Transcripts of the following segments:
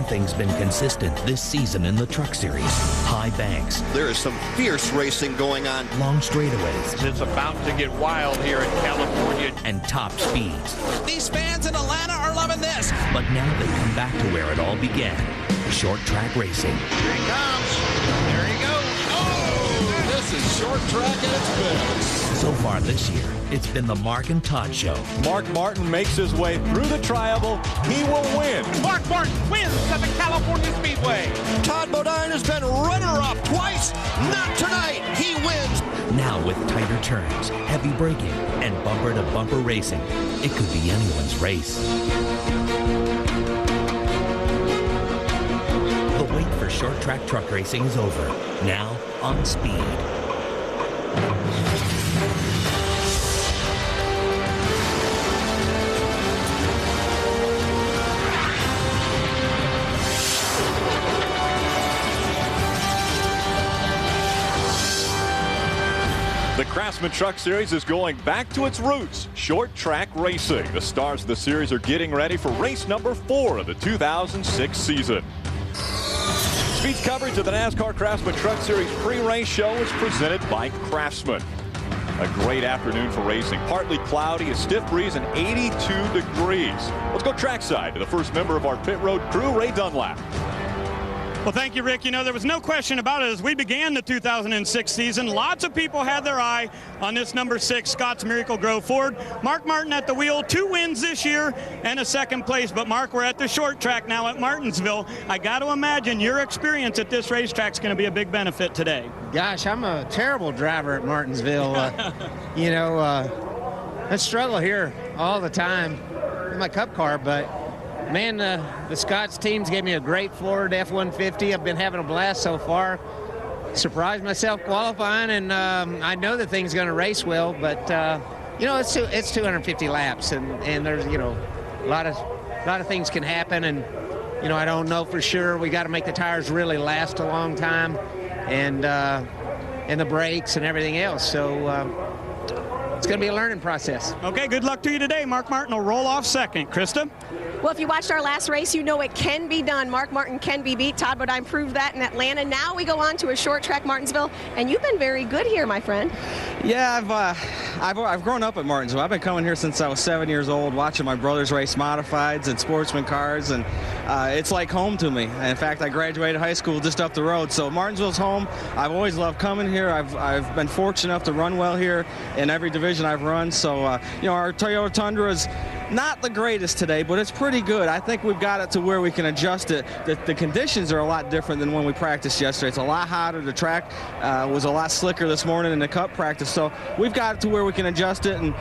thing's been consistent this season in the Truck Series. High banks. There is some fierce racing going on. Long straightaways. It's about to get wild here in California. And top speeds. These fans in Atlanta are loving this. But now they come back to where it all began. Short track racing. Here he comes. There he goes. Oh! This is short track at its best. So far this year, it's been the Mark and Todd Show. Mark Martin makes his way through the tri-oval. He will win. Mark Martin wins at the California Speedway. Todd Bodine has been runner-up twice. Not tonight. He wins. Now with tighter turns, heavy braking, and bumper-to-bumper racing, it could be anyone's race. The wait for short track truck racing is over. Now on Speed. The Craftsman Truck Series is going back to its roots, short track racing. The stars of the series are getting ready for race number 4 of the 2006 season. Speed's coverage of the NASCAR Craftsman Truck Series pre-race show is presented by Craftsman. A great afternoon for racing. Partly cloudy, a stiff breeze, and 82 degrees. Let's go trackside to the first member of our pit road crew, Ray Dunlap. Well, thank you, Rick. You know, there was no question about it as we began the 2006 season. Lots of people had their eye on this number 6 Scott's Miracle Grow Ford. Mark Martin at the wheel, 2 wins this year and a 2nd place. But, Mark, we're at the short track now at Martinsville. I got to imagine your experience at this racetrack is going to be a big benefit today. Gosh, I'm a terrible driver at Martinsville. I struggle here all the time in my Cup car, but man, the Scott's teams gave me a great Ford F-150. I've been having a blast so far. Surprised myself qualifying, and I know the thing's going to race well, but it's 250 laps, and there's a lot of things can happen, and I don't know for sure. We got to make the tires really last a long time, and the brakes and everything else. So it's going to be a learning process. Okay, good luck to you today. Mark Martin will roll off 2nd. Krista? Well, if you watched our last race, you know it can be done. Mark Martin can be beat. Todd Bodine proved that in Atlanta. Now we go on to a short track Martinsville, and you've been very good here, my friend. Yeah, I've grown up at Martinsville. I've been coming here since I was 7 years old, watching my brothers race modifieds and sportsman cars, and it's like home to me. In fact, I graduated high school just up the road, so Martinsville's home. I've always loved coming here. I've been fortunate enough to run well here in every division I've run. So our Toyota Tundra is not the greatest today, but it's pretty good. I think we've got it to where we can adjust it. The conditions are a lot different than when we practiced yesterday. It's a lot hotter. The track was a lot slicker this morning in the Cup practice. So we've got it to where we can adjust it and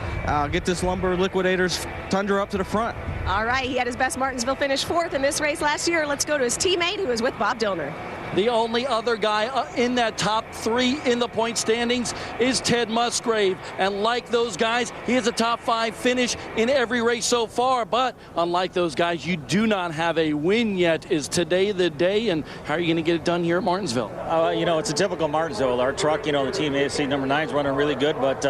get this Lumber Liquidators Tundra up to the front. All right, he had his best Martinsville finish 4th in this race last year. Let's go to his teammate who was with Bob Dillner. The only other guy in that top 3 in the point standings is Ted Musgrave. And like those guys, he has a top 5 finish in every race so far. But unlike those guys, you do not have a win yet. Is today the day? And how are you going to get it done here at Martinsville? It's a typical Martinsville. Our truck, the team AFC number 9 is running really good, but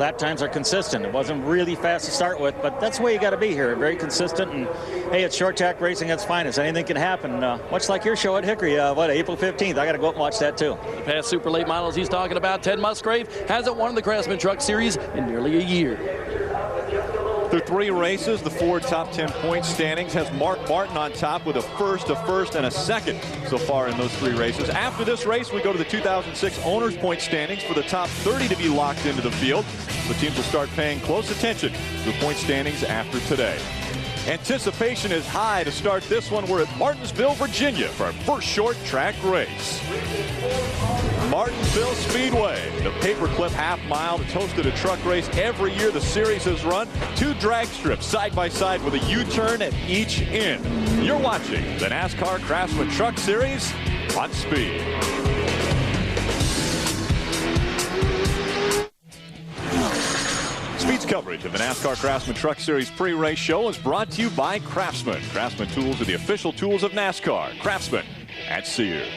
lap times are consistent. It wasn't really fast to start with, but that's the way you got to be here. Very consistent. And, hey, it's short track racing at its finest. Anything can happen. Much like your show at Hickory, April 15th. I got to go up and watch that too. The past super late models he's talking about, Ted Musgrave, hasn't won the Craftsman Truck Series in nearly a year. Through 3 races, the Ford top 10 point standings has Mark Martin on top with a first, and a 2nd so far in those 3 races. After this race, we go to the 2006 owners point standings for the top 30 to be locked into the field. The teams will start paying close attention to the point standings after today. Anticipation is high to start this one. We're at Martinsville, Virginia for our first short track race. Martinsville Speedway, the paperclip half mile that's hosted a truck race every year the series has run. 2 drag strips side by side with a U-turn at each end. You're watching the NASCAR Craftsman Truck Series on Speed. Speed's coverage of the NASCAR Craftsman Truck Series pre-race show is brought to you by Craftsman. Craftsman tools are the official tools of NASCAR. Craftsman at Sears.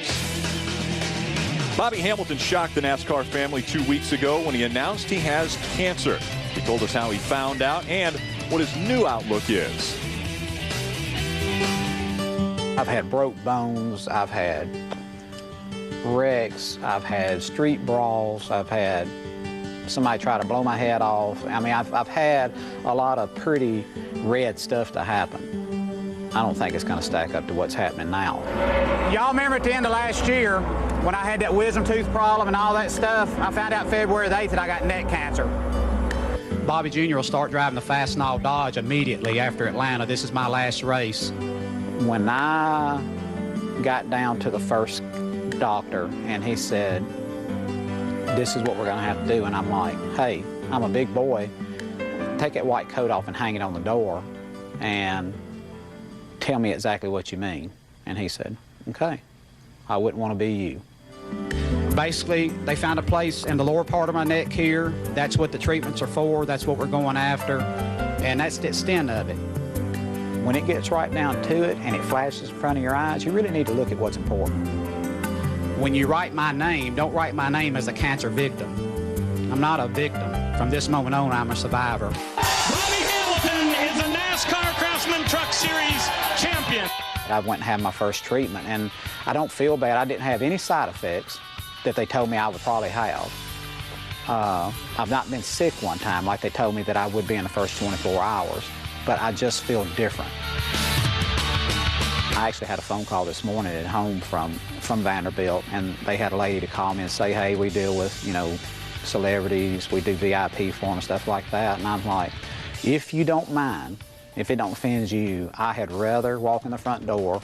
Bobby Hamilton shocked the NASCAR family 2 weeks ago when he announced he has cancer. He told us how he found out and what his new outlook is. I've had broke bones, I've had wrecks, I've had street brawls, I've had somebody try to blow my head off. I mean, I've had a lot of pretty red stuff to happen. I don't think it's going to stack up to what's happening now. Y'all remember at the end of last year when I had that wisdom tooth problem and all that stuff? I found out February the 8th that I got neck cancer. Bobby Jr. will start driving the Fastenal Dodge immediately after Atlanta. This is my last race. When I got down to the first doctor and he said, this is what we're going to have to do, and I'm like, hey, I'm a big boy. Take that white coat off and hang it on the door and tell me exactly what you mean. And he said, okay, I wouldn't want to be you. Basically, they found a place in the lower part of my neck here. That's what the treatments are for. That's what we're going after. And that's the extent of it. When it gets right down to it and it flashes in front of your eyes, you really need to look at what's important. When you write my name, don't write my name as a cancer victim. I'm not a victim. From this moment on, I'm a survivor. Bobby Hamilton is a NASCAR Craftsman Truck Series champion. I went and had my first treatment, and I don't feel bad. I didn't have any side effects that they told me I would probably have. I've not been sick one time like they told me that I would be in the first 24 hours, but I just feel different. I actually had a phone call this morning at home from Vanderbilt, and they had a lady to call me and say, hey, we deal with, you know, celebrities, we do VIP for them and stuff like that. And I'm like, if you don't mind, if it don't offend you, I had rather walk in the front door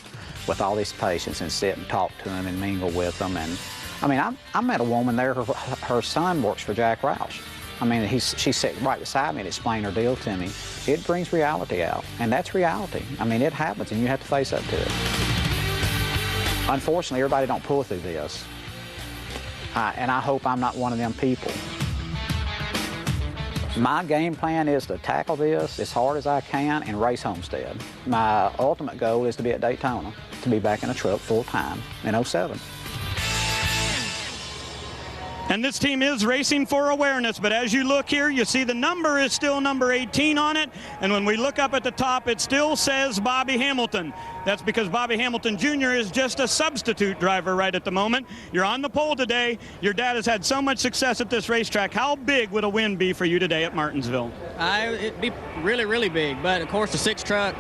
with all these patients and sit and talk to them and mingle with them. And I mean, I met a woman there, her son works for Jack Roush. I mean, she sat right beside me and explained her deal to me. It brings reality out, and that's reality. I mean, it happens, and you have to face up to it. Unfortunately, everybody don't pull through this, and I hope I'm not one of them people. My game plan is to tackle this as hard as I can and race Homestead. My ultimate goal is to be at Daytona, to be back in a truck full-time in 07. And this team is racing for awareness, but as you look here, you see the number is still number 18 on it, and when we look up at the top, it still says Bobby Hamilton. That's because Bobby Hamilton Jr. is just a substitute driver right at the moment. You're on the pole today. Your dad has had so much success at this racetrack. How big would a win be for you today at Martinsville? It'd be really, really big, but of course the 6 truck,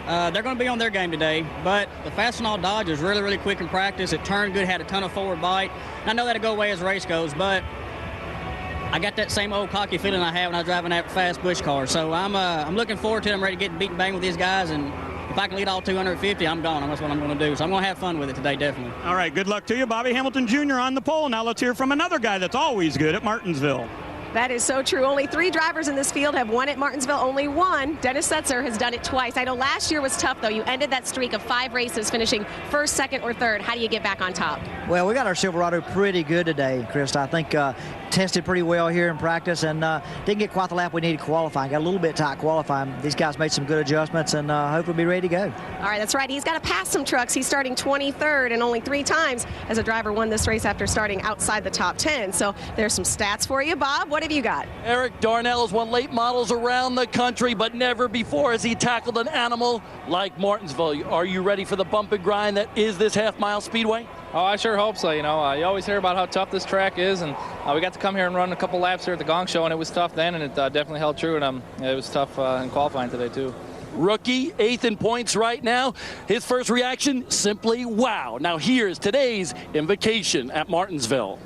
they're going to be on their game today, but the Fastenal Dodge is really, really quick in practice. It turned good, had a ton of forward bite. I know that'll go away as the race goes, but I got that same old cocky feeling I had when I was driving that fast Busch car. So I'm looking forward to it. I'm ready to get beat and bang with these guys, and if I can lead all 250, I'm gone. That's what I'm going to do. So I'm going to have fun with it today, definitely. All right, good luck to you. Bobby Hamilton Jr. on the pole. Now let's hear from another guy that's always good at Martinsville. That is so true. Only 3 drivers in this field have won at Martinsville. Only one, Dennis Setzer, has done it twice. I know last year was tough, though. You ended that streak of 5 races, finishing first, second, or third. How do you get back on top? Well, we got our Silverado pretty good today, Chris. I think tested pretty well here in practice and didn't get quite the lap we needed qualifying. Got a little bit tight qualifying. These guys made some good adjustments and hopefully be ready to go. All right, that's right. He's got to pass some trucks. He's starting 23rd, and only 3 times as a driver won this race after starting outside the top 10. So there's some stats for you. Bob, what have you got? Eric Darnell has won late models around the country, but never before has he tackled an animal like Martinsville. Are you ready for the bump and grind that is this half-mile speedway? Oh, I sure hope so. You know, you always hear about how tough this track is, and we got to come here and run a couple laps here at the Gong Show, and it was tough then, and it definitely held true, and it was tough in qualifying today, too. Rookie, 8th in points right now. His first reaction, simply wow. Now here's today's invocation at Martinsville.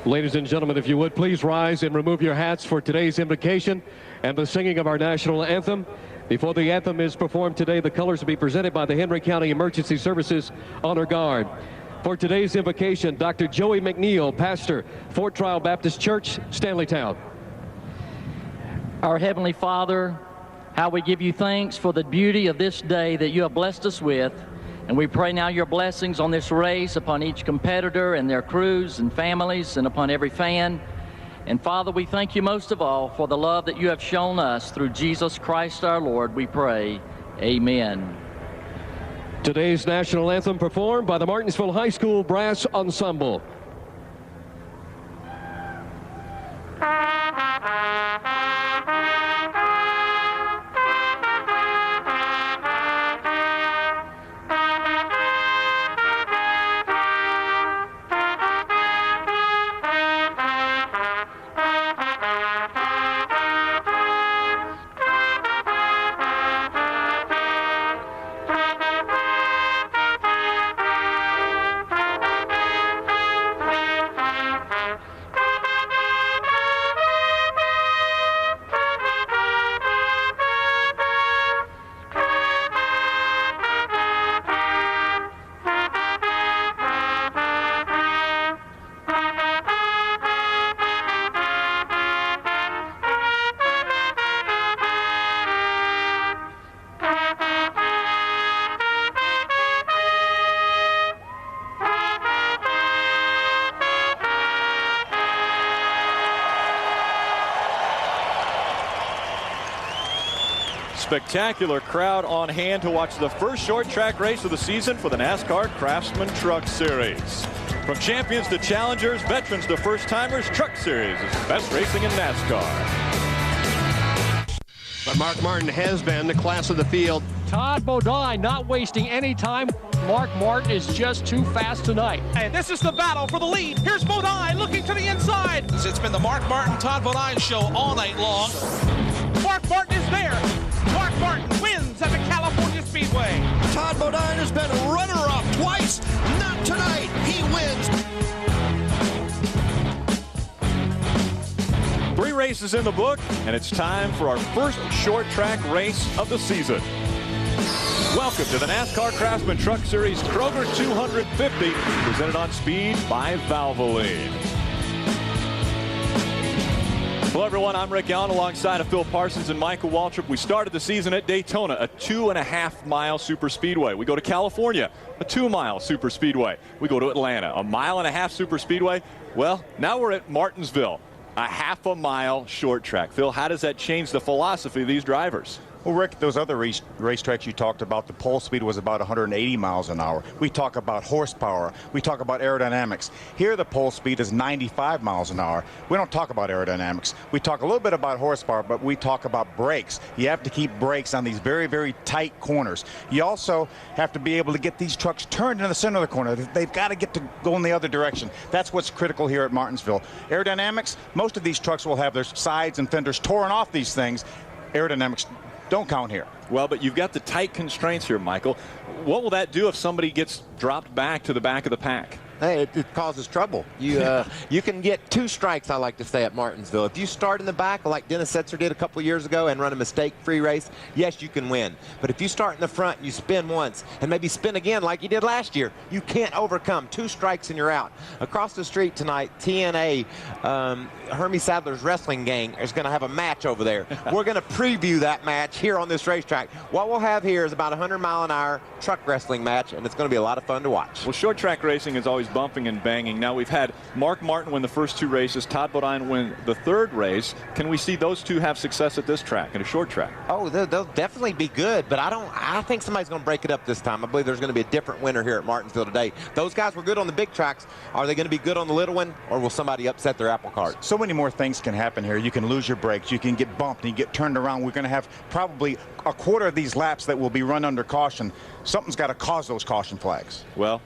Ladies and gentlemen, if you would, please rise and remove your hats for today's invocation and the singing of our national anthem. Before the anthem is performed today, the colors will be presented by the Henry County Emergency Services Honor Guard. For today's invocation, Dr. Joey McNeil, pastor, Fort Trial Baptist Church, Stanleytown. Our Heavenly Father, how we give you thanks for the beauty of this day that you have blessed us with. And we pray now your blessings on this race, upon each competitor and their crews and families, and upon every fan. And Father, we thank you most of all for the love that you have shown us through Jesus Christ our Lord, we pray. Amen. Today's national anthem performed by the Martinsville High School Brass Ensemble. spectacular crowd on hand to watch the first short track race of the season for the NASCAR Craftsman Truck Series. From champions to challengers, veterans to first-timers, Truck Series is the best racing in NASCAR. But Mark Martin has been the class of the field. Todd Bodine not wasting any time. Mark Martin is just too fast tonight. And this is the battle for the lead. Here's Bodine looking to the inside. It's been the Mark Martin, Todd Bodine show all night long. Mark Martin is there. Mark Martin wins at the California Speedway. Todd Bodine has been runner-up twice. Not tonight. He wins. 3 races in the book, and it's time for our first short track race of the season. Welcome to the NASCAR Craftsman Truck Series Kroger 250, presented on speed by Valvoline. Hello, everyone. I'm Rick Allen alongside of Phil Parsons and Michael Waltrip. We started the season at Daytona, a 2.5-mile super speedway. We go to California, a 2-mile super speedway. We go to Atlanta, a 1.5-mile super speedway. Well, now we're at Martinsville, a 0.5-mile short track. Phil, how does that change the philosophy of these drivers? Well, Rick, those other racetracks you talked about, the pole speed was about 180 miles an hour. We talk about horsepower. We talk about aerodynamics. Here, the pole speed is 95 miles an hour. We don't talk about aerodynamics. We talk a little bit about horsepower, but we talk about brakes. You have to keep brakes on these very, very tight corners. You also have to be able to get these trucks turned in the center of the corner. They've got to get to go in the other direction. That's what's critical here at Martinsville. Aerodynamics, most of these trucks will have their sides and fenders torn off these things. Aerodynamics don't count here. Well, but you've got the tight constraints here, Michael. What will that do if somebody gets dropped back to the back of the pack? Hey, it causes trouble. You can get 2 strikes, I like to say, at Martinsville. If you start in the back like Dennis Setzer did a couple of years ago and run a mistake-free race, yes, you can win. But if you start in the front and you spin once and maybe spin again like you did last year, you can't overcome. 2 strikes and you're out. Across the street tonight, TNA, Hermie Sadler's wrestling gang is going to have a match over there. We're going to preview that match here on this racetrack. What we'll have here is about a 100-mile-an-hour truck wrestling match, and it's going to be a lot of fun to watch. Well, short track racing is always bumping and banging. Now we've had Mark Martin win the first 2 races, Todd Bodine win the 3rd race. Can we see those 2 have success at this track, in a short track? Oh, they'll definitely be good, but I think somebody's going to break it up this time. I believe there's going to be a different winner here at Martinsville today. Those guys were good on the big tracks. Are they going to be good on the little one, or will somebody upset their apple cart? So many more things can happen here. You can lose your brakes. You can get bumped and you get turned around. We're going to have probably a quarter of these laps that will be run under caution. Something's got to cause those caution flags. Well,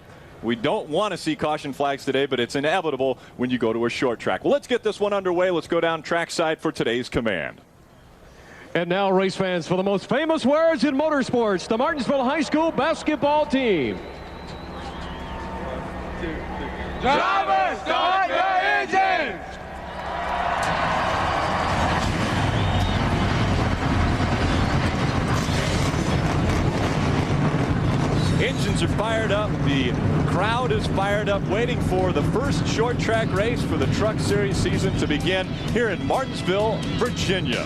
we don't want to see caution flags today, but it's inevitable when you go to a short track. Well, let's get this one underway. Let's go down trackside for today's command. And now, race fans, for the most famous words in motorsports, the Martinsville High School basketball team. Drivers, start your engines! Engines are fired up. The crowd is fired up, waiting for the first short track race for the Truck Series season to begin here in Martinsville, Virginia.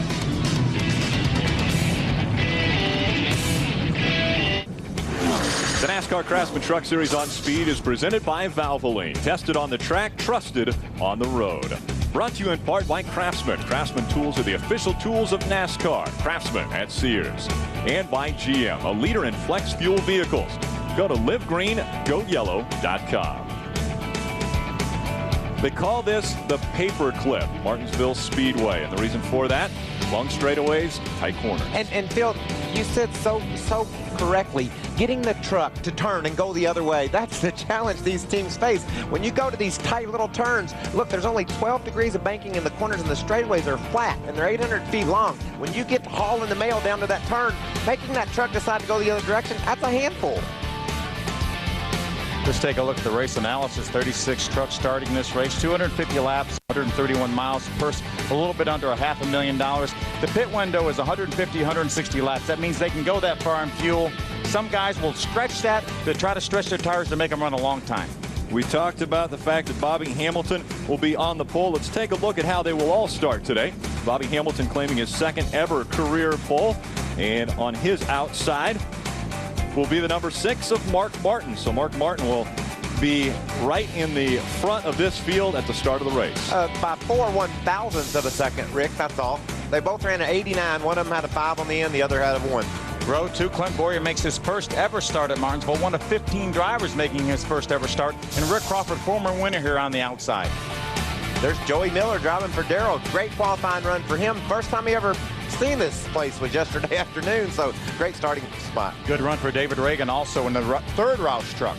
The NASCAR Craftsman Truck Series on Speed is presented by Valvoline. Tested on the track, trusted on the road. Brought to you in part by Craftsman. Craftsman tools are the official tools of NASCAR. Craftsman at Sears. And by GM, a leader in flex fuel vehicles. Go to livegreengoyellow.com. They call this the paper clip, Martinsville Speedway. And the reason for that, long straightaways, tight corners. And Phil, you said so correctly, getting the truck to turn and go the other way, that's the challenge these teams face. When you go to these tight little turns, look, there's only 12 degrees of banking in the corners and the straightaways are flat and they're 800 feet long. When you get hauling the mail down to that turn, making that truck decide to go the other direction, that's a handful. Let's take a look at the race analysis. 36 trucks starting this race, 250 laps, 131 miles. First, a little bit under $500,000. The pit window is 150, 160 laps. That means they can go that far in fuel. Some guys will stretch that to try to stretch their tires to make them run a long time. We talked about the fact that Bobby Hamilton will be on the pole. Let's take a look at how they will all start today. Bobby Hamilton claiming his 2nd ever career pole. And on his outside will be the number 6 of Mark Martin. So Mark Martin will be right in the front of this field at the start of the race. By 4 1/1000ths of a second, Rick, that's all. They both ran an 89. One of them had a 5 on the end, the other had a 1. Row 2, Clint Boyer makes his first ever start at Martinsville, one of 15 drivers making his first ever start, and Rick Crawford, former winner here on the outside. There's Joey Miller driving for Darrell. Great qualifying run for him. First time he ever seen this place was yesterday afternoon, so great starting spot. Good run for David Reagan also in the third Roush truck.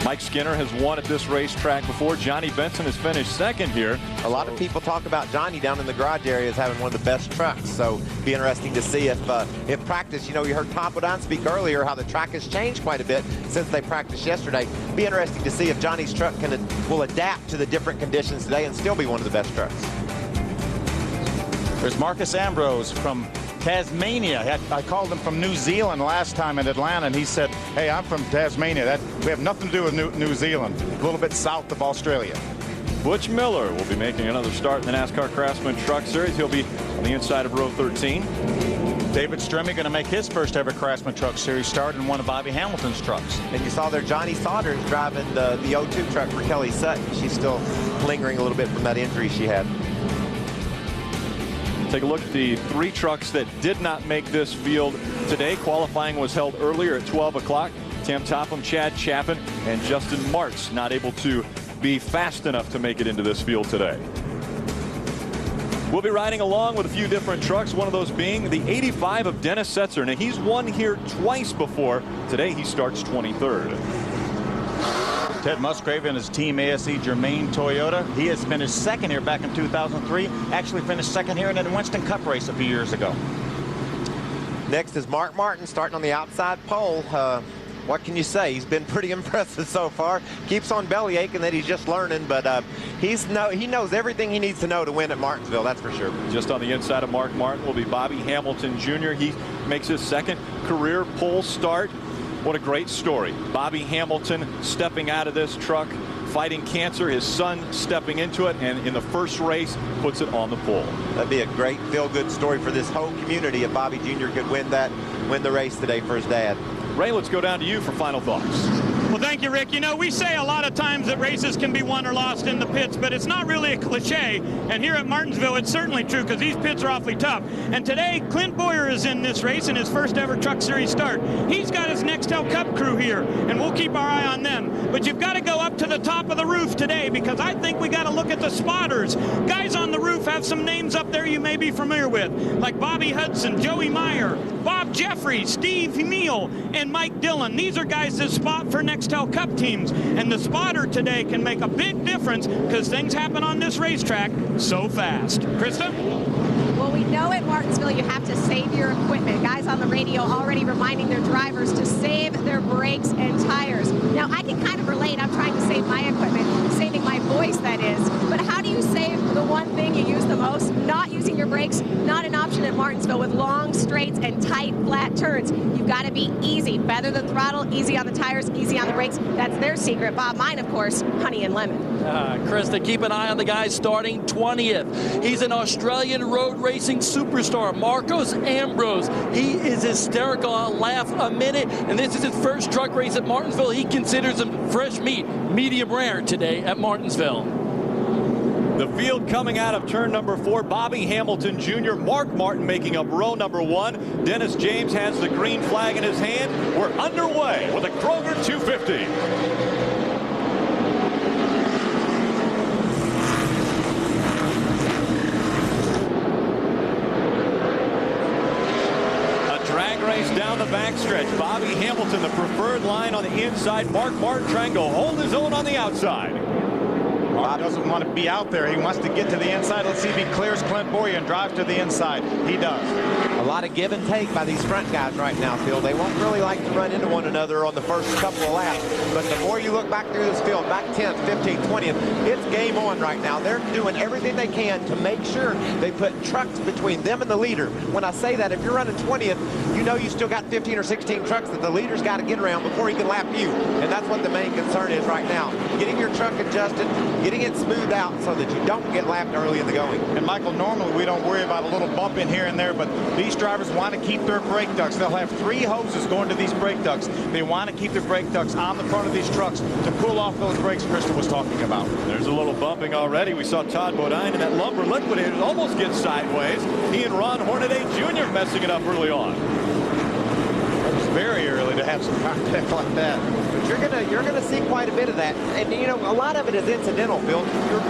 Mike Skinner has won at this racetrack before. Johnny Benson has finished second here. A lot of people talk about Johnny down in the garage area as having one of the best trucks, so be interesting to see if practice, you heard Tom Bodine speak earlier how the track has changed quite a bit since they practiced yesterday. Be interesting to see if Johnny's truck will adapt to the different conditions today and still be one of the best trucks. There's Marcus Ambrose from Tasmania. I called him from New Zealand last time in Atlanta, and he said, hey, I'm from Tasmania. We have nothing to do with New Zealand, a little bit south of Australia. Butch Miller will be making another start in the NASCAR Craftsman Truck Series. He'll be on the inside of row 13. David Stremme going to make his first ever Craftsman Truck Series start in one of Bobby Hamilton's trucks. And you saw there Johnny Saunders driving the 02 truck for Kelly Sutton. She's still lingering a little bit from that injury she had. Take a look at the 3 trucks that did not make this field today. Qualifying was held earlier at 12 o'clock. Tim Topham, Chad Chapin, and Justin Martz not able to be fast enough to make it into this field today. We'll be riding along with a few different trucks, one of those being the 85 of Dennis Setzer. Now, he's won here twice before. Today, he starts 23rd. Ted Musgrave and his team ASE Germain Toyota. He has finished second here back in 2003. Actually finished second here in the Winston Cup race a few years ago. Next is Mark Martin starting on the outside pole. What can you say? He's been pretty impressive so far. Keeps on belly aching that he's just learning, but he knows everything he needs to know to win at Martinsville, that's for sure. Just on the inside of Mark Martin will be Bobby Hamilton Jr. He makes his second career pole start. What a great story. Bobby Hamilton stepping out of this truck, fighting cancer, his son stepping into it, and in the first race puts it on the pole. That'd be a great feel-good story for this whole community if Bobby Jr. could win the race today for his dad. Ray, let's go down to you for final thoughts. Well, thank you, Rick. We say a lot of times that races can be won or lost in the pits, but it's not really a cliche. And here at Martinsville, it's certainly true because these pits are awfully tough. And today, Clint Boyer is in this race in his first ever Truck Series start. He's got his Nextel Cup crew here, and we'll keep our eye on them. But you've got to go up to the top of the roof today because I think we got to look at the spotters. Guys on the roof have some names up there you may be familiar with, like Bobby Hudson, Joey Meyer, Bob Jeffries, Steve Neal, and Mike Dillon. These are guys that spot for Nextel Cup teams, and the spotter today can make a big difference because things happen on this racetrack so fast. Krista? Well, we know at Martinsville you have to save your equipment. Guys on the radio already reminding their drivers to save their brakes and tires. Now, I can kind of relate. I'm trying to save my equipment, saving my voice, that is. But how do you save the one thing you use the most? Not using your brakes, not an option at Martinsville with long straights and tight, flat turns. You've got to be easy. Feather the throttle, easy on the tires, easy on the brakes. That's their secret. Bob, mine, of course, honey and lemon. Krista, keep an eye on the guy starting 20th. He's an Australian road racing superstar, Marcos Ambrose. He is hysterical. I'll laugh a minute. And this is his first truck race at Martinsville. He considers him fresh meat, medium rare today at Martinsville. The field coming out of turn number 4, Bobby Hamilton Jr., Mark Martin making up row number 1. Dennis James has the green flag in his hand. We're underway with a Kroger 250. Race down the backstretch. Bobby Hamilton, the preferred line on the inside. Mark Martin trying to hold his own on the outside. Bob doesn't want to be out there. He wants to get to the inside. Let's see if he clears Clint Boyer and drives to the inside. He does. A lot of give and take by these front guys right now, Phil. They won't really like to run into one another on the first couple of laps. But the more you look back through this field, back 10th, 15th, 20th, it's game on right now. They're doing everything they can to make sure they put trucks between them and the leader. When I say that, if you're running 20th, you know you still got 15 or 16 trucks that the leader's got to get around before he can lap you. And that's what the main concern is right now. Getting your truck adjusted, getting it smoothed out so that you don't get lapped early in the going. And Michael, normally we don't worry about a little bump in here and there, but these these drivers want to keep their brake ducts. They'll have 3 hoses going to these brake ducts. They want to keep their brake ducts on the front of these trucks to cool off those brakes Krista was talking about. There's a little bumping already. We saw Todd Bodine and that Lumber Liquidator almost get sideways. He and Ron Hornaday Jr. messing it up early on. It was very early to have some contact like that. But you're gonna see quite a bit of that, and you know a lot of it is incidental, Bill.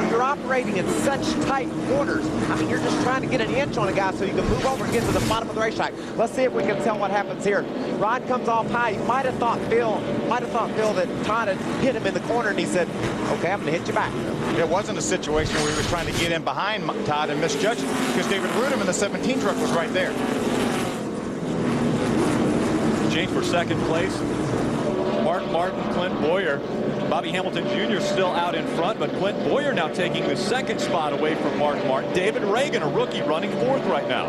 You're operating in such tight quarters. I mean, you're just trying to get an inch on a guy so you can move over and get to the bottom of the racetrack. Let's see if we can tell what happens here. Rod comes off high. He might have thought Bill that Todd had hit him in the corner, and he said, "Okay, I'm gonna hit you back." It wasn't a situation where he was trying to get in behind Todd and misjudge him, because David Rudham in the 17 truck was right there. Change for second place. Mark Martin, Clint Boyer. Bobby Hamilton Jr. still out in front, but Clint Boyer now taking the second spot away from Mark Martin. David Reagan, a rookie, running fourth right now.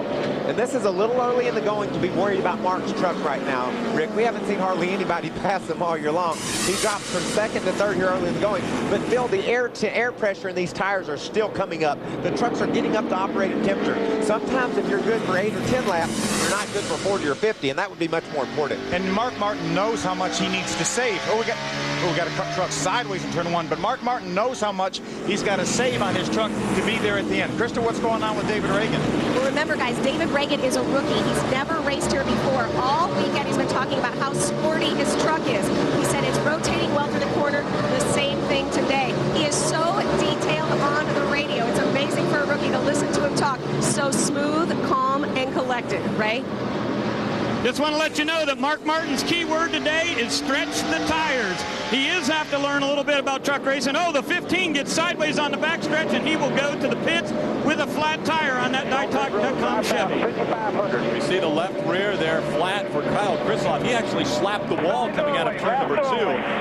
And this is a little early in the going to be worried about Mark's truck right now, Rick. We haven't seen hardly anybody pass him all year long. He dropped from second to third here early in the going. But Phil, the air pressure in these tires are still coming up. The trucks are getting up to operating temperature. Sometimes if you're good for 8 or 10 laps, you're not good for 40 or 50, and that would be much more important. And Mark Martin knows how much he needs to save. We got a truck sideways in turn 1, but Mark Martin knows how much he's got to save on his truck to be there at the end. Krista, what's going on with David Reagan? Well, remember, guys, David Reagan is a rookie. He's never raced here before. All weekend he's been talking about how sporty his truck is. He said it's rotating well through the corner. The same thing today. He is so detailed on the radio. It's amazing for a rookie to listen to him talk. So smooth, calm, and collected, right? Just want to let you know that Mark Martin's key word today is stretch the tires. He is have to learn a little bit about truck racing. Oh, the 15 gets sideways on the backstretch, and he will go to the pits with a flat tire on that Dytok.com Chevy. We see the left rear there flat for Kyle Krislov. He actually slapped the wall coming out of turn number 2,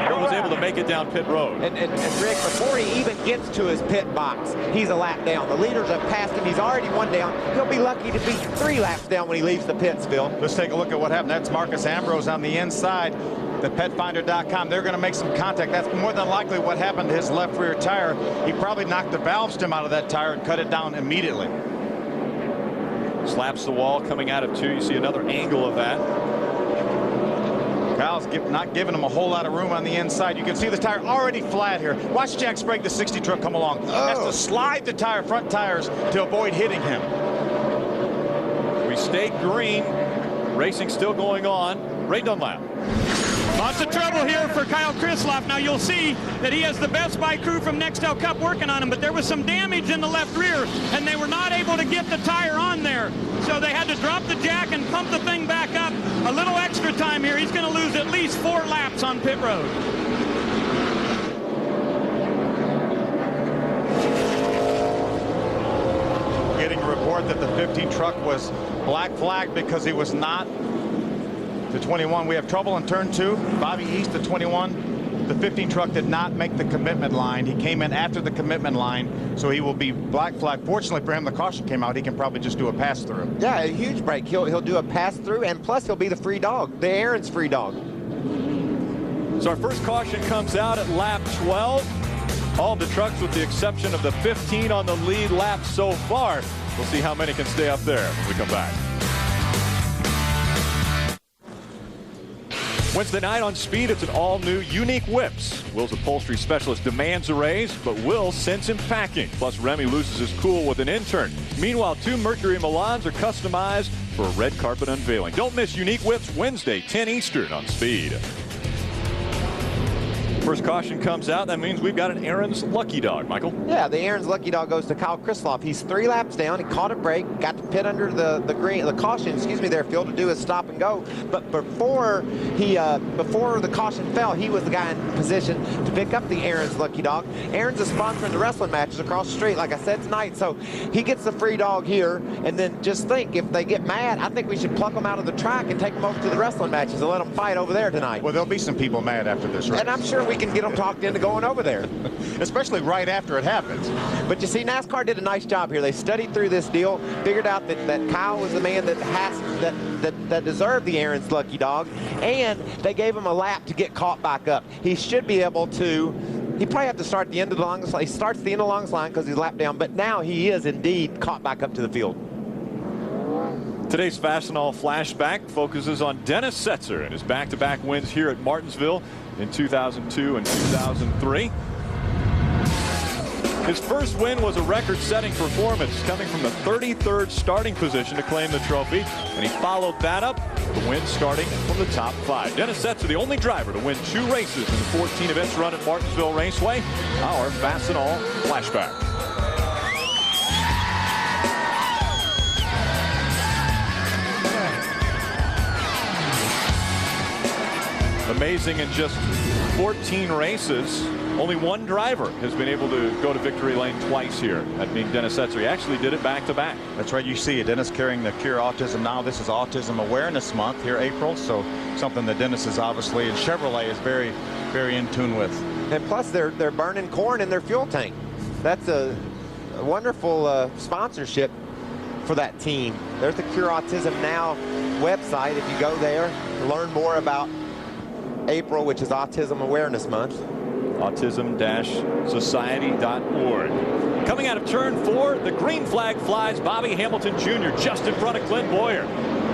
but was able to make it down pit road. And Rick, before he even gets to his pit box, he's a lap down. The leaders have passed him. He's already 1 down. He'll be lucky to be 3 laps down when he leaves the pits, Phil. Let's take a look at what happened. That's Marcus Ambrose on the inside. The petfinder.com, they're going to make some contact. That's more than likely what happened to his left rear tire. He probably knocked the valve stem out of that tire and cut it down immediately. Slaps the wall coming out of 2. You see another angle of that. Kyle's not giving him a whole lot of room on the inside. You can see the tire already flat here. Watch Jack Sprague, the 60 truck, come along. Has to slide the front tires to avoid hitting him. We stay green. Racing still going on. Ray Dunlap. Lots of trouble here for Kyle Krislov. Now you'll see that he has the Best Buy crew from Nextel Cup working on him, but there was some damage in the left rear, and they were not able to get the tire on there. So they had to drop the jack and pump the thing back up. A little extra time here. He's going to lose at least 4 laps on pit road. Getting a report that the 15 truck was black flagged because he was not the 21. We have trouble in turn 2. Bobby East, the 21. The 15 truck did not make the commitment line. He came in after the commitment line, so he will be black flagged. Fortunately for him, the caution came out. He can probably just do a pass through. Yeah, a huge break. He'll do a pass through, and plus he'll be the free dog, the Aaron's free dog. So our first caution comes out at lap 12. All the trucks with the exception of the 15 on the lead lap so far. We'll see how many can stay up there when we come back. Wednesday night on Speed, it's an all-new Unique Whips. Will's upholstery specialist demands a raise, but Will sends him packing. Plus, Remy loses his cool with an intern. Meanwhile, 2 Mercury Milans are customized for a red carpet unveiling. Don't miss Unique Whips Wednesday, 10 Eastern on Speed. First caution comes out. That means we've got an Aaron's Lucky Dog, Michael. Yeah, the Aaron's Lucky Dog goes to Kyle Krislov. He's 3 laps down. He caught a break, got to pit under the caution, there, Phil, to do his stop and go. But before the caution fell, he was the guy in position to pick up the Aaron's Lucky Dog. Aaron's is sponsoring the wrestling matches across the street, like I said tonight. So he gets the free dog here, and then just think, if they get mad, I think we should pluck them out of the track and take them over to the wrestling matches and let them fight over there tonight. Well, there'll be some people mad after this race. And I'm sure we can get them talked into going over there. Especially right after it happens. But you see, NASCAR did a nice job here. They studied through this deal, figured out that Kyle was the man that deserved the Aaron's Lucky Dog, and they gave him a lap to get caught back up. He should be able to. He probably have to start at the end of the longest line. He starts at the end of the longest line because he's lapped down, but now he is indeed caught back up to the field. Today's Fastenal Flashback focuses on Dennis Setzer and his back-to-back wins here at Martinsville in 2002 and 2003. His first win was a record-setting performance, coming from the 33rd starting position to claim the trophy, and he followed that up with the win starting from the top 5. Dennis Setzer, the only driver to win 2 races in the 14 events run at Martinsville Raceway. Our Fastenal Flashback. Amazing, in just 14 races, only one driver has been able to go to victory lane twice here, that being Dennis Setzer. He actually did it back-to-back. That's right. You see it. Dennis carrying the Cure Autism now. This is Autism Awareness Month here, April, so something that Dennis is obviously, and Chevrolet is very, very in tune with. And plus, they're burning corn in their fuel tank. That's a wonderful sponsorship for that team. There's the Cure Autism Now website. If you go there, learn more about April, which is Autism Awareness Month. Autism-society.org. Coming out of turn 4, the green flag flies. Bobby Hamilton Jr. just in front of Clint Boyer.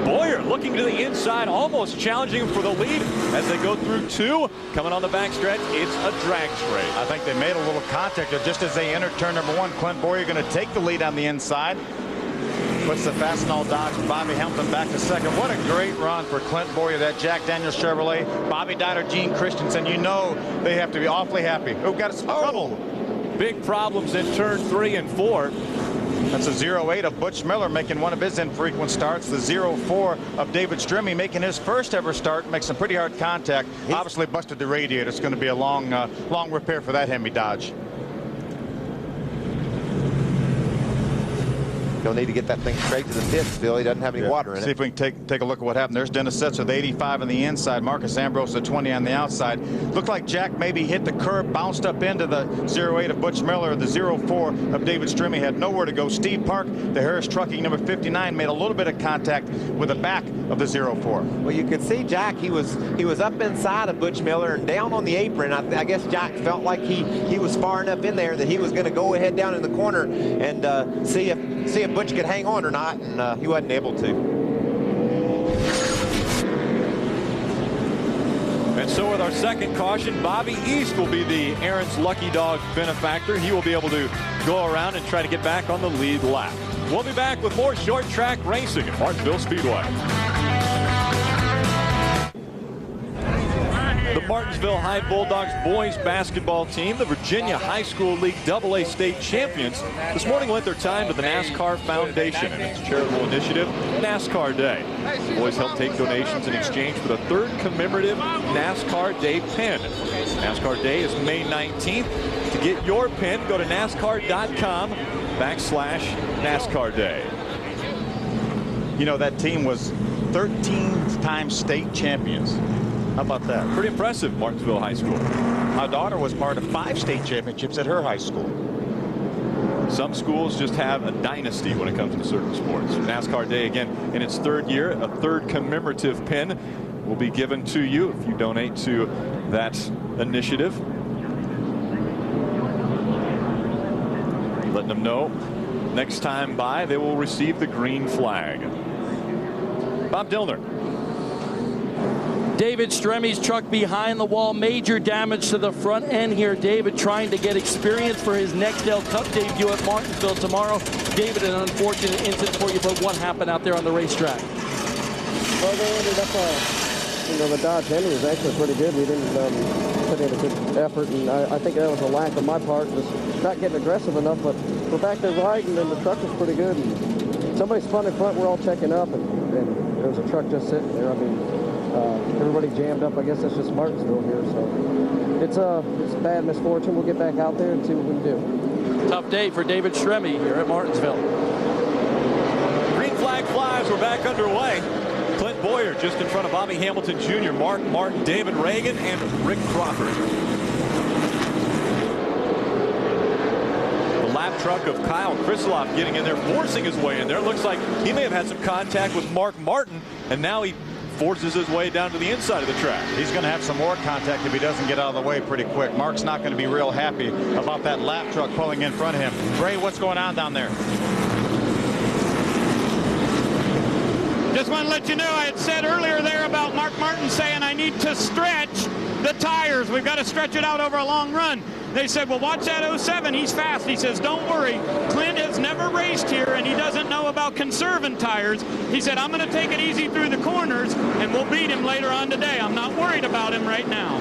Boyer looking to the inside, almost challenging him for the lead as they go through 2. Coming on the backstretch, it's a drag straight. I think they made a little contact there just as they entered turn number 1. Clint Boyer going to take the lead on the inside. Puts the Fastenal Dodge and Bobby Hamilton back to second. What a great run for Clint Boyer, that Jack Daniels Chevrolet. Bobby Diner, Gene Christensen, you know they have to be awfully happy. Oh, got some trouble. Big problems in turn 3 and 4. That's a 08 of Butch Miller making one of his infrequent starts. The 04 of David Strimmy making his first ever start. Makes some pretty hard contact. Obviously busted the radiator. It's going to be a long repair for that Hemi Dodge. You'll need to get that thing straight to the pits, Bill. He doesn't have any water in it. See if we can take a look at what happened. There's Dennis Setzer, the 85 on the inside. Marcus Ambrose, the 20 on the outside. Looked like Jack maybe hit the curb, bounced up into the 08 of Butch Miller. The 04 of David Strimmy had nowhere to go. Steve Park, the Harris Trucking number 59, made a little bit of contact with the back of the 04. Well, you could see Jack. He was up inside of Butch Miller and down on the apron. I guess Jack felt like he was far enough in there that he was going to go ahead down in the corner and see if Butch could hang on or not, and he wasn't able to. And so with our second caution, Bobby East will be the Aaron's Lucky Dog benefactor. He will be able to go around and try to get back on the lead lap. We'll be back with more short track racing at Martinsville Speedway. The Martinsville High Bulldogs boys basketball team, the Virginia High School League AA state champions, this morning lent their time to the NASCAR Foundation and its charitable initiative, NASCAR Day. The boys helped take donations in exchange for the 3rd commemorative NASCAR Day pin. NASCAR Day is May 19th. To get your pin, go to NASCAR.com/NASCAR Day. You know, that team was 13-time state champions. How about that? Pretty impressive, Martinsville High School. My daughter was part of 5 state championships at her high school. Some schools just have a dynasty when it comes to certain sports. NASCAR Day, again, in its 3rd year, a 3rd commemorative pin will be given to you if you donate to that initiative. Letting them know next time by they will receive the green flag. Bob Dillner. David Stremmy's truck behind the wall, major damage to the front end here. David trying to get experience for his next L Cup debut at Martinsville tomorrow. David, an unfortunate incident for you, but what happened out there on the racetrack? Well, they ended up, the Dodge Hemi was actually pretty good. We didn't put in a good effort, and I think that was a lack on my part, just not getting aggressive enough, but we're back there riding, and the truck was pretty good. And somebody spun in front, we're all checking up, and there was a truck just sitting there. I mean, everybody jammed up. I guess that's just Martinsville here, so it's a bad misfortune. We'll get back out there and see what we can do. Tough day for David Stremme here at Martinsville. Green flag flies. We're back underway. Clint Boyer just in front of Bobby Hamilton Jr., Mark Martin, David Reagan, and Rick Crawford. The lap truck of Kyle Krisloff getting in there, forcing his way in there. Looks like he may have had some contact with Mark Martin, and now he forces his way down to the inside of the track. He's going to have some more contact if he doesn't get out of the way pretty quick. Mark's not going to be real happy about that lap truck pulling in front of him. Ray, what's going on down there? just want to let you know I had said earlier there about Mark Martin saying I need to stretch the tires. We've got to stretch it out over a long run. They said, well, watch that 07. He's fast. He says, don't worry. Clint has never raced here, and he doesn't know about conserving tires. He said, I'm going to take it easy through the corners, and we'll beat him later on today. I'm not worried about him right now.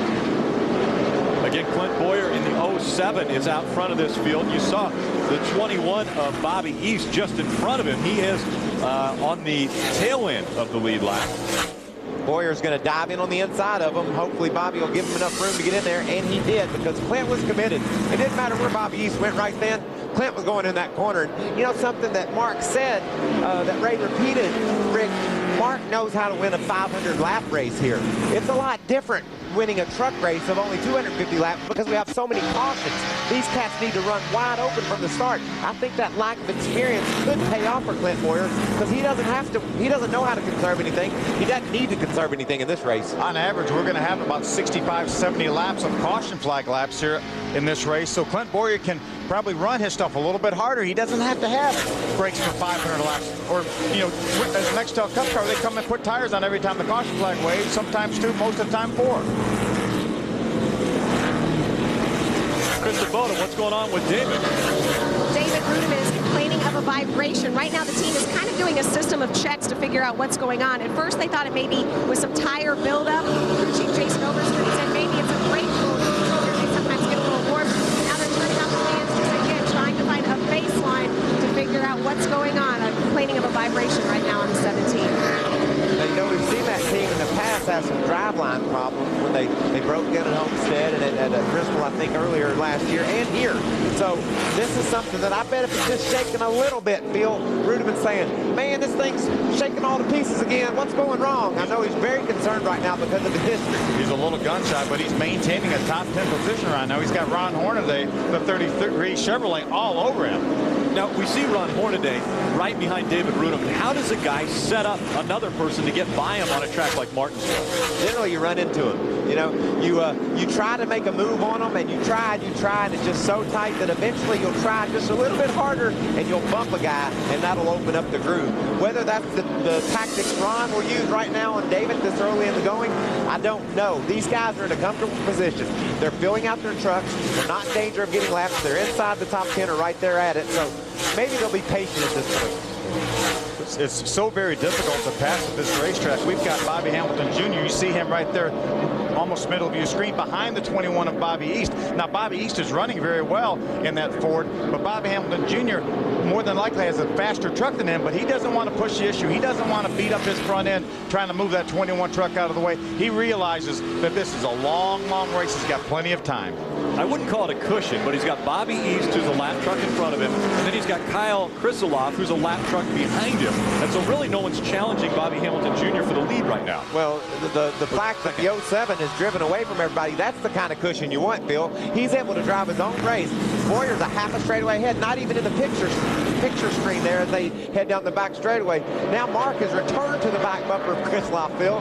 Again, Clint Boyer in the 07 is out front of this field. You saw the 21 of Bobby East just in front of him. He is on the tail end of the lead lap. Boyer's going to dive in on the inside of him. Hopefully Bobby will give him enough room to get in there, and he did, because Clint was committed. It didn't matter where Bobby East went right then. Clint was going in that corner. And, you know, something that Mark said that Ray repeated, Rick, Mark knows how to win a 500 lap race here. It's a lot different winning a truck race of only 250 laps because we have so many cautions. These cats need to run wide open from the start. I think that lack of experience could pay off for Clint Boyer because he doesn't know how to conserve anything. He doesn't need to conserve anything in this race. On average, we're going to have about 65, 70 laps of caution flag laps here in this race. So Clint Boyer can probably run his stuff a little bit harder. He doesn't have to have brakes for 500 laps. Or, you know, as an Nextel Cup car, they come and put tires on every time the caution flag waves, sometimes 2, most of the time 4. Chris Sabota, what's going on with David? David Rudem is complaining of a vibration. Right now, the team is kind of doing a system of checks to figure out what's going on. At first, they thought it maybe was some tire buildup. Crew Chief Jason Overstreet said maybe it's a brake controller. They sometimes get a little warm. Now they're turning on the fans just again, trying to find a baseline to figure out what's going on. I'm complaining of a vibration right now on the 17. And, you know, we've seen that team in the past have some driveline problems when they broke down at Homestead and at Bristol, I think, earlier last year and here. So this is something that I bet if it's just shaking a little bit, Phil, Rudeman's saying, man, this thing's shaking all to pieces again. What's going wrong? I know he's very concerned right now because of the history. He's a little gun shy, but he's maintaining a top 10 position right now. He's got Ron Hornaday, the 33 Chevrolet, all over him. Now, we see Ron Hornaday right behind David Rudem. How does a guy set up another person to get by him on a track like Martinsville? Generally, you run into him. You know, you try to make a move on them, and you try, and it's just so tight that eventually you'll try just a little bit harder, and you'll bump a guy, and that'll open up the groove. Whether that's the tactics Ron will use right now on David this early in the going, I don't know. These guys are in a comfortable position. They're filling out their trucks. They're not in danger of getting laps. They're inside the top 10 or right there at it. So maybe they'll be patient at this point. It's so very difficult to pass at this racetrack. We've got Bobby Hamilton Jr. You see him right there, almost middle of your screen, behind the 21 of Bobby East. Now, Bobby East is running very well in that Ford, but Bobby Hamilton Jr. more than likely has a faster truck than him, but he doesn't want to push the issue. He doesn't want to beat up his front end trying to move that 21 truck out of the way. He realizes that this is a long, long race. He's got plenty of time. I wouldn't call it a cushion, but he's got Bobby East, who's a lap truck in front of him, and then he's got Kyle Krisiloff, who's a lap truck behind him. And so really no one's challenging Bobby Hamilton Jr. for the lead right now. Well, the fact that the 07 is driven away from everybody, that's the kind of cushion you want, Phil. He's able to drive his own race. Boyer's a half a straightaway ahead, not even in the picture screen there as they head down the back straightaway. Now Mark has returned to the back bumper of Krisiloff, Phil.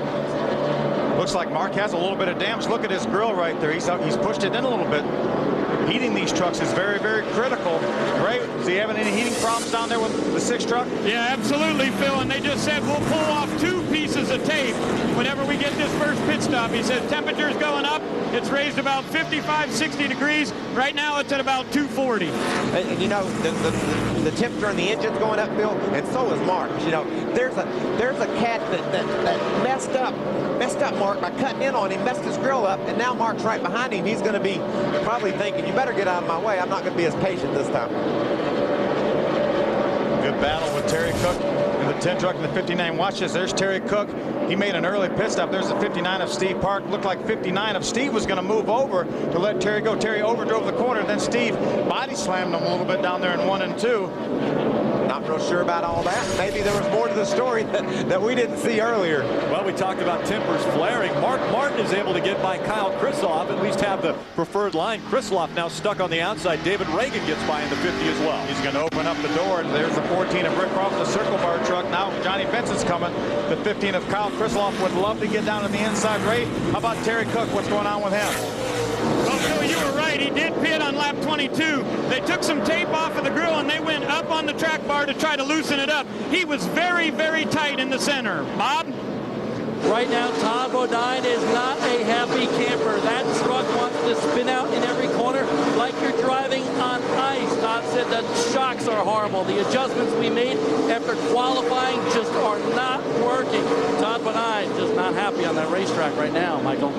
Looks like Mark has a little bit of damage. Look at his grill right there. He's pushed it in a little bit. Heating these trucks is very, very critical. Ray, is he having any heating problems down there with the 6 truck? Yeah, absolutely, Phil. And they just said we'll pull off 2 pieces of tape whenever we get this first pit stop. He said temperature's going up. It's raised about 55, 60 degrees. Right now it's at about 240. And you know, the temperature on the engine's going up, Phil, and so is Mark's. You know, there's a cat that messed up Mark by cutting in on him, messed his grill up, and now Mark's right behind him. He's going to be probably thinking, you better get out of my way. I'm not going to be as patient this time. Good battle with Terry Cook in the 10 truck and the 59. Watch this. There's Terry Cook. He made an early pit stop. There's the 59 of Steve Park. Looked like 59 of Steve was going to move over to let Terry go. Terry overdrove the corner. Then Steve body slammed him a little bit down there in 1 and 2. Not real sure about all that. Maybe there was more to the story that we didn't see earlier. Well, we talked about tempers flaring. Mark Martin is able to get by Kyle Krisiloff, at least have the preferred line. Krisiloff now stuck on the outside. David Reagan gets by in the 50 as well. He's going to open up the door. There's the 14 of Rick Croft, the circle bar truck. Now Johnny Benson's coming. The 15 of Kyle Krisiloff would love to get down on the inside. Ray, how about Terry Cook? What's going on with him? Well, Phil, you were right. right, he did pit on lap 22. They took some tape off of the grill and they went up on the track bar to try to loosen it up. He was very, very tight in the center. Bob? Right now, Todd Bodine is not a happy camper. That truck wants to spin out in every corner like you're driving on ice. Todd said the shocks are horrible. The adjustments we made after qualifying just are not working. Todd Bodine just not happy on that racetrack right now, Michael.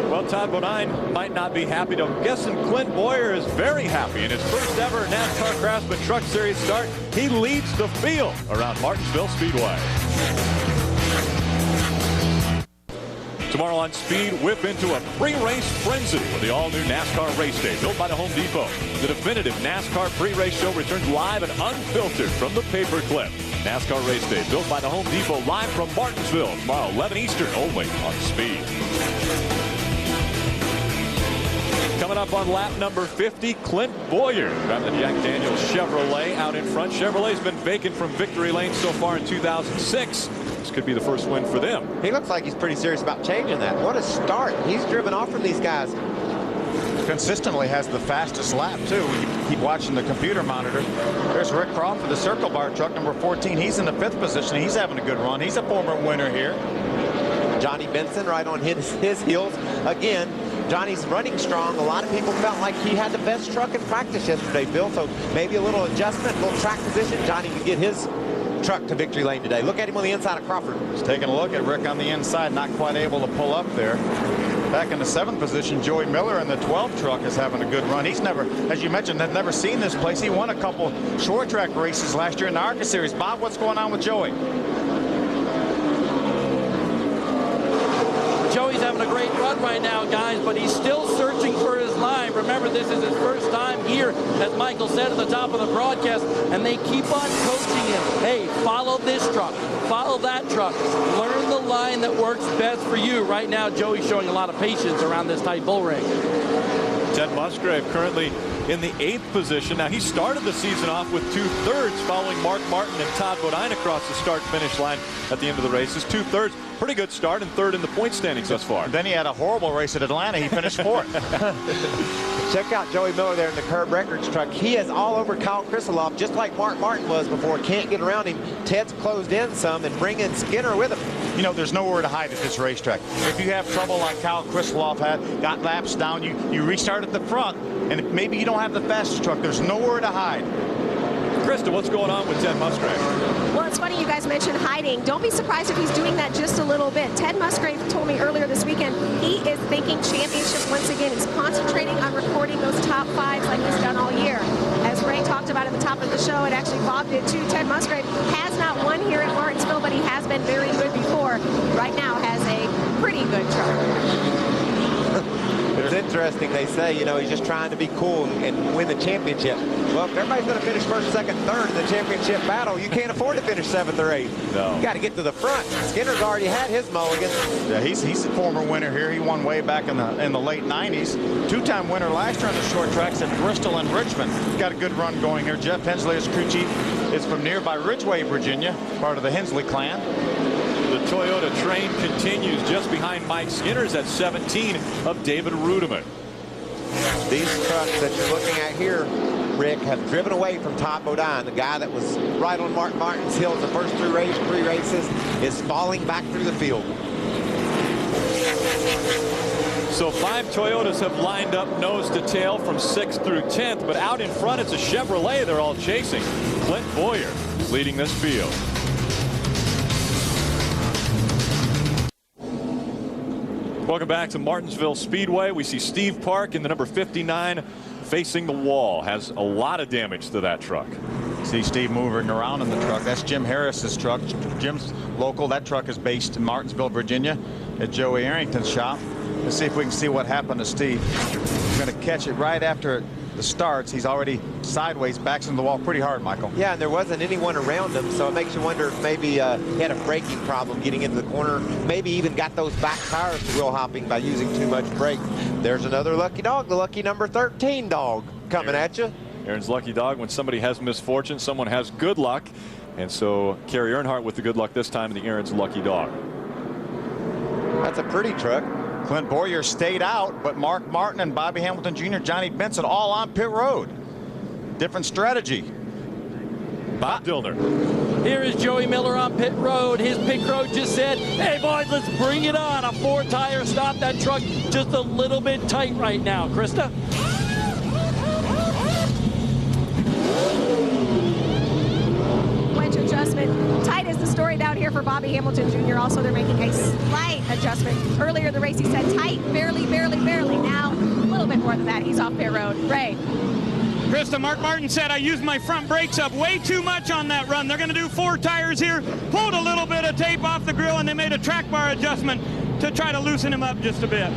Well, Todd Bodine might not be happy. I'm guessing Clint Boyer is very happy. In his first ever NASCAR Craftsman Truck Series start, he leads the field around Martinsville Speedway. Tomorrow on Speed, whip into a pre-race frenzy with the all-new NASCAR Race Day built by the Home Depot. The definitive NASCAR pre-race show returns live and unfiltered from the paperclip. NASCAR Race Day built by the Home Depot live from Martinsville tomorrow 11 Eastern only on Speed. Coming up on lap number 50, Clint Boyer driving the Jack Daniels Chevrolet out in front. Chevrolet's been vacant from victory lane so far in 2006. This could be the first win for them. He looks like he's pretty serious about changing that. What a start. He's driven off from these guys. Consistently has the fastest lap, too. You keep watching the computer monitor. There's Rick Crawford, the Circle Bar truck, number 14. He's in the 5th position. He's having a good run. He's a former winner here. Johnny Benson right on his heels. Again, Johnny's running strong. A lot of people felt like he had the best truck in practice yesterday, Bill. So maybe a little adjustment, a little track position. Johnny can get his truck to victory lane today. Look at him on the inside of Crawford. Just taking a look at Rick on the inside, not quite able to pull up there. Back in the 7th position, Joey Miller in the 12 truck is having a good run. He's never, as you mentioned, had never seen this place. He won a couple short track races last year in the ARCA Series. Bob, what's going on with Joey? Joey's having a great run right now, guys, but he's still searching for his line. Remember, this is his first time here, as Michael said at the top of the broadcast, and they keep on coaching him. Hey, follow this truck, follow that truck. Learn the line that works best for you. Right now, Joey's showing a lot of patience around this tight bull ring. Ted Musgrave currently in the 8th position. Now, he started the season off with 2/3 following Mark Martin and Todd Bodine across the start-finish line at the end of the races. 2/3, pretty good start, and 3rd in the point standings thus far. Then he had a horrible race at Atlanta. He finished 4th. Check out Joey Miller there in the Curb Records truck. He is all over Kyle Krisloff, just like Mark Martin was before. Can't get around him. Ted's closed in some and bringing Skinner with him. You know, there's nowhere to hide at this racetrack. If you have trouble like Kyle Krisloff had, got laps down, you restart at the front, and maybe you don't have the fastest truck. There's nowhere to hide. Krista, what's going on with Ted Musgrave? Well, it's funny you guys mentioned hiding. Don't be surprised if he's doing that just a little bit. Ted Musgrave told me earlier this weekend he is thinking championship once again. He's concentrating on recording those top 5s like he's done all year. As Ray talked about at the top of the show, and actually Bob did too, Ted Musgrave has not won here at Martinsville, but he has been very good before. Right now has a pretty good truck. It's interesting, they say, you know, he's just trying to be cool and win the championship. Well, if everybody's going to finish 1st, 2nd, 3rd in the championship battle, you can't afford to finish 7th or 8th. No. You got to get to the front. Skinner's already had his mulligan. Yeah, he's a former winner here. He won way back in the late 90s. 2-time winner last year on the short tracks at Bristol and Richmond. Got a good run going here. Jeff Hensley, his crew chief, is from nearby Ridgeway, Virginia, part of the Hensley clan. The Toyota train continues just behind Mike Skinner's at 17 of David Rudiman. These trucks that you're looking at here, Rick, have driven away from Todd Bodine, the guy that was right on Mark Martin's heels the first 3 races, is falling back through the field. So 5 Toyotas have lined up nose to tail from 6th through 10th, but out in front it's a Chevrolet they're all chasing. Clint Boyer leading this field. Welcome back to Martinsville Speedway. We see Steve Park in the number 59 facing the wall. Has a lot of damage to that truck. See Steve moving around in the truck. That's Jim Harris's truck. Jim's local. That truck is based in Martinsville, Virginia at Joey Arrington's shop. Let's see if we can see what happened to Steve. We're going to catch it right after the starts. He's already sideways, backs into the wall pretty hard, Michael. Yeah, and there wasn't anyone around him, so it makes you wonder if maybe he had a braking problem getting into the corner. Maybe even got those back tires wheel hopping by using too much brake. There's another lucky dog, the lucky number 13 dog coming at you. Aaron's lucky dog. When somebody has misfortune, someone has good luck. And so Kerry Earnhardt with the good luck this time, and the Aaron's lucky dog. That's a pretty truck. Clint Boyer stayed out, but Mark Martin and Bobby Hamilton Jr., Johnny Benson all on pit road. Different strategy. Bob Dillner. Here is Joey Miller on pit road. His pit crew just said, hey, boys, let's bring it on. A 4-tire stop. That truck just a little bit tight right now. Krista? Wedge adjustment. Tight is the story down here for Bobby Hamilton Jr. Also, they're making a slight adjustment. Earlier in the race, he said tight, barely, barely, barely. Now, a little bit more than that. He's off pit road. Ray. Krista, Mark Martin said I used my front brakes up way too much on that run. They're going to do 4 tires here, pulled a little bit of tape off the grill, and they made a track bar adjustment to try to loosen him up just a bit.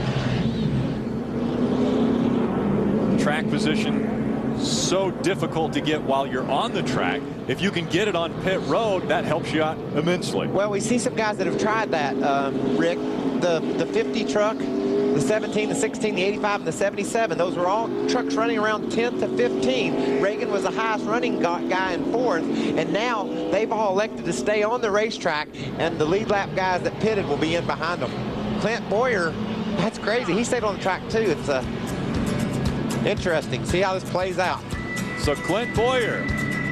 Track position, so difficult to get while you're on the track. If you can get it on pit road, that helps you out immensely. Well, we see some guys that have tried that, Rick. The 50 truck, the 17, the 16, the 85, and the 77. Those were all trucks running around 10 to 15. Reagan was the highest running guy in 4th, and now they've all elected to stay on the racetrack, and the lead lap guys that pitted will be in behind them. Clint Boyer, that's crazy. He stayed on the track too. It's interesting. See how this plays out. So Clint Boyer,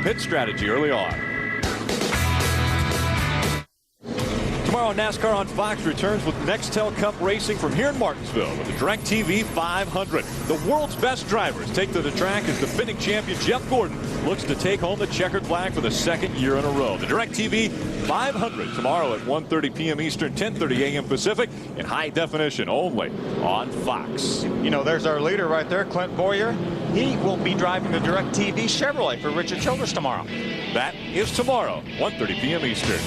pit strategy early on. Tomorrow, NASCAR on Fox returns with Nextel Cup racing from here in Martinsville with the DirecTV 500. The world's best drivers take to the track as defending champion Jeff Gordon looks to take home the checkered flag for the 2nd year in a row. The DirecTV 500 tomorrow at 1:30 p.m. Eastern, 10:30 a.m. Pacific in high definition only on Fox. You know, there's our leader right there, Clint Boyer. He will be driving the DirecTV Chevrolet for Richard Childress tomorrow. That is tomorrow, 1:30 p.m. Eastern.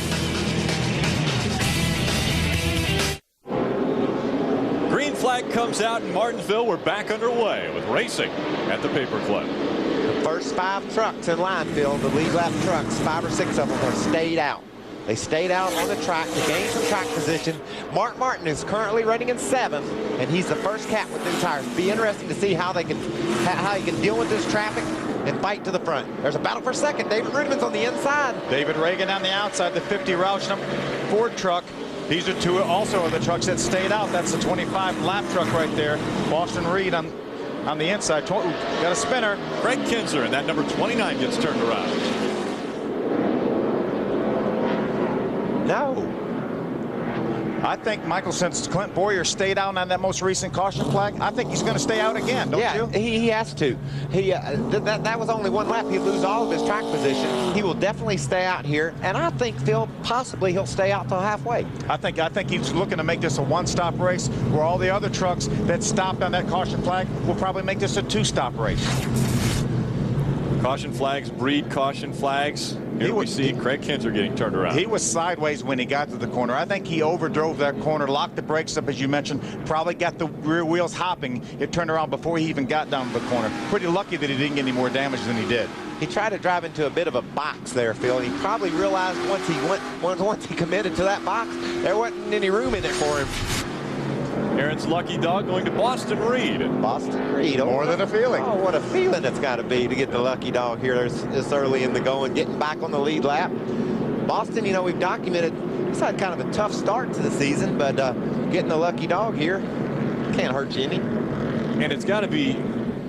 Green flag comes out in Martinsville. We're back underway with racing at the Paperclip. The first 5 trucks in line, Phil, the lead lap trucks, 5 or 6 of them have stayed out. They stayed out on the track to gain some track position. Mark Martin is currently running in 7th, and he's the first cat with new tires. Be interesting to see how he can deal with this traffic and fight to the front. There's a battle for second. David Rudiman's on the inside. David Reagan on the outside, the 50 Roush Ford truck. These are 2 also of the trucks that stayed out. That's the 25 lap truck right there. Boston Reed on the inside. Got a spinner. Greg Kinzer, and that number 29 gets turned around. No. I think, Michael, since Clint Boyer stayed out on that most recent caution flag, I think he's going to stay out again, don't you? Yeah, he has to. That was only 1 lap. He'd lose all of his track position. He will definitely stay out here, and I think, Phil, possibly he'll stay out till halfway. I think he's looking to make this a 1-stop race, where all the other trucks that stopped on that caution flag will probably make this a 2-stop race. Caution flags breed caution flags. Here we see Craig Kinzer getting turned around. He was sideways when he got to the corner. I think he overdrove that corner, locked the brakes up, as you mentioned, probably got the rear wheels hopping. It turned around before he even got down to the corner. Pretty lucky that he didn't get any more damage than he did. He tried to drive into a bit of a box there, Phil. He probably realized once he committed to that box, there wasn't any room in it for him. Aaron's lucky dog going to Boston Reed. Boston Reed. More than a feeling. Oh, what a feeling it's got to be to get the lucky dog here this early in the going, getting back on the lead lap. Boston, you know, we've documented, he's had kind of a tough start to the season, but getting the lucky dog here can't hurt you any. And it's got to be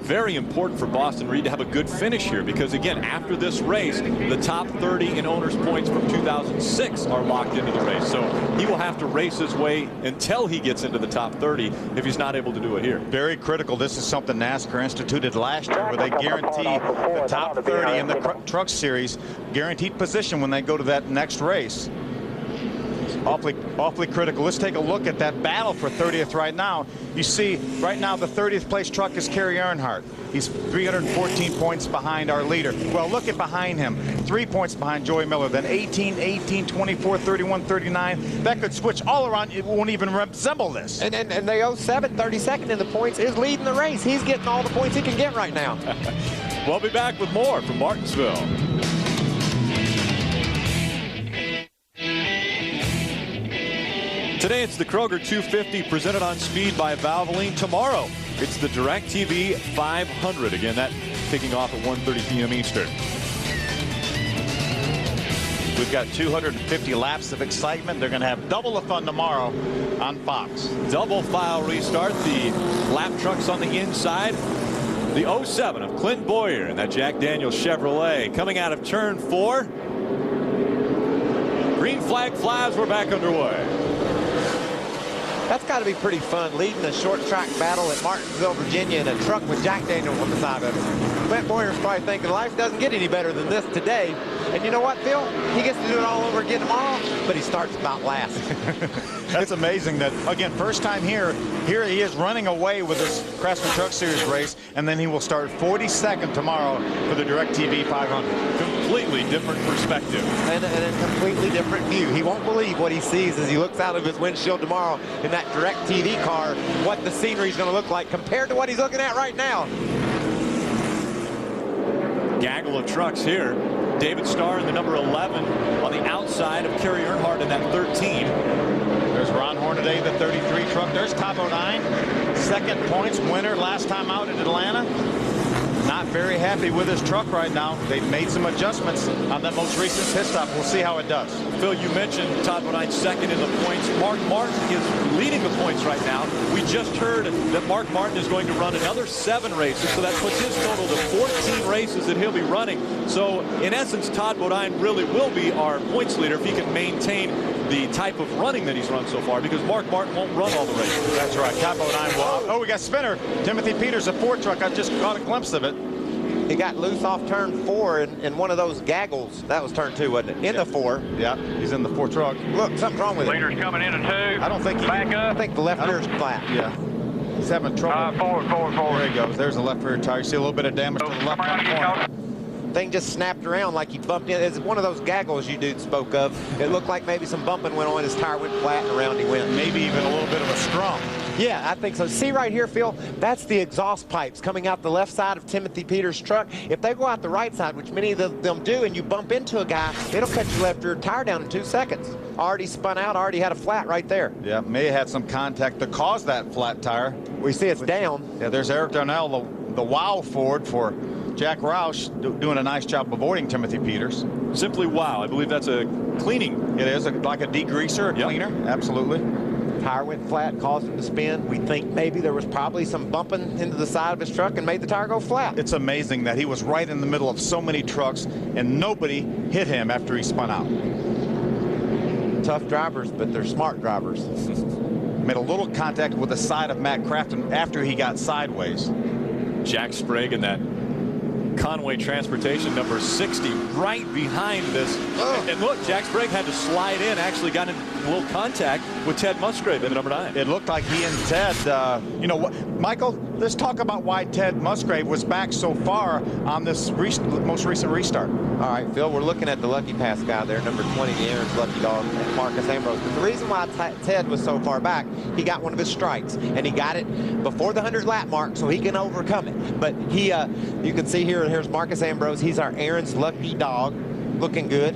very important for Boston Reed to have a good finish here, because again, after this race, the top 30 in owners points from 2006 are locked into the race. So he will have to race his way until he gets into the top 30 if he's not able to do it here. Very critical. This is something NASCAR instituted last year, where they guarantee the top 30 in the truck series guaranteed position when they go to that next race. Awfully critical. Let's take a look at that battle for 30th right now. You see, right now, the 30th place truck is Kerry Earnhardt. He's 314 points behind our leader. Well, look at behind him. 3 points behind Joey Miller. Then 18, 18, 24, 31, 39. That could switch all around. It won't even resemble this. And the 07, 32nd in the points, is leading the race. He's getting all the points he can get right now. We'll be back with more from Martinsville. Today it's the Kroger 250 presented on speed by Valvoline. Tomorrow it's the DirecTV 500. Again, that kicking off at 1:30 p.m. Eastern. We've got 250 laps of excitement. They're going to have double the fun tomorrow on Fox. Double file restart. The lap trucks on the inside. The 07 of Clint Boyer and that Jack Daniels Chevrolet coming out of turn 4. Green flag flies. We're back underway. That's got to be pretty fun, leading a short track battle at Martinsville, Virginia, in a truck with Jack Daniels on the side of it. Clint Boyer's probably thinking life doesn't get any better than this today. And you know what, Phil? He gets to do it all over again tomorrow, but he starts about last. That's amazing that, again, first time here he is running away with this Craftsman Truck Series race, and then he will start 42nd tomorrow for the DirecTV 500. Completely different perspective. And a completely different view. He won't believe what he sees as he looks out of his windshield tomorrow in that DirecTV car, what the scenery is going to look like compared to what he's looking at right now. Gaggle of trucks here. David Starr in the number 11 on the outside of Kerry Earnhardt in that 13. There's Ron Hornaday, the 33 truck. There's Top 09, second points winner last time out at Atlanta. Not very happy with his truck right now. They've made some adjustments on that most recent pit stop. We'll see how it does. Phil, you mentioned Todd Bodine second in the points. Mark Martin is leading the points right now. We just heard that Mark Martin is going to run another 7 races, so that puts his total to 14 races that he'll be running. So, in essence, Todd Bodine really will be our points leader if he can maintain the type of running that he's run so far, because Mark Martin won't run all the races. That's right. Todd Bodine will. Oh, we got spinner. Timothy Peters, a Ford truck. I just caught a glimpse of it. He got loose off turn 4 in one of those gaggles. That was turn 2, wasn't it? In the 4. Yeah, he's in the 4 truck. Look, something's wrong with it. Leader's coming in at 2. I don't think he back up. I think the left rear's flat. Yeah. He's having trouble. Forward. There he goes. There's the left rear tire. You see a little bit of damage to the left front corner. Thing just snapped around like he bumped in. It's one of those gaggles you dude spoke of. It looked like maybe some bumping went on. His tire went flat and around he went. Maybe even a little bit of a scrum. Yeah, I think so. See right here, Phil? That's the exhaust pipes coming out the left side of Timothy Peters' truck. If they go out the right side, which many of them do, and you bump into a guy, it'll cut your left rear tire down in 2 seconds. Already spun out, already had a flat right there. Yeah, may have had some contact to cause that flat tire. We see it's down. Yeah, there's Eric Darnell, the wow Ford for Jack Roush, doing a nice job avoiding Timothy Peters. Simply wow. I believe that's a cleaning. It is like a degreaser, a cleaner. Absolutely. Tire went flat, caused him to spin. We think maybe there was probably some bumping into the side of his truck and made the tire go flat. It's amazing that he was right in the middle of so many trucks and nobody hit him after he spun out. Tough drivers, but they're smart drivers. Made a little contact with the side of Matt Crafton after he got sideways. Jack Sprague in that Conway Transportation number 60 right behind this. And look, Jack Sprague had to slide in, actually got in a little contact with Ted Musgrave in the number 9. It looked like he and Ted, you know what, Michael, let's talk about why Ted Musgrave was back so far on this most recent restart. All right, Phil, we're looking at the Lucky Pass guy there, number 20, the Aaron's Lucky Dog, and Marcus Ambrose. But the reason why Ted was so far back, he got one of his strikes, and he got it before the 100 lap mark, so he can overcome it. But he, you can see here, here's Marcus Ambrose. He's our Aaron's Lucky Dog, looking good.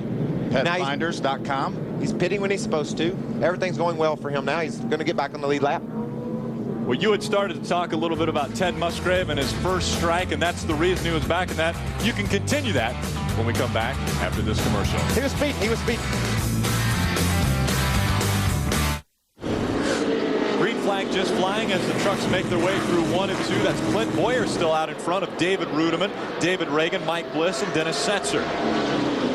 Petfinders.com. He's pitting when he's supposed to. Everything's going well for him now. He's going to get back on the lead lap. Well, you had started to talk a little bit about Ted Musgrave and his first strike, and that's the reason he was back in that. You can continue that when we come back after this commercial. He was speeding. He was speeding. Green flag just flying as the trucks make their way through 1 and 2. That's Clint Boyer still out in front of David Rudiman, David Reagan, Mike Bliss, and Dennis Setzer.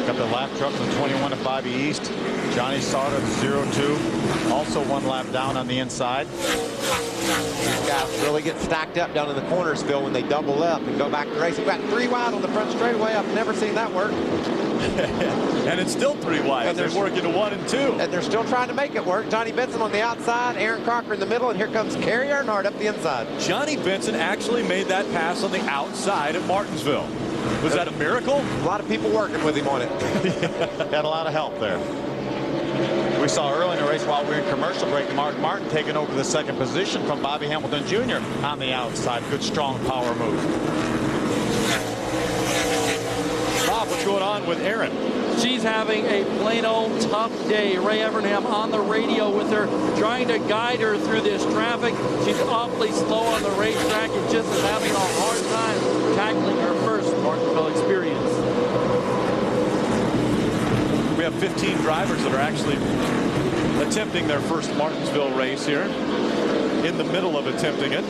Got the lap truck from 21 to Bobby East. Johnny Sauter 0-2. Also 1 lap down on the inside. These guys really get stacked up down in the corners, Phil, when they double up and go back to race. We've got 3 wide on the front straightaway. I've never seen that work. And it's still 3 wide. And they're working to 1 and 2. And they're still trying to make it work. Johnny Benson on the outside, Aaron Crocker in the middle, and here comes Kerry Earnhardt up the inside. Johnny Benson actually made that pass on the outside at Martinsville. Was that a miracle? A lot of people working with him on it. Had a lot of help there. We saw early in the race while we were in commercial break, Mark Martin taking over the 2nd position from Bobby Hamilton Jr. on the outside. Good, strong power move. Bob, what's going on with Aaron? She's having a plain old tough day. Ray Evernham on the radio with her, trying to guide her through this traffic. She's awfully slow on the racetrack and just is having a hard time tackling her first Martinsville experience. We have of 15 drivers that are actually attempting their first Martinsville race here. In the middle of attempting it.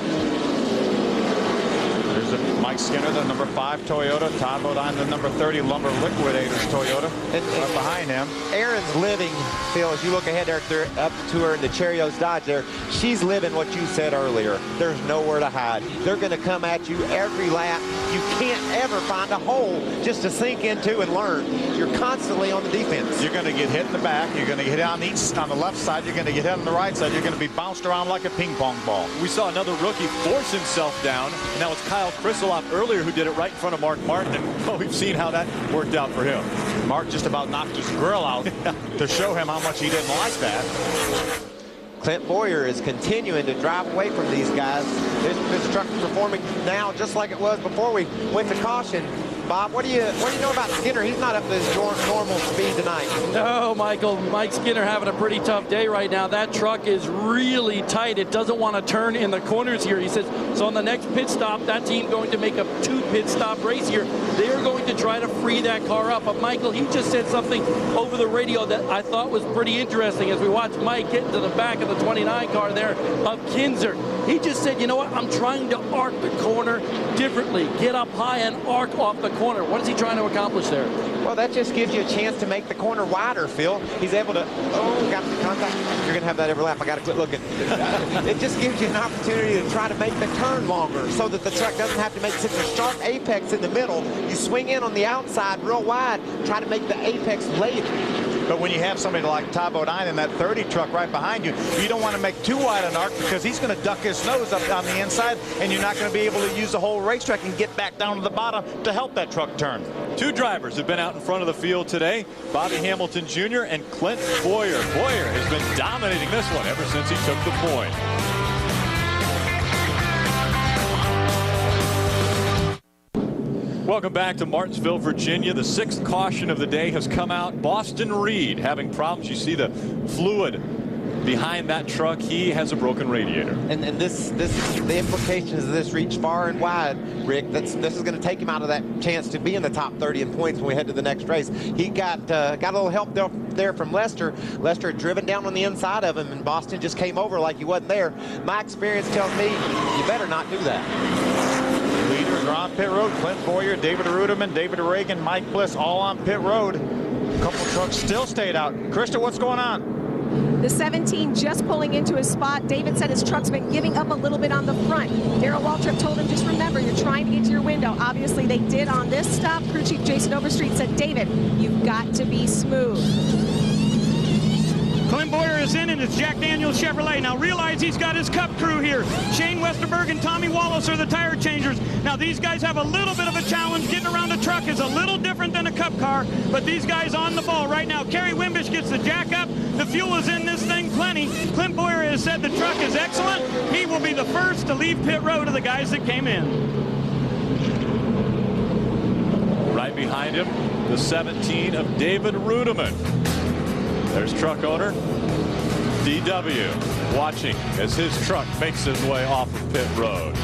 There's Mike Skinner, the number 5 Toyota. Todd Bodine, the number 30 Lumber Liquidators Toyota. And behind him. Erin's living, Phil, as you look ahead there up to her in the Cheerios Dodge there, she's living what you said earlier. There's nowhere to hide. They're going to come at you every lap. You can't ever find a hole just to sink into and learn. You're constantly on the defense. You're going to get hit in the back. You're going to get hit on the left side. You're going to get hit on the right side. You're going to be bounced around like a ping pong ball. We saw another rookie force himself down, and that was Kyle Krisolov earlier who did it right in front of Mark Martin, and we've seen how that worked out for him. Mark just about knocked his grill out to show him how much he didn't like that. Clint Boyer is continuing to drive away from these guys. This truck is performing now just like it was before we went to caution. Bob, what do you know about Skinner? He's not up to his normal speed tonight. No, Michael. Mike Skinner having a pretty tough day right now. That truck is really tight. It doesn't want to turn in the corners here. He says, so on the next pit stop, that team going to make a 2-pit stop race here. They're going to try to free that car up. But Michael, he just said something over the radio that I thought was pretty interesting as we watched Mike get into the back of the 29 car there of Kinzer. He just said, you know what, I'm trying to arc the corner differently. Get up high and arc off the corner. What is he trying to accomplish there? Well, that just gives you a chance to make the corner wider, Phil. He's able to, got some contact. You're going to have that every lap. I got to quit looking. It just gives you an opportunity to try to make the turn longer so that the truck doesn't have to make such a sharp apex in the middle. You swing in on the outside real wide, try to make the apex late. But when you have somebody like Todd Bodine in that 30 truck right behind you, you don't want to make too wide an arc because he's going to duck his nose up on the inside, and you're not going to be able to use the whole racetrack and get back down to the bottom to help that truck turn. 2 drivers have been out in front of the field today, Bobby Hamilton Jr. and Clint Boyer. Boyer has been dominating this one ever since he took the point. Welcome back to Martinsville, Virginia. The 6th caution of the day has come out. Boston Reed having problems. You see the fluid behind that truck. He has a broken radiator. And the implications of this reach far and wide, Rick. This is going to take him out of that chance to be in the top 30 in points when we head to the next race. He got a little help there from Lester. Lester had driven down on the inside of him, and Boston just came over like he wasn't there. My experience tells me you better not do that. Leaders are on pit road. Clint Boyer, David Ruderman, David Reagan, Mike Bliss, all on pit road. A couple trucks still stayed out. Krista, what's going on? The 17 just pulling into his spot. David said his truck's been giving up a little bit on the front. Darrell Waltrip told him, just remember, you're trying to get to your window. Obviously, they did on this stop. Crew Chief Jason Overstreet said, David, you've got to be smooth. Clint Boyer is in, and it's Jack Daniels Chevrolet. Now realize he's got his Cup crew here. Shane Westerberg and Tommy Wallace are the tire changers. Now these guys have a little bit of a challenge. Getting around the truck is a little different than a Cup car, but these guys on the ball right now. Kerry Wimbish gets the jack up. The fuel is in this thing plenty. Clint Boyer has said the truck is excellent. He will be the first to leave pit road of the guys that came in. Right behind him, the 17 of David Ruderman. There's truck owner DW watching as his truck makes his way off of pit road.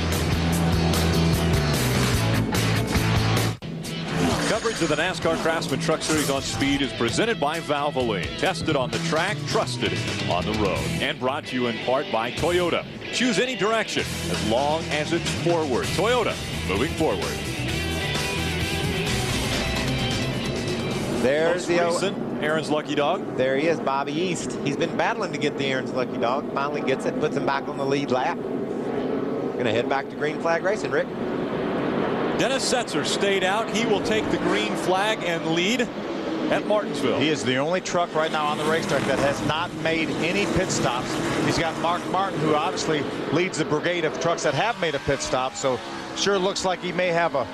Coverage of the NASCAR Craftsman Truck Series on Speed is presented by Valvoline. Tested on the track, trusted on the road. And brought to you in part by Toyota. Choose any direction as long as it's forward. Toyota, moving forward. There's the recent Aaron's Lucky Dog. There he is, Bobby East. He's been battling to get the Aaron's Lucky Dog. Finally gets it, puts him back on the lead lap. Gonna head back to green flag racing, Rick. Dennis Setzer stayed out. He will take the green flag and lead at Martinsville. He is the only truck right now on the racetrack that has not made any pit stops. He's got Mark Martin, who obviously leads the brigade of trucks that have made a pit stop. So sure looks like he may have a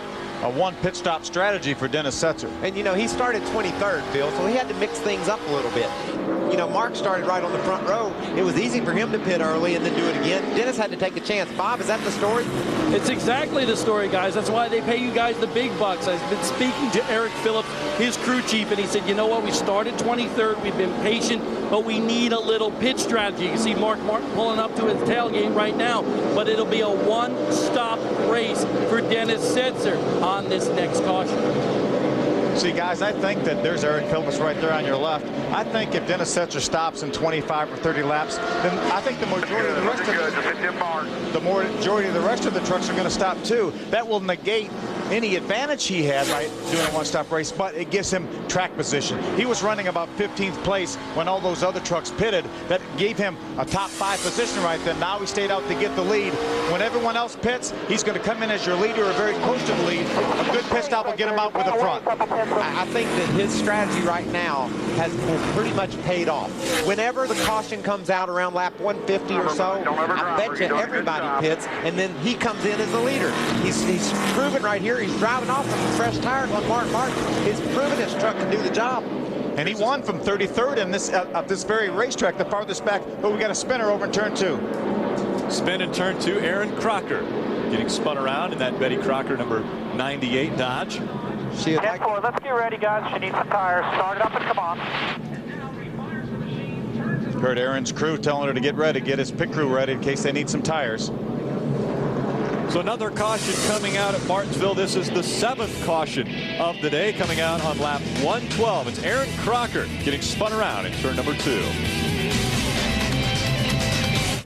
one pit stop strategy for Dennis Setzer. And you know, he started 23rd, Phil, so he had to mix things up a little bit. You know, Mark started right on the front row. It was easy for him to pit early and then do it again. Dennis had to take a chance. Bob, is that the story? It's exactly the story, guys. That's why they pay you guys the big bucks. I've been speaking to Eric Phillips, his crew chief, and he said, you know what, we started 23rd. We've been patient, but we need a little pit strategy. You can see Mark Martin pulling up to his tailgate right now, but it'll be a one-stop race for Dennis Setzer on this next caution. See, guys, I think that there's Eric Phillips right there on your left. I think if Dennis Setzer stops in 25 or 30 laps, then I think the majority of the rest of the trucks are going to stop too. That will negate any advantage he had by doing a one-stop race, but it gives him track position. He was running about 15th place when all those other trucks pitted. That gave him a top 5 position right then. Now he stayed out to get the lead. When everyone else pits, he's going to come in as your leader or very close to the lead. A good pit stop will get him out with the front. I think that his strategy right now has pretty much paid off. Whenever the caution comes out around lap 150 or so, I bet you everybody pits, and then he comes in as the leader. He's proven right here. He's driving off with fresh tires on Mark Martin. He's proven his truck can do the job. And he won from 33rd in this this very racetrack, the farthest back. But we got a spinner over in turn 2. Spin in turn 2, Aaron Crocker getting spun around in that Betty Crocker number 98 Dodge. Let's get ready, guys. She needs some tires. Start it up and come on. Heard Aaron's crew telling her to get ready, get his pit crew ready in case they need some tires. So another caution coming out at Martinsville. This is the 7th caution of the day, coming out on lap 112. It's Aaron Crocker getting spun around in turn number 2.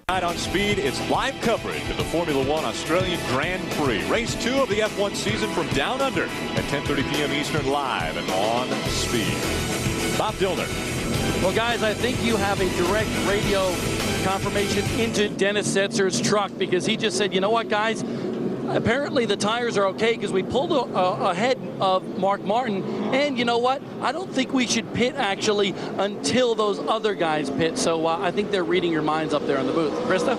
Tonight on Speed, it's live coverage of the Formula One Australian Grand Prix. Race 2 of the F1 season from Down Under at 10:30 p.m. Eastern, live and on Speed. Bob Dillner. Well, guys, I think you have a direct radio confirmation into Dennis Setzer's truck, because he just said, you know what, guys, apparently the tires are okay because we pulled ahead of Mark Martin, and you know what, I don't think we should pit actually until those other guys pit. So I think they're reading your minds up there in the booth. Krista?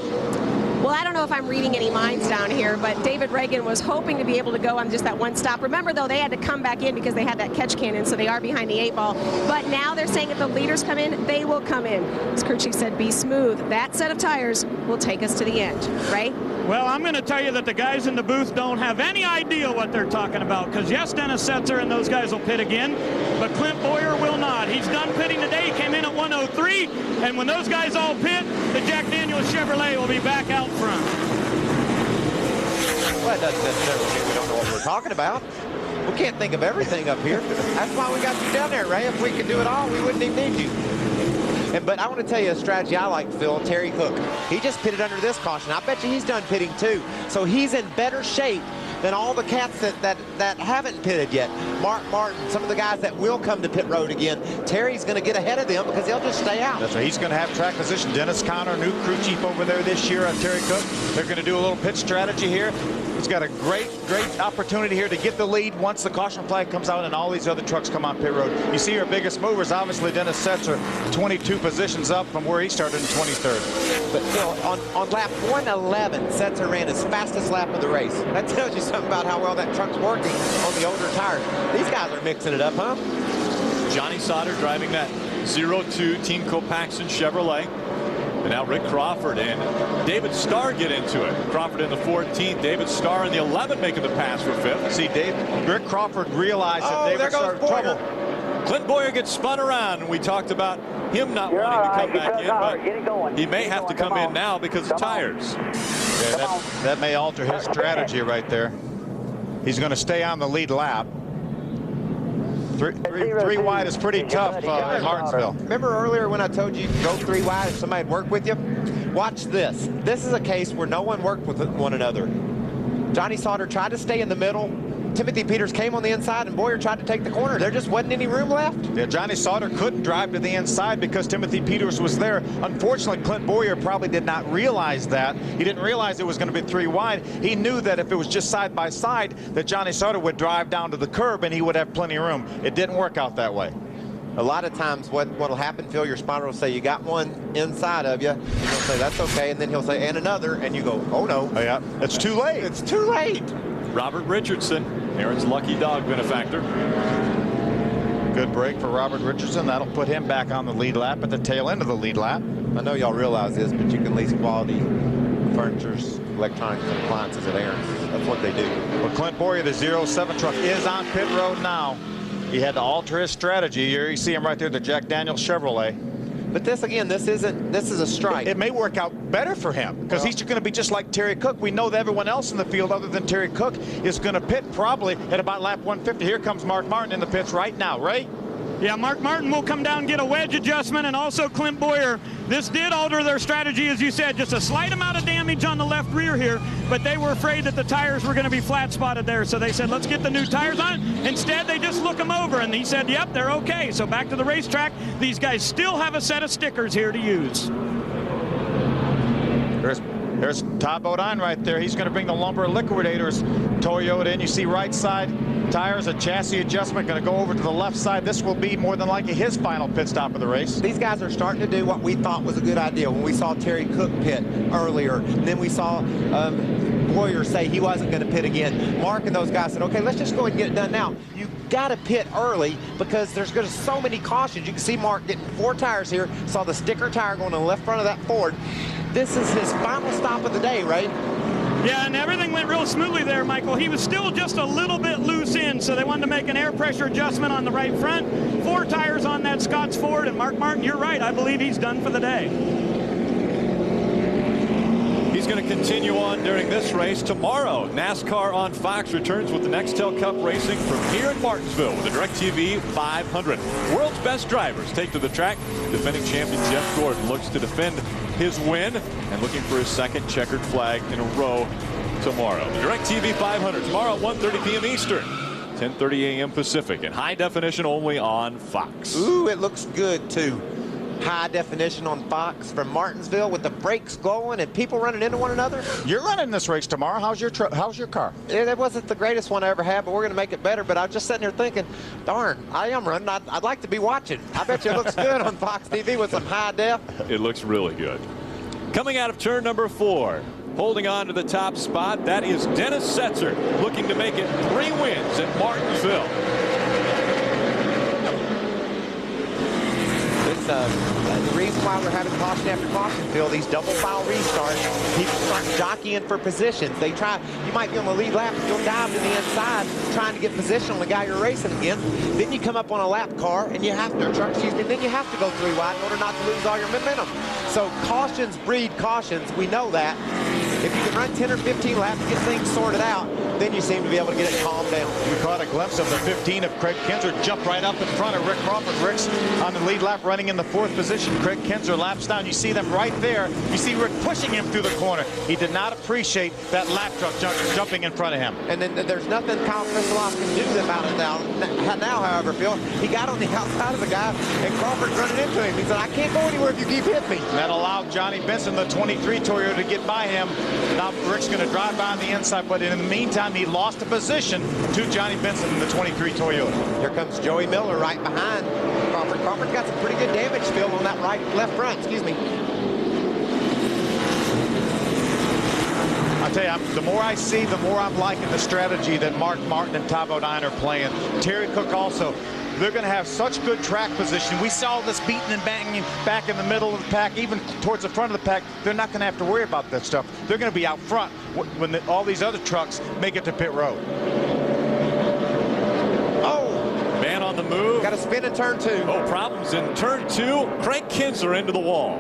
Well, I don't know if I'm reading any minds down here, but David Reagan was hoping to be able to go on just that one stop. Remember, though, they had to come back in because they had that catch cannon, so they are behind the 8 ball. But now they're saying if the leaders come in, they will come in. As crew chief said, be smooth. That set of tires will take us to the end, right? Well, I'm going to tell you that the guys in the booth don't have any idea what they're talking about, because yes, Dennis Setzer and those guys will pit again, but Clint Boyer will not. He's done pitting today. He came in at 103, and when those guys all pit, the Jack Daniels Chevrolet will be back out front. Well, it doesn't necessarily mean we don't know what we're talking about. We can't think of everything up here. That's why we got you down there, Ray. If we could do it all, we wouldn't even need you. But I want to tell you a strategy I like, Phil. Terry Cook. He just pitted under this caution. I bet you he's done pitting too. So he's in better shape than all the cats that haven't pitted yet. Mark Martin, some of the guys that will come to pit road again. Terry's going to get ahead of them because they'll just stay out. That's right. He's going to have track position. Dennis Conner, new crew chief over there this year on Terry Cook. They're going to do a little pit strategy here. He's got a great opportunity here to get the lead once the caution flag comes out and all these other trucks come on pit road. You see our biggest movers, obviously Dennis Setzer, 22 positions up from where he started in 23rd. But Phil, on lap 111, Setzer ran his fastest lap of the race. That tells you something about how well that truck's working on the older tires. These guys are mixing it up, huh? Johnny Sauter driving that 02 Team Copaxton Chevrolet. And now Rick Crawford and David Starr get into it. Crawford in the 14th, David Starr in the 11th making the pass for 5th. See, Rick Crawford realized that David Starr in trouble. Clint Boyer gets spun around. We talked about him not wanting to come back in, but he may have to come in now because of tires. Yeah, that may alter his strategy right there. He's going to stay on the lead lap. Three wide is pretty tough in Martinsville. Remember earlier when I told you go 3 wide if somebody would work with you? Watch this. This is a case where no one worked with one another. Johnny Sauter tried to stay in the middle. Timothy Peters came on the inside, and Boyer tried to take the corner. There just wasn't any room left. Yeah, Johnny Sauter couldn't drive to the inside because Timothy Peters was there. Unfortunately, Clint Boyer probably did not realize that. He didn't realize it was going to be 3 wide. He knew that if it was just side by side, that Johnny Sauter would drive down to the curb and he would have plenty of room. It didn't work out that way. A lot of times what'll happen, Phil, your spotter will say, you got one inside of you. He'll say, that's okay. And then he'll say, and another. And you go, oh, no. Oh, yeah. It's too late. It's too late. Robert Richardson, Aaron's lucky dog benefactor. Good break for Robert Richardson. That'll put him back on the lead lap at the tail end of the lead lap. I know y'all realize this, but you can lease quality furniture, electronics, and appliances at Aaron's. That's what they do. Well, Clint Boyer, the 07 truck, is on pit road now. He had to alter his strategy. Here you see him right there, the Jack Daniels Chevrolet. But this is a strike. It may work out better for him because he's going to be just like Terry Cook. We know that everyone else in the field other than Terry Cook is going to pit probably at about lap 150. Here comes Mark Martin in the pits right now. Ray? Yeah, Mark Martin will come down and get a wedge adjustment, and also Clint Boyer. This did alter their strategy, as you said, just a slight amount of damage on the left rear here, but they were afraid that the tires were going to be flat spotted there, so they said, let's get the new tires on. Instead, they just look them over, and he said, yep, they're okay. So back to the racetrack. These guys still have a set of stickers here to use. There's Todd Bodine right there. He's going to bring the Lumber Liquidators Toyota in. You see right side tires, a chassis adjustment, going to go over to the left side. This will be more than likely his final pit stop of the race. These guys are starting to do what we thought was a good idea when we saw Terry Cook pit earlier. And then we saw Boyer say he wasn't going to pit again. Mark and those guys said, okay, let's just go ahead and get it done now. You got to pit early because there's going to be so many cautions. You can see Mark getting 4 tires here. Saw the sticker tire going to the left front of that Ford. This is his final stop of the day, right? Yeah, and everything went real smoothly there, Michael. He was still just a little bit loose in, so they wanted to make an air pressure adjustment on the right front. 4 tires on that Scott's Ford, and Mark Martin, you're right. I believe he's done for the day. He's going to continue on during this race. Tomorrow, NASCAR on Fox returns with the Nextel Cup racing from here in Martinsville with the DirecTV 500. World's best drivers take to the track. Defending champion Jeff Gordon looks to defend his win and looking for his second checkered flag in a row tomorrow. The DirecTV 500 tomorrow at 1:30 p.m. Eastern, 10:30 a.m. Pacific, in high definition only on Fox. Ooh, it looks good too. High definition on Fox from Martinsville with the brakes glowing and people running into one another. You're running this race tomorrow. How's your car? It wasn't the greatest one I ever had, but we're going to make it better. But I was just sitting here thinking, darn, I am running. I'd like to be watching. I bet you it looks good on Fox TV with some high def. It looks really good. Coming out of turn number 4, holding on to the top spot, that is Dennis Setzer, looking to make it 3 wins at Martinsville. The reason why we're having caution after caution, Phil, these double file restarts, people start jockeying for positions. They try, you might be on the lead lap, you'll dive to the inside trying to get position on the guy you're racing against. Then you come up on a lap car and you have to, then you have to go 3 wide in order not to lose all your momentum. So cautions breed cautions. We know that. If you can run 10 or 15 laps, get things sorted out, then you seem to be able to get it calmed down. We caught a glimpse of the 15 of Craig Kinzer, jumped right up in front of Rick Crawford. Rick's on the lead lap running in the 4th position. Craig Kinzer laps down. You see them right there. You see Rick pushing him through the corner. He did not appreciate that lap truck jumping in front of him. And then there's nothing Kyle Kristoff can do about it now, however, Phil. He got on the outside of the guy, and Crawford's running into him. He said, I can't go anywhere if you keep hitting me. And that allowed Johnny Benson, the 23 Toyota, to get by him. Now Rick's going to drive by on the inside, but in the meantime, he lost a position to Johnny Benson in the 23 Toyota. Here comes Joey Miller right behind Crawford. Crawford's got some pretty good damage, Phil, on that left front, excuse me. I'll tell you, the more I see, the more I'm liking the strategy that Mark Martin and Todd Bodine are playing. Terry Cook also. They're going to have such good track position. We saw this beating and banging back in the middle of the pack, even towards the front of the pack. They're not going to have to worry about that stuff. They're going to be out front when all these other trucks make it to pit road. Oh! Man on the move. Got a spin in turn 2. Oh, problems in turn 2. Craig Kinzer into the wall.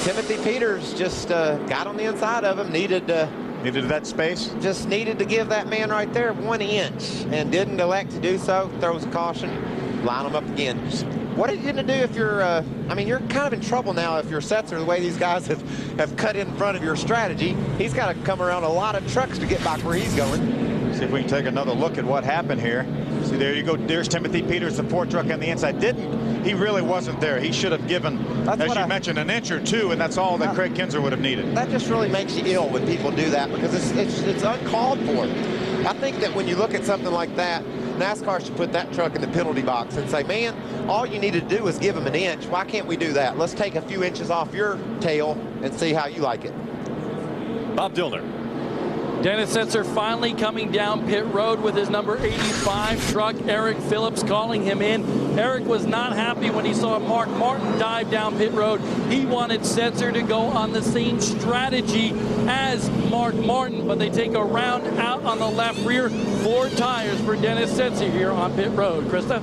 Timothy Peters just got on the inside of him, needed that space. Just needed to give that man right there 1 inch and didn't elect to do so. Throws a caution, line him up again. What are you going to do if you're, I mean, you're kind of in trouble now if you're Setzer, the way these guys have cut in front of your strategy. He's got to come around a lot of trucks to get back where he's going. See if we can take another look at what happened here. See, there you go. There's Timothy Peters, the 4 truck on the inside. He really wasn't there. He should have given, as you mentioned, an inch or 2, and that's all that Craig Kinzer would have needed. That just really makes you ill when people do that because it's uncalled for. I think that when you look at something like that, NASCAR should put that truck in the penalty box and say, man, all you needed to do was give him an inch. Why can't we do that? Let's take a few inches off your tail and see how you like it. Bob Dillner. Dennis Setzer finally coming down pit road with his number 85 truck. Eric Phillips calling him in. Eric was not happy when he saw Mark Martin dive down pit road. He wanted Setzer to go on the same strategy as Mark Martin, but they take a round out on the left rear. 4 tires for Dennis Setzer here on pit road. Krista?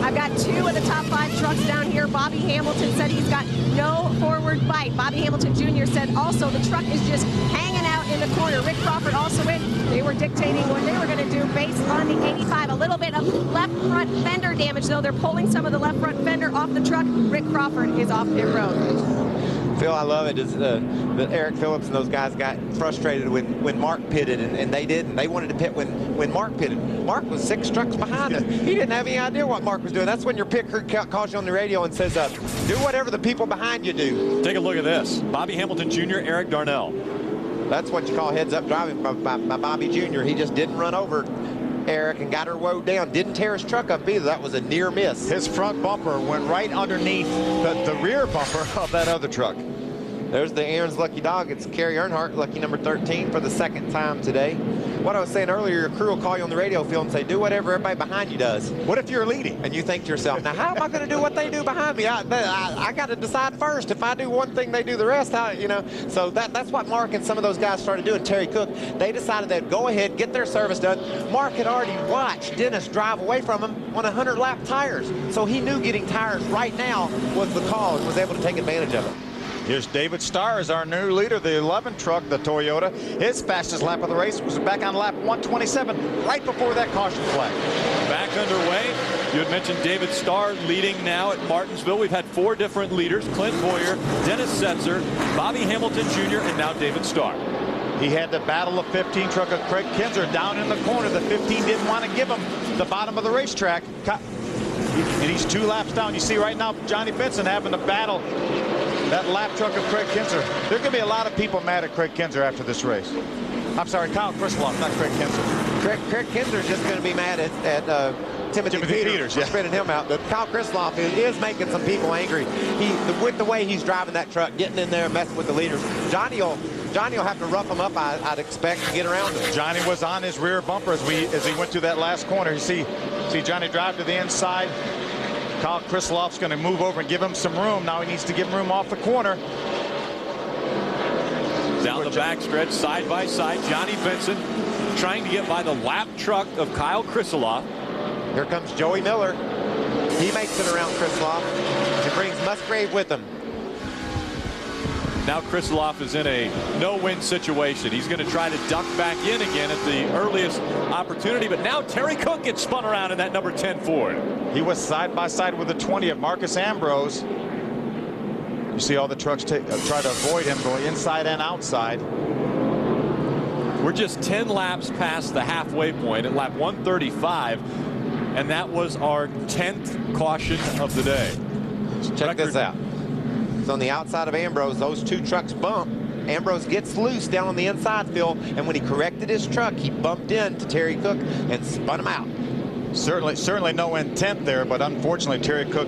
I've got 2 of the top 5 trucks down here. Bobby Hamilton said he's got no forward bite. Bobby Hamilton Jr. said also the truck is just hanging out in the corner. Rick Crawford also in. They were dictating what they were going to do based on the 85. A little bit of left front fender damage, though. They're pulling some of the left front fender off the truck. Rick Crawford is off pit road. Phil, I love it is that Eric Phillips and those guys got frustrated when Mark pitted, and they didn't. They wanted to pit when Mark pitted. Mark was 6 trucks behind us. He didn't have any idea what Mark was doing. That's when your pit crew calls you on the radio and says, do whatever the people behind you do. Take a look at this. Bobby Hamilton Jr., Eric Darnell. That's what you call heads-up driving by Bobby Jr. He just didn't run over Eric and got her woed down. Didn't tear his truck up either. That was a near miss. His front bumper went right underneath the rear bumper of that other truck. There's the Aaron's lucky dog. It's Kerry Earnhardt, lucky number 13 for the 2nd time today. What I was saying earlier, your crew will call you on the radio field and say, do whatever everybody behind you does. What if you're leading? And you think to yourself, now how am I going to do what they do behind me? I got to decide first. If I do one thing, they do the rest. So that's what Mark and some of those guys started doing. Terry Cook, they decided they'd go ahead, get their service done. Mark had already watched Dennis drive away from him on 100-lap tires. So he knew getting tires right now was the call and was able to take advantage of it. Here's David Starr as our new leader, the 11 truck, the Toyota. His fastest lap of the race was back on lap 127, right before that caution flag. Back underway. You had mentioned David Starr leading now at Martinsville. We've had 4 different leaders: Clint Boyer, Dennis Setzer, Bobby Hamilton Jr., and now David Starr. He had the battle of 15 truck of Craig Kinzer down in the corner. The 15 didn't want to give him the bottom of the racetrack. And he's 2 laps down. You see right now Johnny Benson having to battle that lap truck of Craig Kinzer. There are going to be a lot of people mad at Craig Kinzer after this race. I'm sorry, Kyle Krisloff, not Craig Kinzer. Craig Kinzer is just going to be mad at Timothy Peters for spinning him out. But Kyle Krisloff is making some people angry. With the way he's driving that truck, getting in there and messing with the leaders. Johnny will have to rough him up, I'd expect, to get around him. Johnny was on his rear bumper as he went through that last corner. You see Johnny drive to the inside. Kyle Krisloff's going to move over and give him some room. Now he needs to give him room off the corner. Down the backstretch, side by side, Johnny Benson trying to get by the lap truck of Kyle Krisloff. Here comes Joey Miller. He makes it around Krisloff and brings Musgrave with him. Now Krisloff is in a no-win situation. He's going to try to duck back in again at the earliest opportunity, but now Terry Cook gets spun around in that number 10 Ford. He was side by side with the 20 of Marcus Ambrose. You see all the trucks try to avoid him going inside and outside. We're just 10 laps past the halfway point at lap 135, and that was our 10th caution of the day. Check this out. So on the outside of Ambrose, those 2 trucks bump. Ambrose gets loose down on the inside, Phil, and when he corrected his truck, he bumped into Terry Cook and spun him out. Certainly no intent there, but unfortunately Terry Cook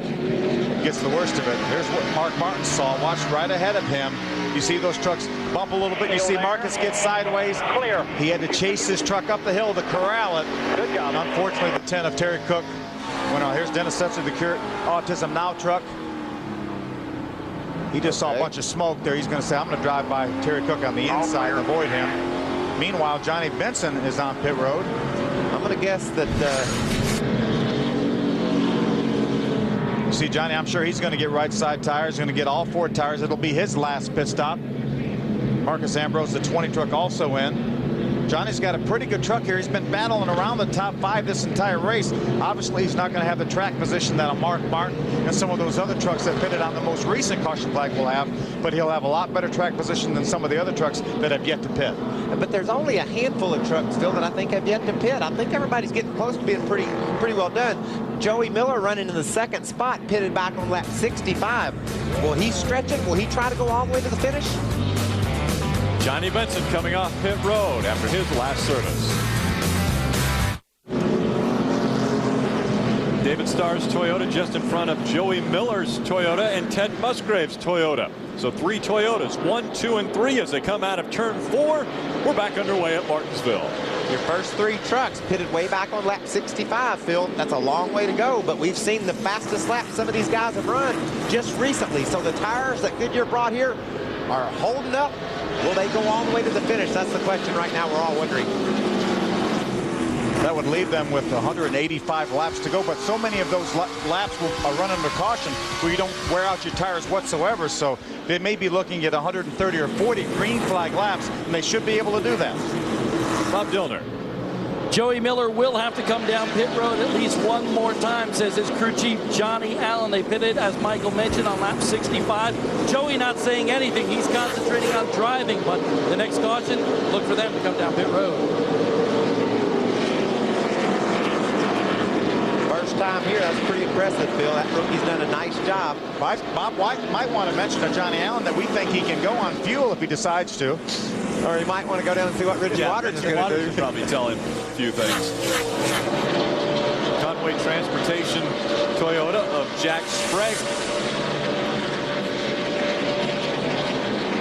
gets the worst of it. Here's what Mark Martin saw. Watched right ahead of him. You see those trucks bump a little bit. You see Marcus get sideways. Clear. He had to chase his truck up the hill to corral it. Good job. Unfortunately, the 10 of Terry Cook went on. Here's Dennis Setzer, the Autism Now truck. He just saw a bunch of smoke there. He's going to say, I'm going to drive by Terry Cook on the inside and avoid him. Meanwhile, Johnny Benson is on pit road. I'm going to guess that... You see Johnny, I'm sure he's going to get right side tires. He's going to get all 4 tires. It'll be his last pit stop. Marcus Ambrose, the 20 truck, also in. Johnny's got a pretty good truck here. He's been battling around the top 5 this entire race. Obviously, he's not going to have the track position that a Mark Martin and some of those other trucks that pitted on the most recent caution flag will have, but he'll have a lot better track position than some of the other trucks that have yet to pit. But there's only a handful of trucks, Phil, that I think have yet to pit. I think everybody's getting close to being pretty well done. Joey Miller running in the 2nd spot, pitted back on lap 65. Will he stretch it? Will he try to go all the way to the finish? Johnny Benson coming off pit road after his last service. David Starr's Toyota just in front of Joey Miller's Toyota and Ted Musgrave's Toyota. So 3 Toyotas, 1, 2, and 3 as they come out of turn 4. We're back underway at Martinsville. Your first 3 trucks pitted way back on lap 65, Phil. That's a long way to go, but we've seen the fastest lap some of these guys have run just recently. So the tires that Goodyear brought here are holding up. Will they go all the way to the finish? That's the question right now we're all wondering. That would leave them with 185 laps to go, but so many of those laps are run under caution where you don't wear out your tires whatsoever, so they may be looking at 130 or 40 green flag laps, and they should be able to do that. Bob Dillner. Joey Miller will have to come down pit road at least one more time, says his crew chief Johnny Allen. They pitted, as Michael mentioned, on lap 65. Joey not saying anything. He's concentrating on driving, but the next caution, look for them to come down pit road. First time here, that's pretty impressive, Phil. That rookie's done a nice job. Bob White might want to mention to Johnny Allen that we think he can go on fuel if he decides to. Or he might want to go down and see what Richard Waters is going to do. Could probably tell him a few things. Conway Transportation Toyota of Jack Sprague.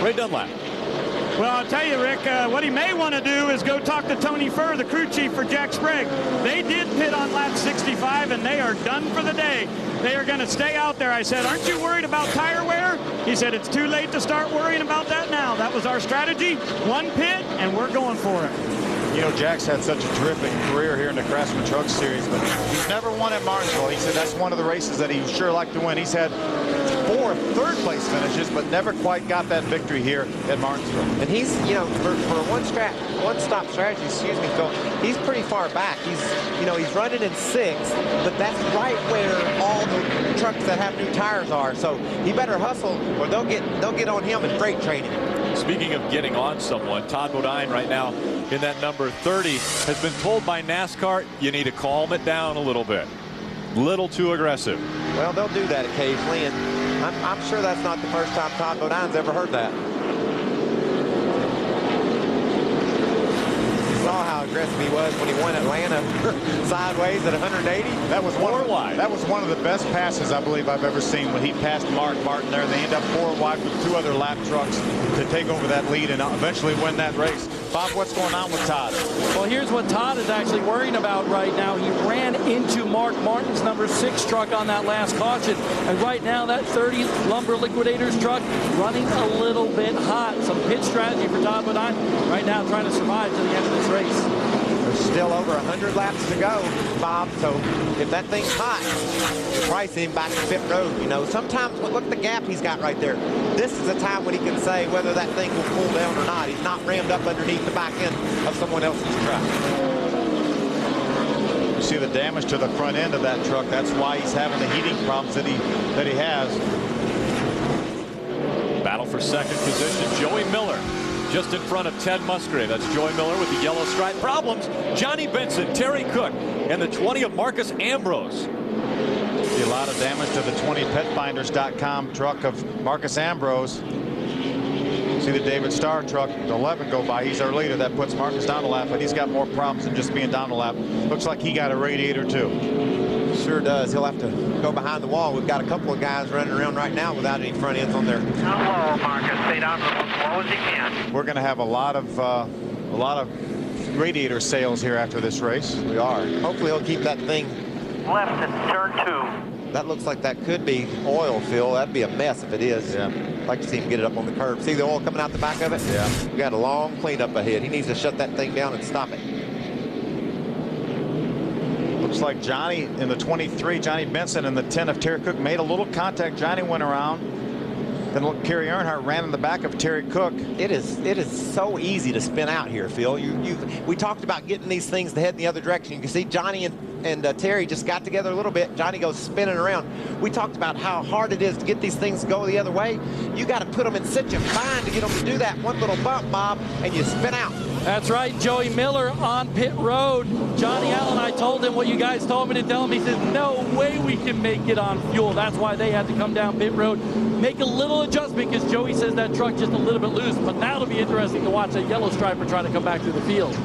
Ray Dunlap. Well, I'll tell you, Rick, what he may want to do is go talk to Tony Furr, the crew chief for Jack Sprague. They did pit on lap 65, and they are done for the day. They are going to stay out there. I said, aren't you worried about tire wear? He said, it's too late to start worrying about that now. That was our strategy. One pit, and we're going for it. You know, Jack's had such a terrific career here in the Craftsman Truck Series, but he's never won at Martinsville. He said that's one of the races that he sure liked to win. He's had 4 third-place finishes, but never quite got that victory here at Martinsville. And he's, you know, for one-stop strategy, excuse me, Phil, he's pretty far back. He's, you know, he's running in 6th, but that's right where all the trucks that have new tires are. So he better hustle, or they'll get on him in freight training. Speaking of getting on someone, Todd Bodine right now in that number 30 has been told by NASCAR, you need to calm it down a little bit. Little too aggressive. Well, they'll do that occasionally, and I'm sure that's not the first time Todd Bodine's ever heard that. You saw how aggressive he was when he won Atlanta sideways at 180. That was one of the best passes I believe I've ever seen when he passed Mark Martin there. They end up 4 wide with 2 other lap trucks to take over that lead and eventually win that race. Bob, what's going on with Todd? Well, here's what Todd is actually worrying about right now. He ran into Mark Martin's number 6 truck on that last caution. And right now, that 30 Lumber Liquidators truck running a little bit hot. Some pit strategy for Todd Bodine right now trying to survive to the end of this race. There's still over 100 laps to go, Bob. So if that thing's hot, probably see him back to pit road. You know, sometimes look at the gap he's got right there. This is a time when he can say whether that thing will pull down or not. He's not rammed up underneath the back end of someone else's truck. You see the damage to the front end of that truck. That's why he's having the heating problems that he has. Battle for second position. Joey Miller just in front of Ted Musgrave. That's Joey Miller with the yellow stripe. Problems, Johnny Benson, Terry Cook, and the 20 of Marcus Ambrose. A lot of damage to the 20petfinders.com truck of Marcus Ambrose. See the David Starr truck, the 11 go by. He's our leader. That puts Marcus down a lap, but he's got more problems than just being down a lap. Looks like he got a radiator too. Sure does. He'll have to go behind the wall. We've got a couple of guys running around right now without any front ends on there. Hello, Marcus. Stay down as low as you can. We're going to have a lot of radiator sales here after this race. We are. Hopefully he'll keep that thing left at turn 2. That looks like that could be oil, Phil. That'd be a mess if it is. Yeah. I'd like to see him get it up on the curb. See the oil coming out the back of it? Yeah. We got a long cleanup ahead. He needs to shut that thing down and stop it. Looks like Johnny in the 23, Johnny Benson, and the 10 of Terry Cook made a little contact. Johnny went around. Then look, Kerry Earnhardt ran in the back of Terry Cook. It is so easy to spin out here, Phil. We talked about getting these things to head in the other direction. You can see Johnny and Terry just got together a little bit. Johnny goes spinning around. We talked about how hard it is to get these things to go the other way. You got to put them in such a bind to get them to do that one little bump, Bob, and you spin out. That's right, Joey Miller on pit road. Johnny Allen, I told him what you guys told me to tell him. He says, no way we can make it on fuel. That's why they had to come down pit road, make a little adjustment, because Joey says that truck just a little bit loose. But now it'll be interesting to watch that yellow striper try to come back through the field.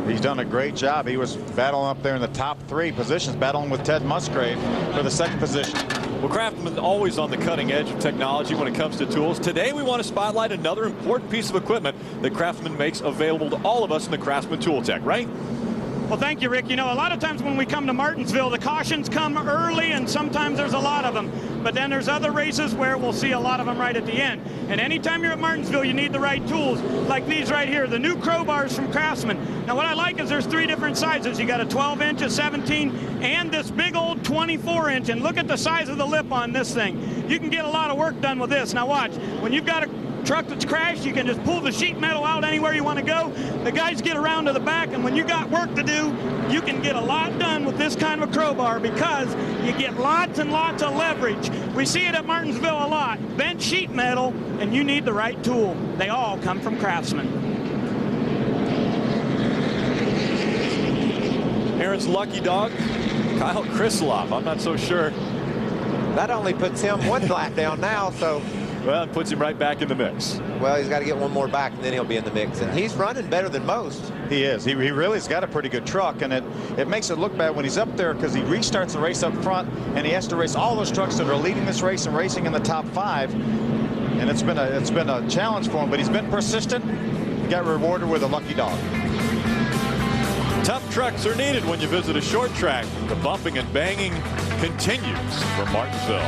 He's done a great job. He was battling up there in the top 3 positions, battling with Ted Musgrave for the 2nd position. Well, Craftsman always on the cutting edge of technology when it comes to tools. Today we want to spotlight another important piece of equipment that Craftsman makes available to all of us in the Craftsman Tool Tech, right? Well, thank you, Rick. You know, a lot of times when we come to Martinsville, the cautions come early, and sometimes there's a lot of them. But then there's other races where we'll see a lot of them right at the end. And anytime you're at Martinsville, you need the right tools, like these right here, the new crowbars from Craftsman. Now, what I like is there's 3 different sizes. You got a 12-inch, a 17, and this big old 24-inch. And look at the size of the lip on this thing. You can get a lot of work done with this. Now, watch. When you've got a truck that's crashed, you can just pull the sheet metal out anywhere you want to go. The guys get around to the back, and when you got work to do, you can get a lot done with this kind of a crowbar because you get lots and lots of leverage. We see it at Martinsville a lot. Bent sheet metal, and you need the right tool. They all come from Craftsman. Aaron's lucky dog, Kyle Krislov. I'm not so sure. That only puts him 1 lap down now, so. Well, it puts him right back in the mix. Well, he's got to get 1 more back, and then he'll be in the mix. And he's running better than most. He is. He really has got a pretty good truck, and it makes it look bad when he's up there because he restarts the race up front, and he has to race all those trucks that are leading this race and racing in the top 5. And it's been a challenge for him, but he's been persistent. He got rewarded with a lucky dog. Tough trucks are needed when you visit a short track. The bumping and banging continues from Martinsville.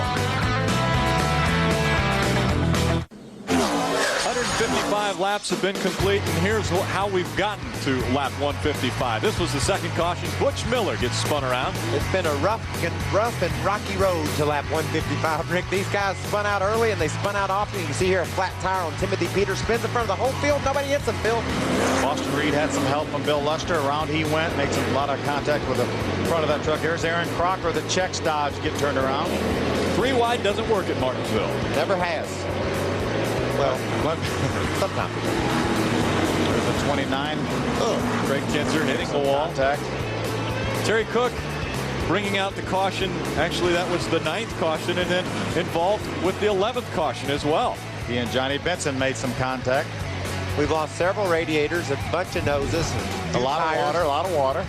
155 laps have been complete, and here's how we've gotten to lap 155. This was the second caution. Butch Miller gets spun around. It's been a rough and rocky road to lap 155, Rick. These guys spun out early, and they spun out often. You can see here a flat tire on Timothy Peters. Spins in front of the whole field. Nobody hits him, Phil. Boston Reed had some help from Bill Luster. Around he went, makes a lot of contact with the front of that truck. Here's Aaron Crocker, the Czechs Dodge, get turned around. 3 wide doesn't work at Martinsville. Never has. Well, sometimes. There's a 29. Craig Kinzer hitting the wall. Contact. Terry Cook bringing out the caution. Actually, that was the 9th caution, and then involved with the 11th caution as well. He and Johnny Benson made some contact. We've lost several radiators, a bunch of noses, a lot of water.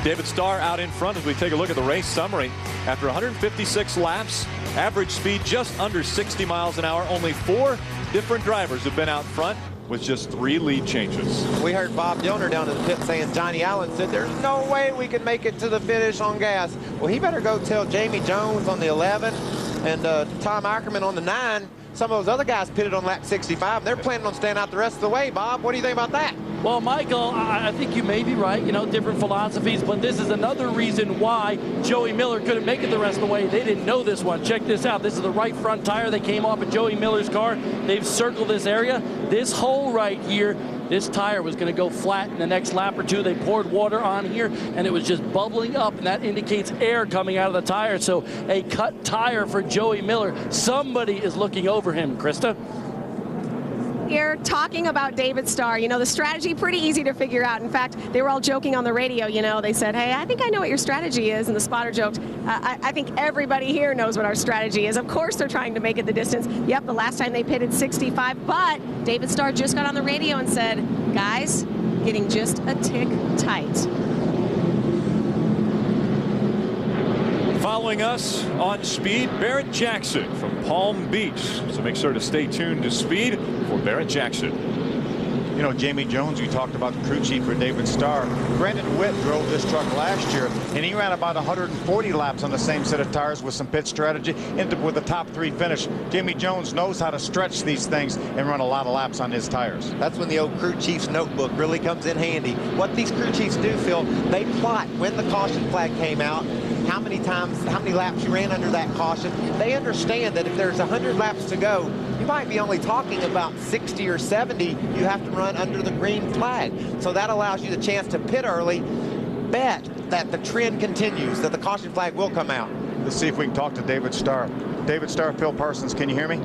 David Starr out in front as we take a look at the race summary. After 156 laps, average speed just under 60 miles an hour. Only 4 different drivers have been out front with just 3 lead changes. We heard Bob Dillner down in the pit saying Johnny Allen said there's no way we can make it to the finish on gas. Well, he better go tell Jamie Jones on the 11 and Tom Ackerman on the 9. Some of those other guys pitted on lap 65. They're planning on staying out the rest of the way, Bob. What do you think about that? Well, Michael, I think you may be right. You know, different philosophies, but this is another reason why Joey Miller couldn't make it the rest of the way. They didn't know this one. Check this out. This is the right front tire that came off of Joey Miller's car. They've circled this area. This hole right here, this tire was going to go flat in the next lap or 2. They poured water on here, and it was just bubbling up, and that indicates air coming out of the tire. So a cut tire for Joey Miller. Somebody is looking over him, Krista. Here talking about David Starr, you know, the strategy pretty easy to figure out. In fact, they were all joking on the radio, you know, they said, hey, I think I know what your strategy is. And the spotter joked, I think everybody here knows what our strategy is. Of course they're trying to make it the distance. Yep, the last time they pitted 65, but David Starr just got on the radio and said, guys, getting just a tick tight. Following us on Speed, Barrett Jackson from Palm Beach. So make sure to stay tuned to Speed for Barrett Jackson. You know, Jamie Jones, we talked about the crew chief for David Starr. Brandon Witt drove this truck last year, and he ran about 140 laps on the same set of tires with some pit strategy, ended up with a top 3 finish. Jamie Jones knows how to stretch these things and run a lot of laps on his tires. That's when the old crew chief's notebook really comes in handy. What these crew chiefs do, Phil, they plot when the caution flag came out, how many laps you ran under that caution. They understand that if there's 100 laps to go, you might be only talking about 60 or 70 you have to run under the green flag. So that allows you the chance to pit early, bet that the trend continues, that the caution flag will come out. Let's see if we can talk to David Starr. David Starr, Phil Parsons, can you hear me?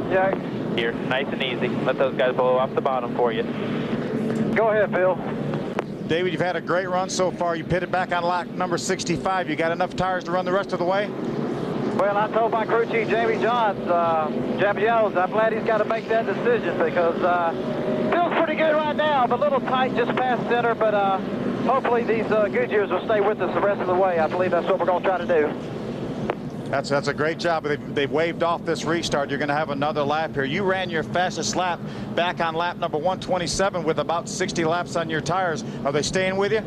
Yeah, here, nice and easy. Let those guys blow off the bottom for you. Go ahead, Phil. David, you've had a great run so far. You pitted back on lap number 65. You got enough tires to run the rest of the way? Well, I told my crew chief, Jamie Johns, I'm glad he's got to make that decision because feels pretty good right now, but a little tight just past center, but hopefully these Goodyears will stay with us the rest of the way. I believe that's what we're going to try to do. That's a great job. They've waved off this restart. You're going to have another lap here. You ran your fastest lap back on lap number 127 with about 60 laps on your tires. Are they staying with you?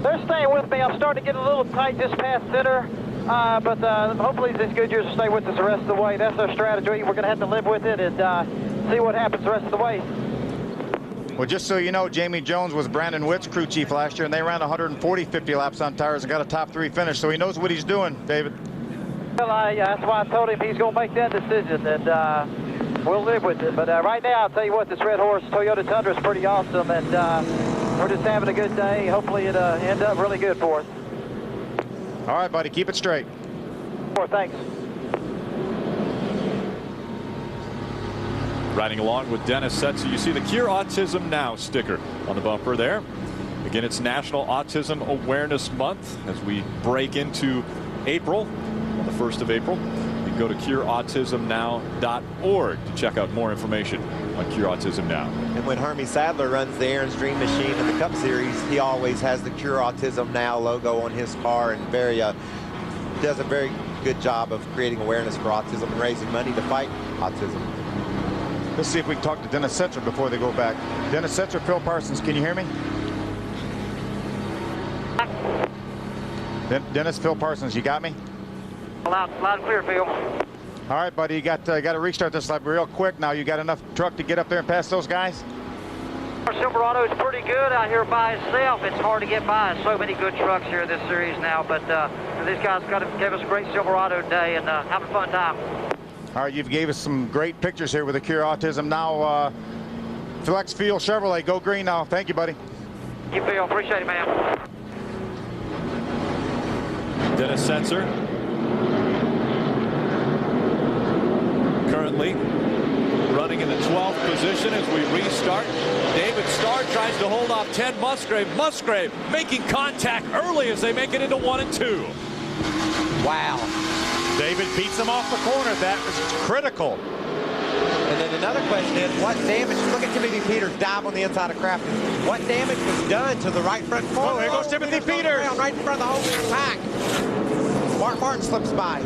They're staying with me. I'm starting to get a little tight just past center, but hopefully these Goodyears will stay with us the rest of the way. That's our strategy. We're going to have to live with it and see what happens the rest of the way. Well, just so you know, Jamie Jones was Brandon Witt's crew chief last year, and they ran 140 50 laps on tires and got a top 3 finish, so he knows what he's doing, David. Well, that's why I told him he's going to make that decision, and we'll live with it. But right now, I'll tell you what, this Red Horse Toyota Tundra is pretty awesome, and we're just having a good day. Hopefully it ends up really good for us. All right, buddy, keep it straight. Sure, thanks. Riding along with Dennis Setzer, you see the Cure Autism Now sticker on the bumper there. Again, it's National Autism Awareness Month as we break into April, on the 1st of April. You can go to cureautismnow.org to check out more information on Cure Autism Now. And when Hermie Sadler runs the Aaron's Dream Machine in the Cup Series, he always has the Cure Autism Now logo on his car, and does a very good job of creating awareness for autism and raising money to fight autism. Let's see if we can talk to Dennis Setzer before they go back. Dennis Setzer, Phil Parsons, can you hear me? Dennis, Phil Parsons, you got me? Loud and clear, Phil. All right, buddy, you got to restart this lap real quick now. You got enough truck to get up there and pass those guys? Our Silverado is pretty good out here by itself. It's hard to get by. So many good trucks here this series now, but these guys gave us a great Silverado day and having a fun time. All right, you've gave us some great pictures here with the Cure Autism Now. Flex Field Chevrolet, go green now. Thank you, buddy. You, Phil. Appreciate it, man. Dennis Setzer currently running in the 12th position as we restart. David Starr tries to hold off Ted Musgrave. Musgrave making contact early as they make it into 1 and 2. Wow. David beats him off the corner. That was critical. And then another question is, what damage? Look at Timothy Peters dive on the inside of Crafton. What damage was done to the right front corner? Oh, here goes Timothy Peters. Right in front of the whole pack. Mark Martin slips by.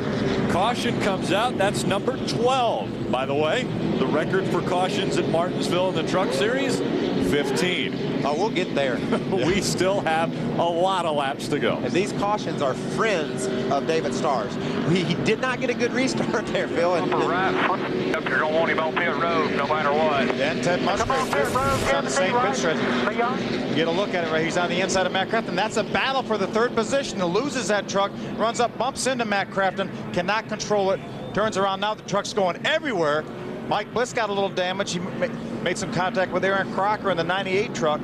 Caution comes out. That's number 12, by the way. The record for cautions at Martinsville in the Truck Series, 15. Oh, we'll get there. We still have a lot of laps to go. And these cautions are friends of David Starr's. He did not get a good restart there, Phil. And, You're going to want him on pit road no matter what. And Ted Musgrave is on the same pit stretch. Get a look at it right. He's on the inside of Matt Crafton. That's a battle for the 3rd position. He loses that truck, runs up, bumps into Matt Crafton, cannot control it, turns around. Now the truck's going everywhere. Mike Bliss got a little damage. He made some contact with Aaron Crocker in the 98 truck.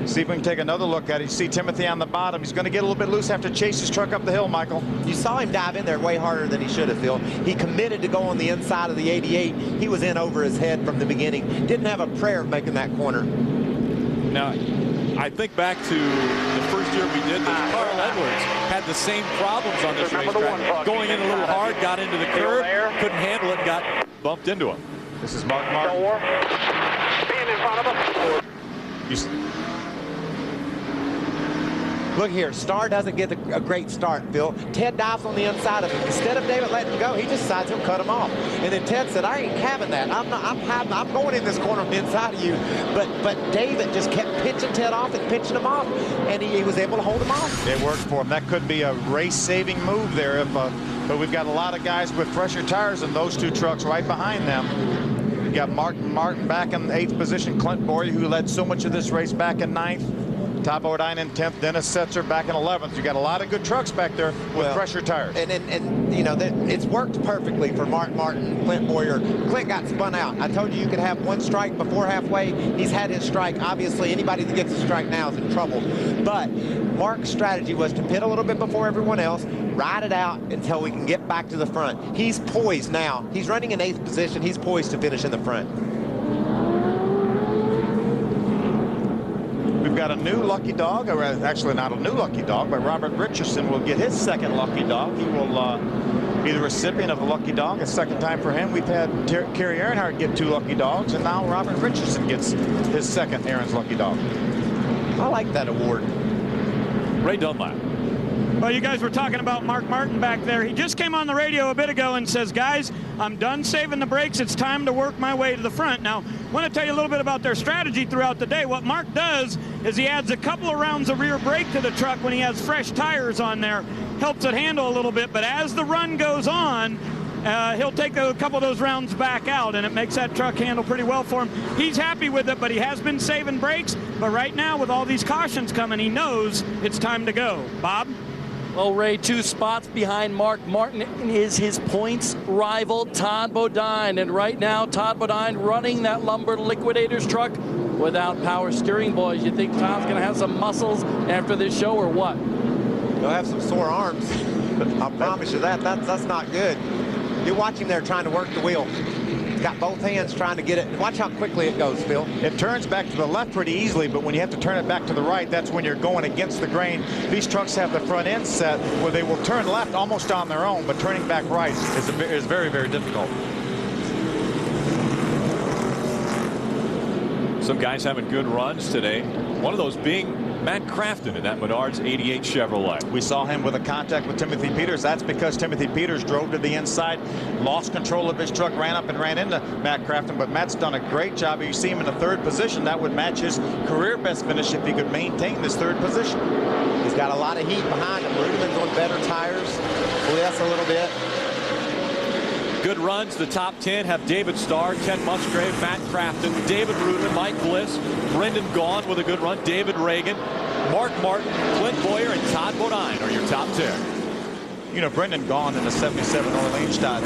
See if we can take another look at it. You see Timothy on the bottom. He's going to get a little bit loose, have to chase his truck up the hill, Michael. You saw him dive in there way harder than he should have, Phil. He committed to go on the inside of the 88. He was in over his head from the beginning. Didn't have a prayer of making that corner. Now, I think back to the first year we did this. Carl Edwards had the same problems on this racetrack. Going in a little hard, got into the curve, couldn't handle it, got bumped into him. This is Mark Martin. Being in front of us. Look here, Starr doesn't get a great start, Phil. Ted dives on the inside of him. Instead of David letting him go, he just decides he'll cut him off. And then Ted said, I ain't having that. I'm going in this corner on the inside of you. But David just kept pitching Ted off and pitching him off, and he was able to hold him off. It worked for him. That could be a race-saving move there. But we've got a lot of guys with fresher tires in those 2 trucks right behind them. We've got Martin back in the 8th position. Clint Boyer, who led so much of this race, back in 9th. Todd Bodine in 10th. Dennis Setzer back in 11th. You got a lot of good trucks back there with fresher tires. And you know, it's worked perfectly for Mark Martin, Clint Boyer. Clint got spun out. I told you could have 1 strike before halfway. He's had his strike. Obviously, anybody that gets a strike now is in trouble. But Mark's strategy was to pit a little bit before everyone else, ride it out until we can get back to the front. He's poised now. He's running in 8th position. He's poised to finish in the front. We've got a new lucky dog, or actually not a new lucky dog, but Robert Richardson will get his 2nd lucky dog. He will be the recipient of the lucky dog. A 2nd time for him. We've had Kerry Earnhardt get 2 lucky dogs, and now Robert Richardson gets his 2nd Aaron's lucky dog. I like that award. Ray Dunlap. Well, you guys were talking about Mark Martin back there. He just came on the radio a bit ago and says, guys, I'm done saving the brakes. It's time to work my way to the front. Now, I want to tell you a little bit about their strategy throughout the day. What Mark does is he adds a couple of rounds of rear brake to the truck when he has fresh tires on there. Helps it handle a little bit, but as the run goes on, he'll take a couple of those rounds back out, and it makes that truck handle pretty well for him. He's happy with it, but he has been saving brakes. But right now, with all these cautions coming, he knows it's time to go. Bob? Well, Ray, 2 spots behind Mark Martin is his points rival, Todd Bodine. And right now, Todd Bodine running that Lumber Liquidators truck without power steering, boys. You think Todd's going to have some muscles after this show or what? He'll have some sore arms. I promise you that. That's not good. You watch him there trying to work the wheel. He's got both hands trying to get it. Watch how quickly it goes, Phil. It turns back to the left pretty easily, but when you have to turn it back to the right, that's when you're going against the grain. These trucks have the front end set where they will turn left almost on their own, but turning back right is very, very difficult. Some guys having good runs today. One of those being Matt Crafton in that Menards 88 Chevrolet. We saw him with a contact with Timothy Peters. That's because Timothy Peters drove to the inside, lost control of his truck, ran up and ran into Matt Crafton. But Matt's done a great job. You see him in the 3rd position. That would match his career best finish if he could maintain this 3rd position. He's got a lot of heat behind him. Rudeman's on better tires. Bliss a little bit. Good runs. The top 10 have David Starr, Ted Musgrave, Matt Crafton, David Rudeman, Mike Bliss, Brendan Gaughan with a good run, David Reagan, Mark Martin, Clint Boyer, and Todd Bodine are your top 10. You know, Brendan Gaughan in the 77 Orleans Dodge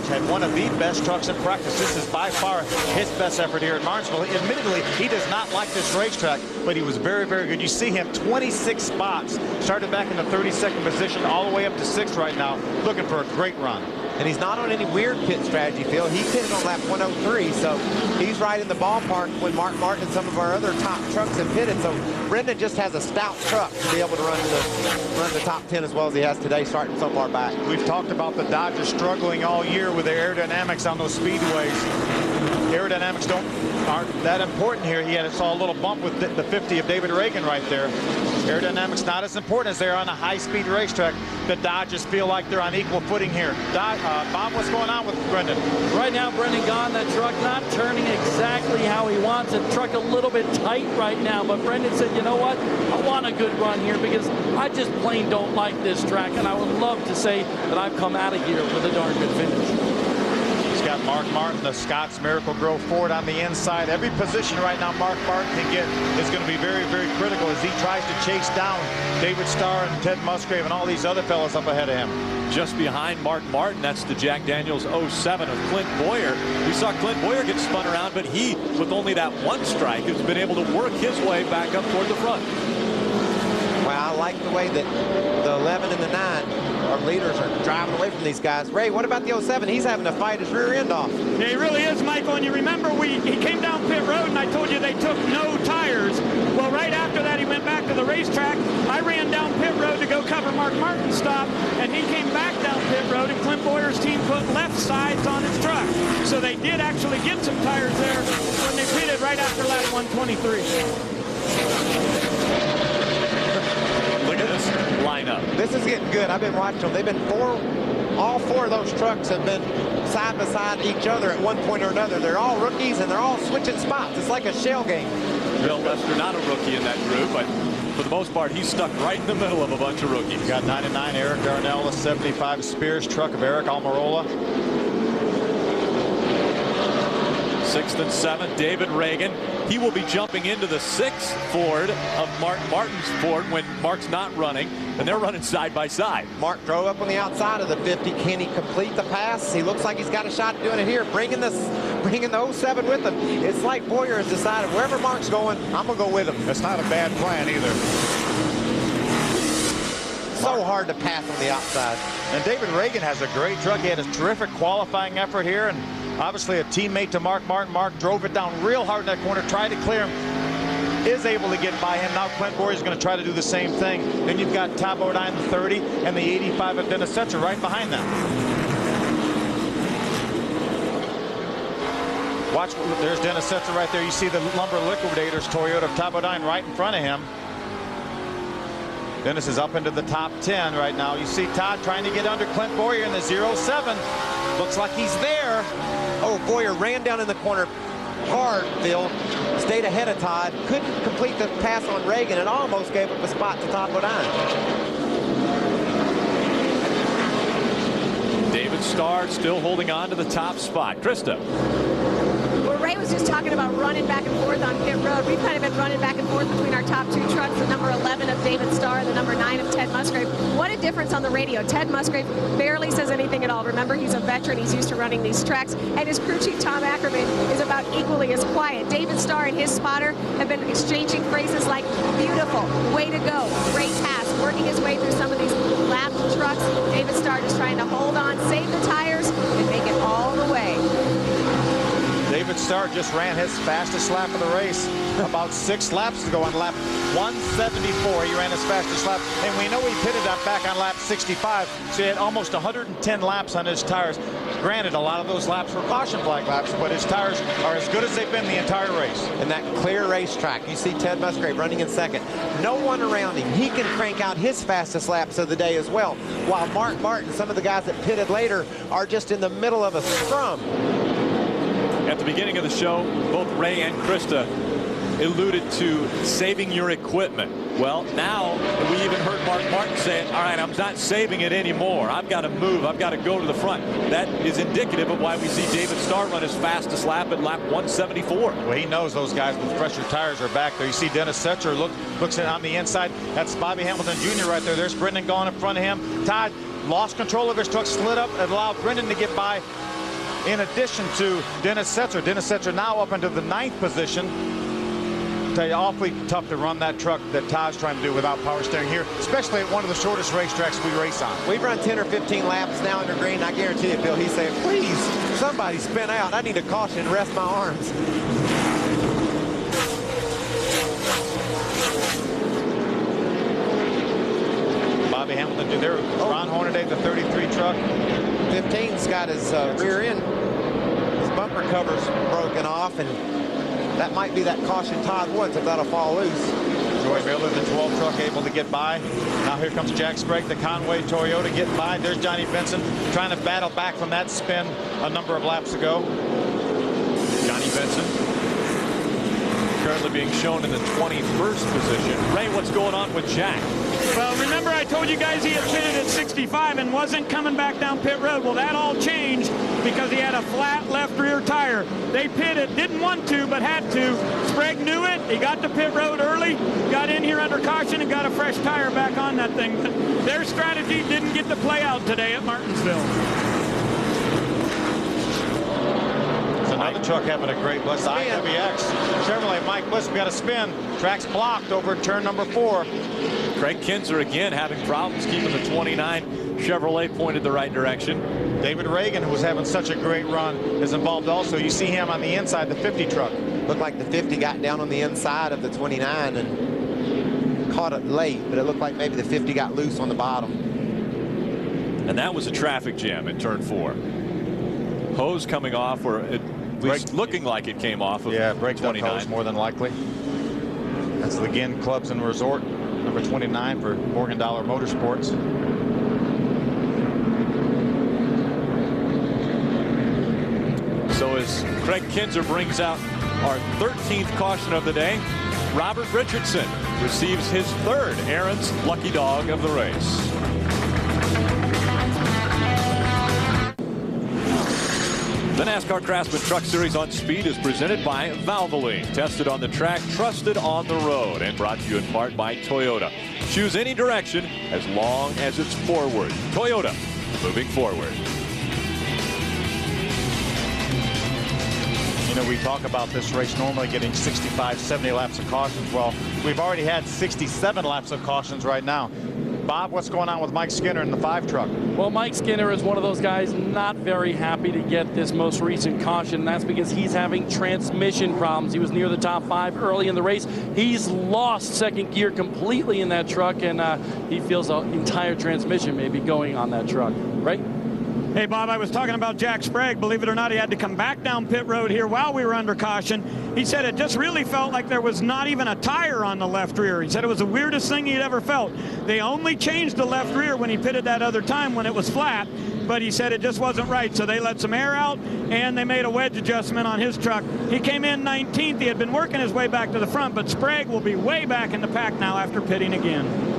had one of the best trucks in practice. This is by far his best effort here at Martinsville. Admittedly, he does not like this racetrack, but he was very, very good. You see him 26 spots, started back in the 32nd position, all the way up to 6th right now, looking for a great run. And he's not on any weird pit strategy, Phil. He pitted on lap 103, so he's right in the ballpark when Mark Martin and some of our other top trucks have pitted. So Brendan just has a stout truck to be able to run the top 10 as well as he has today, starting so far back. We've talked about the Dodgers struggling all year with their aerodynamics on those speedways. Aerodynamics aren't that important here. He saw a little bump with the 50 of David Reagan right there. Aerodynamics not as important as they're on a high-speed racetrack. The Dodgers feel like they're on equal footing here. Bob, what's going on with Brendan? Right now, Brendan Gaughan, that truck not turning exactly how he wants it. Truck a little bit tight right now, but Brendan said, you know what? I want a good run here because I just plain don't like this track, and I would love to say that I've come out of here with a darn good finish. He's got Mark Martin, the Scott's Miracle Grow Ford on the inside. Every position right now Mark Martin can get is going to be very, very critical as he tries to chase down David Starr and Ted Musgrave and all these other fellows up ahead of him. Just behind Mark Martin, that's the Jack Daniels 07 of Clint Boyer. We saw Clint Boyer get spun around, but he, with only that one strike, has been able to work his way back up toward the front. Well, I like the way that the 11 and the 9, our leaders, are driving away from these guys. Ray, what about the 07? He's having to fight his rear end off. Yeah, he really is, Michael. And you remember he came down pit road, and I told you they took no tires. Well, right after that, he went back to the racetrack. I ran down pit road to go cover Mark Martin's stop, and he came back down pit road, and Clint Boyer's team put left sides on his truck. So they did actually get some tires there when they pitted right after lap 123. Lineup. This is getting good. I've been watching them. They've been all four of those trucks have been side by side each other at one point or another. They're all rookies and they're all switching spots. It's like a shell game. Bill Lester, not a rookie in that group, but for the most part, he's stuck right in the middle of a bunch of rookies. You got 99 Eric Darnell, the 75 Spears truck of Eric Almirola. 6th and 7th, David Reagan. He will be jumping into the 6th Ford of Mark Martin's Ford when Mark's not running, and they're running side by side. Mark drove up on the outside of the 50. Can he complete the pass? He looks like he's got a shot at doing it here, bringing the 07 with him. It's like Boyer has decided wherever Mark's going, I'm going to go with him. That's not a bad plan either. So hard to pass on the outside. And David Reagan has a great truck. He had a terrific qualifying effort here, and obviously a teammate to Mark Martin. Mark drove it down real hard in that corner, tried to clear him, is able to get by him. Now Clint Boyer is going to try to do the same thing. Then you've got Todd Bodine, the 30, and the 85 of Dennis Setzer right behind them. Watch, there's Dennis Setzer right there. You see the Lumber Liquidators Toyota of Todd Bodine right in front of him. Dennis is up into the top 10 right now. You see Todd trying to get under Clint Boyer in the 0-7. Looks like he's there. Oh, Boyer ran down in the corner hard, Phil. Stayed ahead of Todd. Couldn't complete the pass on Reagan and almost gave up a spot to Todd Bodine. David Starr still holding on to the top spot. Krista. Well, Ray was just talking about running back and forth on pit road. We've kind of been running back and forth between our top two trucks, the number 11 of David Starr and the number 9 of Ted Musgrave. What a difference on the radio. Ted Musgrave barely says anything at all. Remember, he's a veteran. He's used to running these tracks. And his crew chief, Tom Ackerman, is about equally as quiet. David Starr and his spotter have been exchanging phrases like, beautiful, way to go, great task, working his way through some of these lapped trucks. David Starr just trying to hold on, save the tires, and make it all the way. David Starr just ran his fastest lap of the race about 6 laps ago on lap 174. He ran his fastest lap, and we know he pitted up back on lap 65, so he had almost 110 laps on his tires. Granted, a lot of those laps were caution flag laps, but his tires are as good as they've been the entire race. And that clear racetrack, you see Ted Musgrave running in second. No one around him. He can crank out his fastest laps of the day as well, while Mark Martin, some of the guys that pitted later, are just in the middle of a scrum. At the beginning of the show, both Ray and Krista alluded to saving your equipment. Well, now we even heard Mark Martin saying, all right, I'm not saving it anymore. I've got to move. I've got to go to the front. That is indicative of why we see David Starr run his fastest lap at lap 174. Well, he knows those guys with fresher tires are back there. You see Dennis Setzer looks in on the inside. That's Bobby Hamilton Jr. right there. There's Brendan Gaughan in front of him. Todd lost control of his truck, slid up, and allowed Brendan to get by. In addition to Dennis Setzer. Dennis Setzer now up into the 9th position. Tell you, awfully tough to run that truck that Todd's trying to do without power steering here, especially at one of the shortest racetracks we race on. We've run 10 or 15 laps now under green. I guarantee you, Bill, he's saying, please, somebody spin out. I need a caution and rest my arms. Bobby Hamilton did there. Ron Hornaday, the 33 truck. 15's got his rear end, his bumper covers broken off, and that might be that caution Todd wants if that'll fall loose. Joy Miller, the 12 truck, able to get by. Now here comes Jack Sprague, the Conway Toyota, getting by. There's Johnny Benson trying to battle back from that spin a number of laps ago. Johnny Benson currently being shown in the 21st position. Ray, what's going on with Jack? Well, remember I told you guys he had pitted at 65 and wasn't coming back down pit road. Well, that all changed because he had a flat left rear tire. They pitted, didn't want to, but had to. Sprague knew it. He got to pit road early, got in here under caution, and got a fresh tire back on that thing. But their strategy didn't get to play out today at Martinsville. Another truck having a great blitz. IWX Chevrolet Mike Bliss got a spin. Track's blocked over turn number 4. Craig Kinzer again having problems keeping the 29 Chevrolet pointed the right direction. David Reagan, who was having such a great run, is involved also. You see him on the inside, the 50 truck. Looked like the 50 got down on the inside of the 29 and caught it late, but it looked like maybe the 50 got loose on the bottom. And that was a traffic jam in turn 4. Hose coming off, or it looking like it came off of breaks 29. Hose more than likely. That's the Ginn Clubs and Resort, number 29 for Morgan Dollar Motorsports. So as Craig Kinzer brings out our 13th caution of the day, Robert Richardson receives his 3rd Aaron's Lucky Dog of the race. The NASCAR Craftsman Truck Series on Speed is presented by Valvoline. Tested on the track, trusted on the road, and brought to you in part by Toyota. Choose any direction as long as it's forward. Toyota, moving forward. You know, we talk about this race normally getting 65, 70 laps of cautions. Well, we've already had 67 laps of cautions right now. Bob, what's going on with Mike Skinner in the 5 truck? Well, Mike Skinner is one of those guys not very happy to get this most recent caution. And that's because he's having transmission problems. He was near the top 5 early in the race. He's lost second gear completely in that truck, and he feels the entire transmission may be going on that truck. Right? Hey, Bob, I was talking about Jack Sprague. Believe it or not, he had to come back down pit road here while we were under caution. He said it just really felt like there was not even a tire on the left rear. He said it was the weirdest thing he'd ever felt. They only changed the left rear when he pitted that other time when it was flat, but he said it just wasn't right. So they let some air out, and they made a wedge adjustment on his truck. He came in 19th. He had been working his way back to the front, but Sprague will be way back in the pack now after pitting again.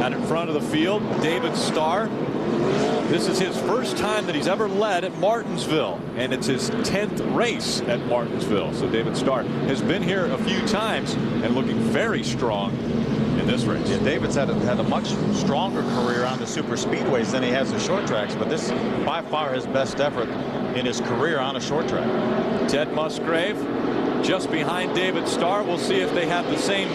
Out in front of the field, David Starr. This is his first time that he's ever led at Martinsville, and it's his 10th race at Martinsville. So David Starr has been here a few times and looking very strong in this race. Yeah, David's had a much stronger career on the super speedways than he has the short tracks, but this is by far his best effort in his career on a short track. Ted Musgrave just behind David Starr. We'll see if they have the same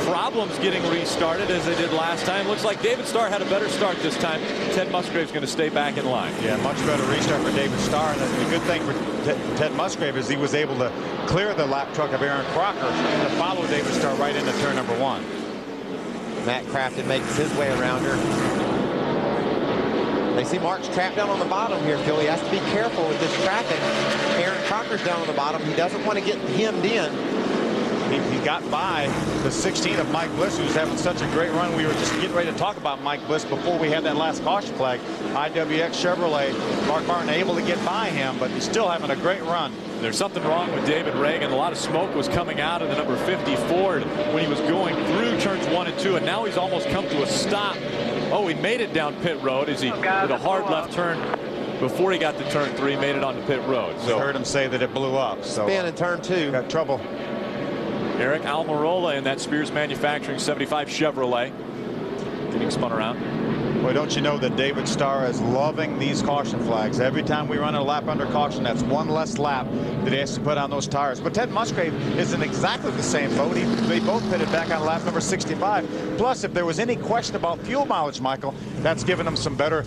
problems getting restarted as they did last time. Looks like David Starr had a better start this time. Ted Musgrave's going to stay back in line. Yeah, much better restart for David Starr. And the good thing for Ted Musgrave is he was able to clear the lap truck of Aaron Crocker to follow David Starr right into turn number 1. Matt Crafton makes his way around her. They see Mark's trapped down on the bottom here, Phil. He has to be careful with this traffic. Aaron Crocker's down on the bottom. He doesn't want to get hemmed in. He got by the 16 of Mike Bliss, who's having such a great run. We were just getting ready to talk about Mike Bliss before we had that last caution flag. IWX Chevrolet, Mark Martin able to get by him, but he's still having a great run. There's something wrong with David Reagan. A lot of smoke was coming out of the number 50 Ford when he was going through turns 1 and 2, and now he's almost come to a stop. Oh, he made it down pit road as he did a hard left turn before he got to turn 3, made it onto pit road. So I heard him say that it blew up. So spin in turn 2. Got trouble. Eric Almirola in that Spears Manufacturing 75 Chevrolet getting spun around. Boy, don't you know that David Starr is loving these caution flags. Every time we run a lap under caution, that's one less lap that he has to put on those tires. But Ted Musgrave is in exactly the same boat. They both pitted back on lap number 65. Plus, if there was any question about fuel mileage, Michael, that's given them some better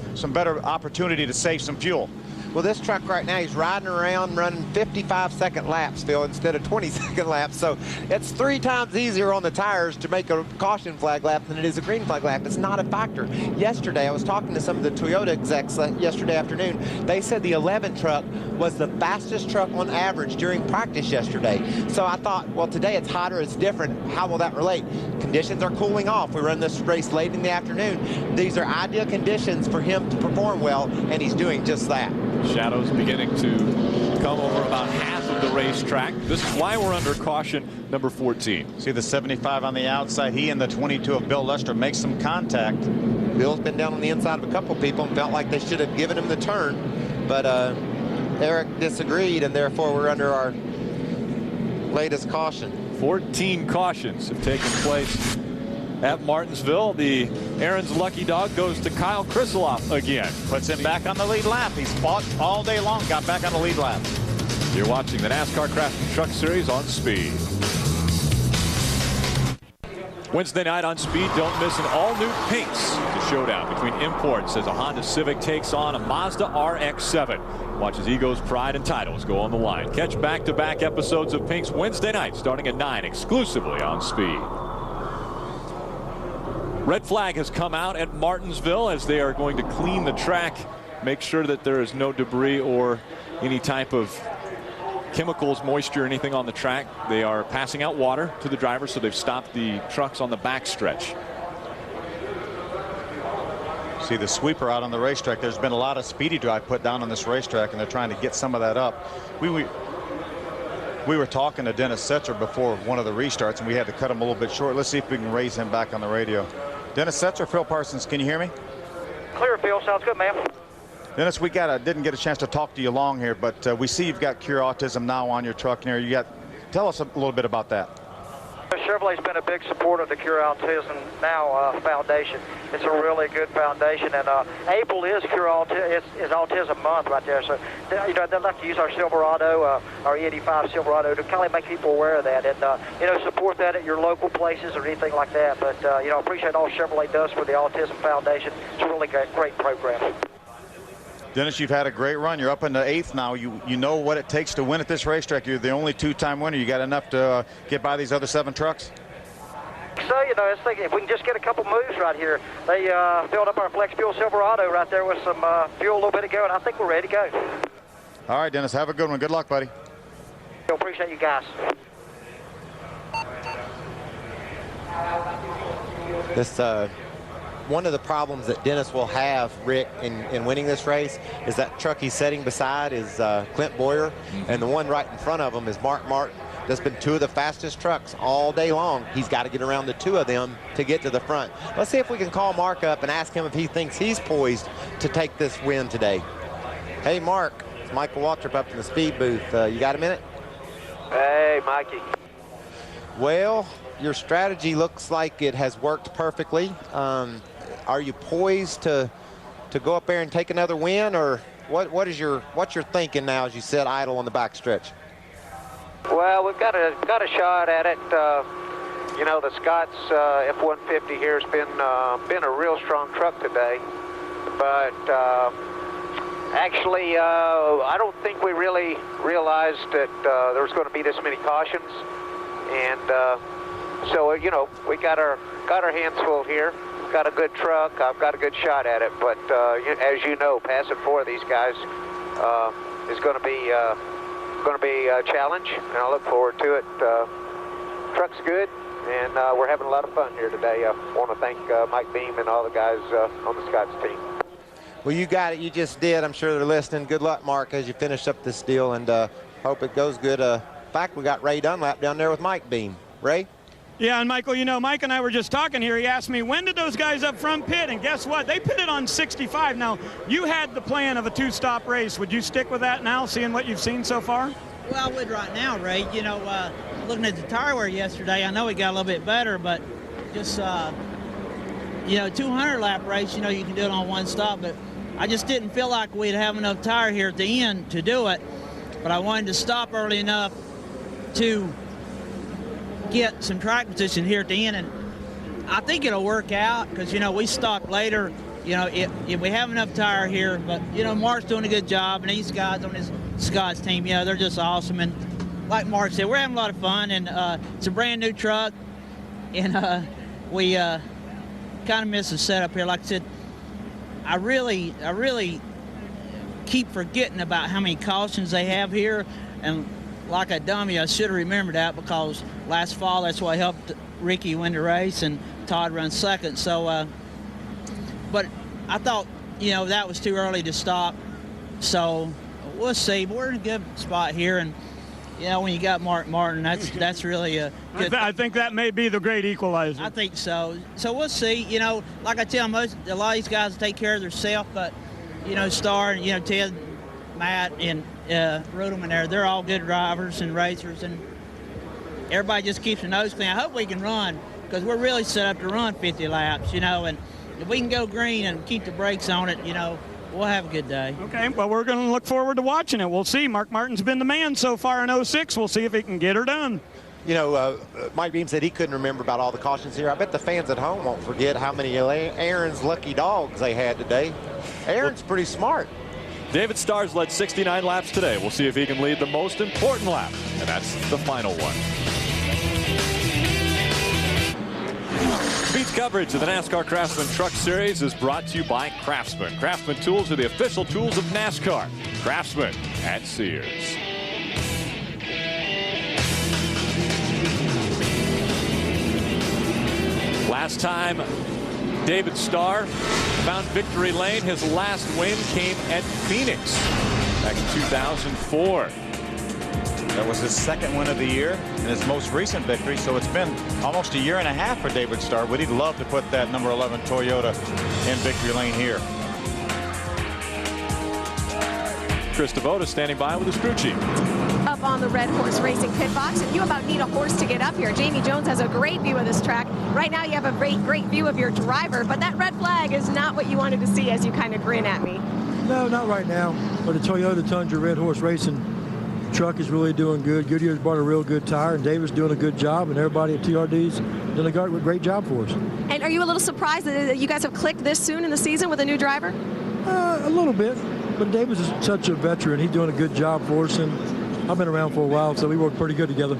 opportunity to save some fuel. Well, this truck right now, he's riding around running 55-second laps, Phil, instead of 20-second laps. So it's 3 times easier on the tires to make a caution flag lap than it is a green flag lap. It's not a factor. Yesterday, I was talking to some of the Toyota execs yesterday afternoon. They said the 11 truck was the fastest truck on average during practice yesterday. So I thought, well, today it's hotter, it's different. How will that relate? Conditions are cooling off. We run this race late in the afternoon. These are ideal conditions for him to perform well, and he's doing just that. Shadows beginning to come over about half of the racetrack. This is why we're under caution number 14. See the 75 on the outside. He and the 22 of Bill Lester make some contact. Bill's been down on the inside of a couple people and felt like they should have given him the turn, but Eric disagreed, and therefore we're under our latest caution. 14 cautions have taken place at Martinsville. The Aaron's lucky dog goes to Kyle Krisaloff again. Puts him back on the lead lap. He's fought all day long, got back on the lead lap. You're watching the NASCAR Craftsman Truck Series on Speed. Wednesday night on Speed, don't miss an all-new paints. The showdown between imports as a Honda Civic takes on a Mazda RX-7. Watch as Ego's pride and titles go on the line. Catch back-to-back episodes of Pinks Wednesday night starting at 9 exclusively on Speed. Red flag has come out at Martinsville as they are going to clean the track, make sure that there is no debris or any type of chemicals, moisture, anything on the track. They are passing out water to the drivers, so they've stopped the trucks on the backstretch. See the sweeper out on the racetrack. There's been a lot of speedy drive put down on this racetrack, and they're trying to get some of that up. We were talking to Dennis Setzer before one of the restarts, and we had to cut him a little bit short. Let's see if we can raise him back on the radio. Dennis Setzer, Phil Parsons, can you hear me? Clear, Phil. Sounds good, ma'am. Dennis, we didn't get a chance to talk to you long here, but we see you've got Cure Autism now on your truck here. Tell us a little bit about that. Chevrolet's been a big supporter of the Cure Autism Now Foundation. It's a really good foundation, and April is is Autism Month right there. So they'd like to use our Silverado, our 85 Silverado, to kind of make people aware of that, and support that at your local places or anything like that. But appreciate all Chevrolet does for the Autism Foundation. It's a really great program. Dennis, you've had a great run. You're up into 8th now. You know what it takes to win at this racetrack. You're the only 2-time winner. You got enough to get by these other 7 trucks? so. You know, I was thinking if we can just get a couple moves right here. They filled up our Flex Fuel Silverado right there with some fuel a little bit ago, and I think we're ready to go. All right, Dennis, have a good one. Good luck, buddy. Appreciate you guys. This one of the problems that Dennis will have, Rick, in winning this race is that truck he's sitting beside is Clint Boyer, and the one right in front of him is Mark Martin. That's been two of the fastest trucks all day long. He's got to get around the two of them to get to the front. Let's see if we can call Mark up and ask him if he thinks he's poised to take this win today. Hey, Mark, it's Michael Waltrip up in the speed booth. You got a minute? Hey, Mikey. Well, your strategy looks like it has worked perfectly. Are you poised to go up there and take another win, or what's your thinking now as you sit idle on the back stretch? Well, we've got a shot at it. You know, the Scott's F-150 here has been a real strong truck today, but actually, I don't think we really realized that there was going to be this many cautions, and so you know, we got our hands full here. Got a good truck. I've got a good shot at it, but as you know, passing four of these guys is going to be a challenge, and I look forward to it. Truck's good, and we're having a lot of fun here today. I want to thank Mike Beam and all the guys on the Scott's team. Well, you got it. You just did. I'm sure they're listening. Good luck, Mark, as you finish up this deal, and hope it goes good. In fact, we got Ray Dunlap down there with Mike Beam. Ray? Yeah, and Michael, you know, Mike and I were just talking here. He asked me, when did those guys up front pit? And guess what? They pitted on 65. Now, you had the plan of a two-stop race. Would you stick with that now, seeing what you've seen so far? Well, I would right now, Ray. You know, looking at the tire wear yesterday, I know it got a little bit better, but just, you know, 200-lap race, you know, you can do it on one stop, but I just didn't feel like we'd have enough tire here at the end to do it. But I wanted to stop early enough to get some track position here at the end, and I think it'll work out because, you know, we stopped later. You know, if we have enough tire here, but, you know, Mark's doing a good job, and these guys on his Scott's team, you know, they're just awesome. And like Mark said, we're having a lot of fun, and it's a brand new truck, and we kind of miss the setup here. Like I said, I really keep forgetting about how many cautions they have here, and like a dummy, I should have remembered that because last fall that's what helped Ricky win the race and Todd run second. So, but I thought, you know, that was too early to stop. So we'll see. But we're in a good spot here, and you know, when you got Mark Martin, that's really a good. I think that may be the great equalizer. I think so. So we'll see. You know, like I tell a lot of these guys take care of themselves, but you know, Star and, you know, Ted, Matt, and Rudelman there, they're all good drivers and racers, and everybody just keeps their nose clean. I hope we can run because we're really set up to run 50 laps, you know, and if we can go green and keep the brakes on it, you know, we'll have a good day. Okay, well, we're going to look forward to watching it. We'll see. Mark Martin's been the man so far in 06. We'll see if he can get her done. You know, Mike Beam said he couldn't remember about all the cautions here. I bet the fans at home won't forget how many Aaron's lucky dogs they had today. Aaron's pretty smart. David Starr's led 69 laps today. We'll see if he can lead the most important lap, and that's the final one. Speed's coverage of the NASCAR Craftsman Truck Series is brought to you by Craftsman. Craftsman tools are the official tools of NASCAR. Craftsman at Sears. Last time David Starr found victory lane, his last win came at Phoenix back in 2004. That was his second win of the year and his most recent victory, so it's been almost a year and a half for David Starr, but he'd love to put that number 11 Toyota in victory lane here. Chris DeVota standing by with his crew chief. Up on the Red Horse Racing pit box, and you about need a horse to get up here. Jamie Jones has a great view of this track. Right now you have a great view of your driver, but that red flag is not what you wanted to see as you kind of grin at me. No, not right now, but the Toyota Tundra Red Horse Racing truck is really doing good. Goodyear's brought a real good tire, and David's doing a good job, and everybody at TRD's done a great job for us. And are you a little surprised that you guys have clicked this soon in the season with a new driver? A little bit, but David's such a veteran. He's doing a good job for us, and I've been around for a while, so we work pretty good together.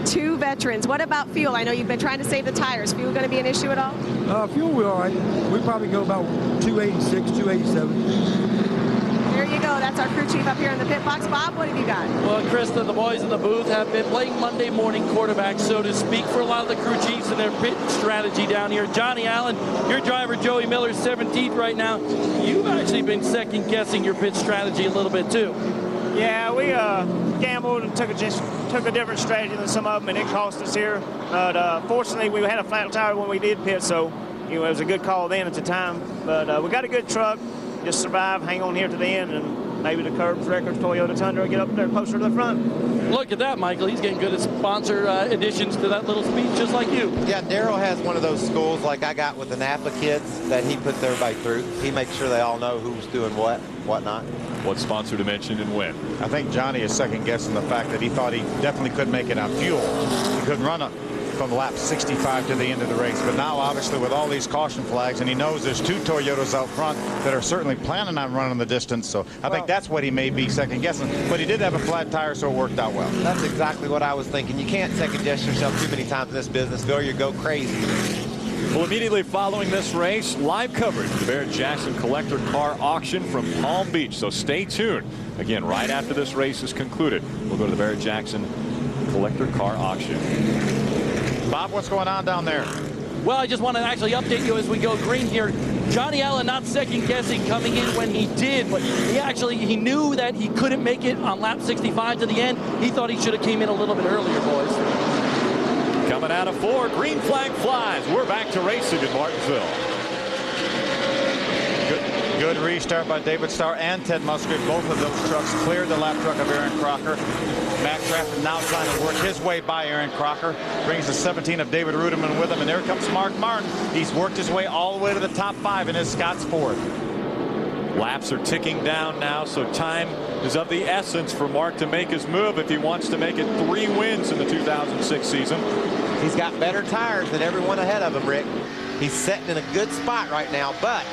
Two veterans. What about fuel? I know you've been trying to save the tires. Fuel going to be an issue at all? Fuel, we're all right. We probably go about 286, 287. There you go. That's our crew chief up here in the pit box. Bob, what have you got? Well, Krista, the boys in the booth have been playing Monday morning quarterback, so to speak, for a lot of the crew chiefs and their pit strategy down here. Johnny Allen, your driver, Joey Miller's 17th right now. You've actually been second-guessing your pit strategy a little bit, too. Yeah, we gambled and took a different strategy than some of them, and it cost us here. But fortunately, we had a flat tire when we did pit, so it was a good call then at the time. But we got a good truck. Just survive, hang on here to the end, and maybe the Curbs Records Toyota Tundra will get up there closer to the front. Look at that, Michael. He's getting good at sponsor additions to that little speech, just like you. Yeah, Daryl has one of those schools like I got with the Napa kids that he puts everybody through. He makes sure they all know who's doing what not. What sponsor to mention and when? I think Johnny is second-guessing the fact that he thought he definitely couldn't make it on fuel. He couldn't run it from lap 65 to the end of the race. But now, obviously, with all these caution flags, and he knows there's 2 Toyotas out front that are certainly planning on running the distance. So I think that's what he may be second-guessing. But he did have a flat tire, so it worked out well. That's exactly what I was thinking. You can't second-guess yourself too many times in this business, Phil. You go crazy. Well, immediately following this race, live coverage of the Barrett-Jackson Collector Car Auction from Palm Beach. So stay tuned. Again, right after this race is concluded, we'll go to the Barrett-Jackson Collector Car Auction. Bob, what's going on down there? Well, I just want to actually update you as we go green here. Johnny Allen not second-guessing coming in when he did, but he knew that he couldn't make it on lap 65 to the end. He thought he should have came in a little bit earlier, boys. Coming out of 4, green flag flies. We're back to racing in Martinsville. Good restart by David Starr and Ted Musgrave. Both of those trucks cleared the lap truck of Aaron Crocker. Matt Crafton now trying to work his way by Aaron Crocker. Brings the 17 of David Ruderman with him. And there comes Mark Martin. He's worked his way all the way to the top 5 in his Scott's Ford. Laps are ticking down now, so time is of the essence for Mark to make his move if he wants to make it 3 wins in the 2006 season. He's got better tires than everyone ahead of him, Rick. He's sitting in a good spot right now, but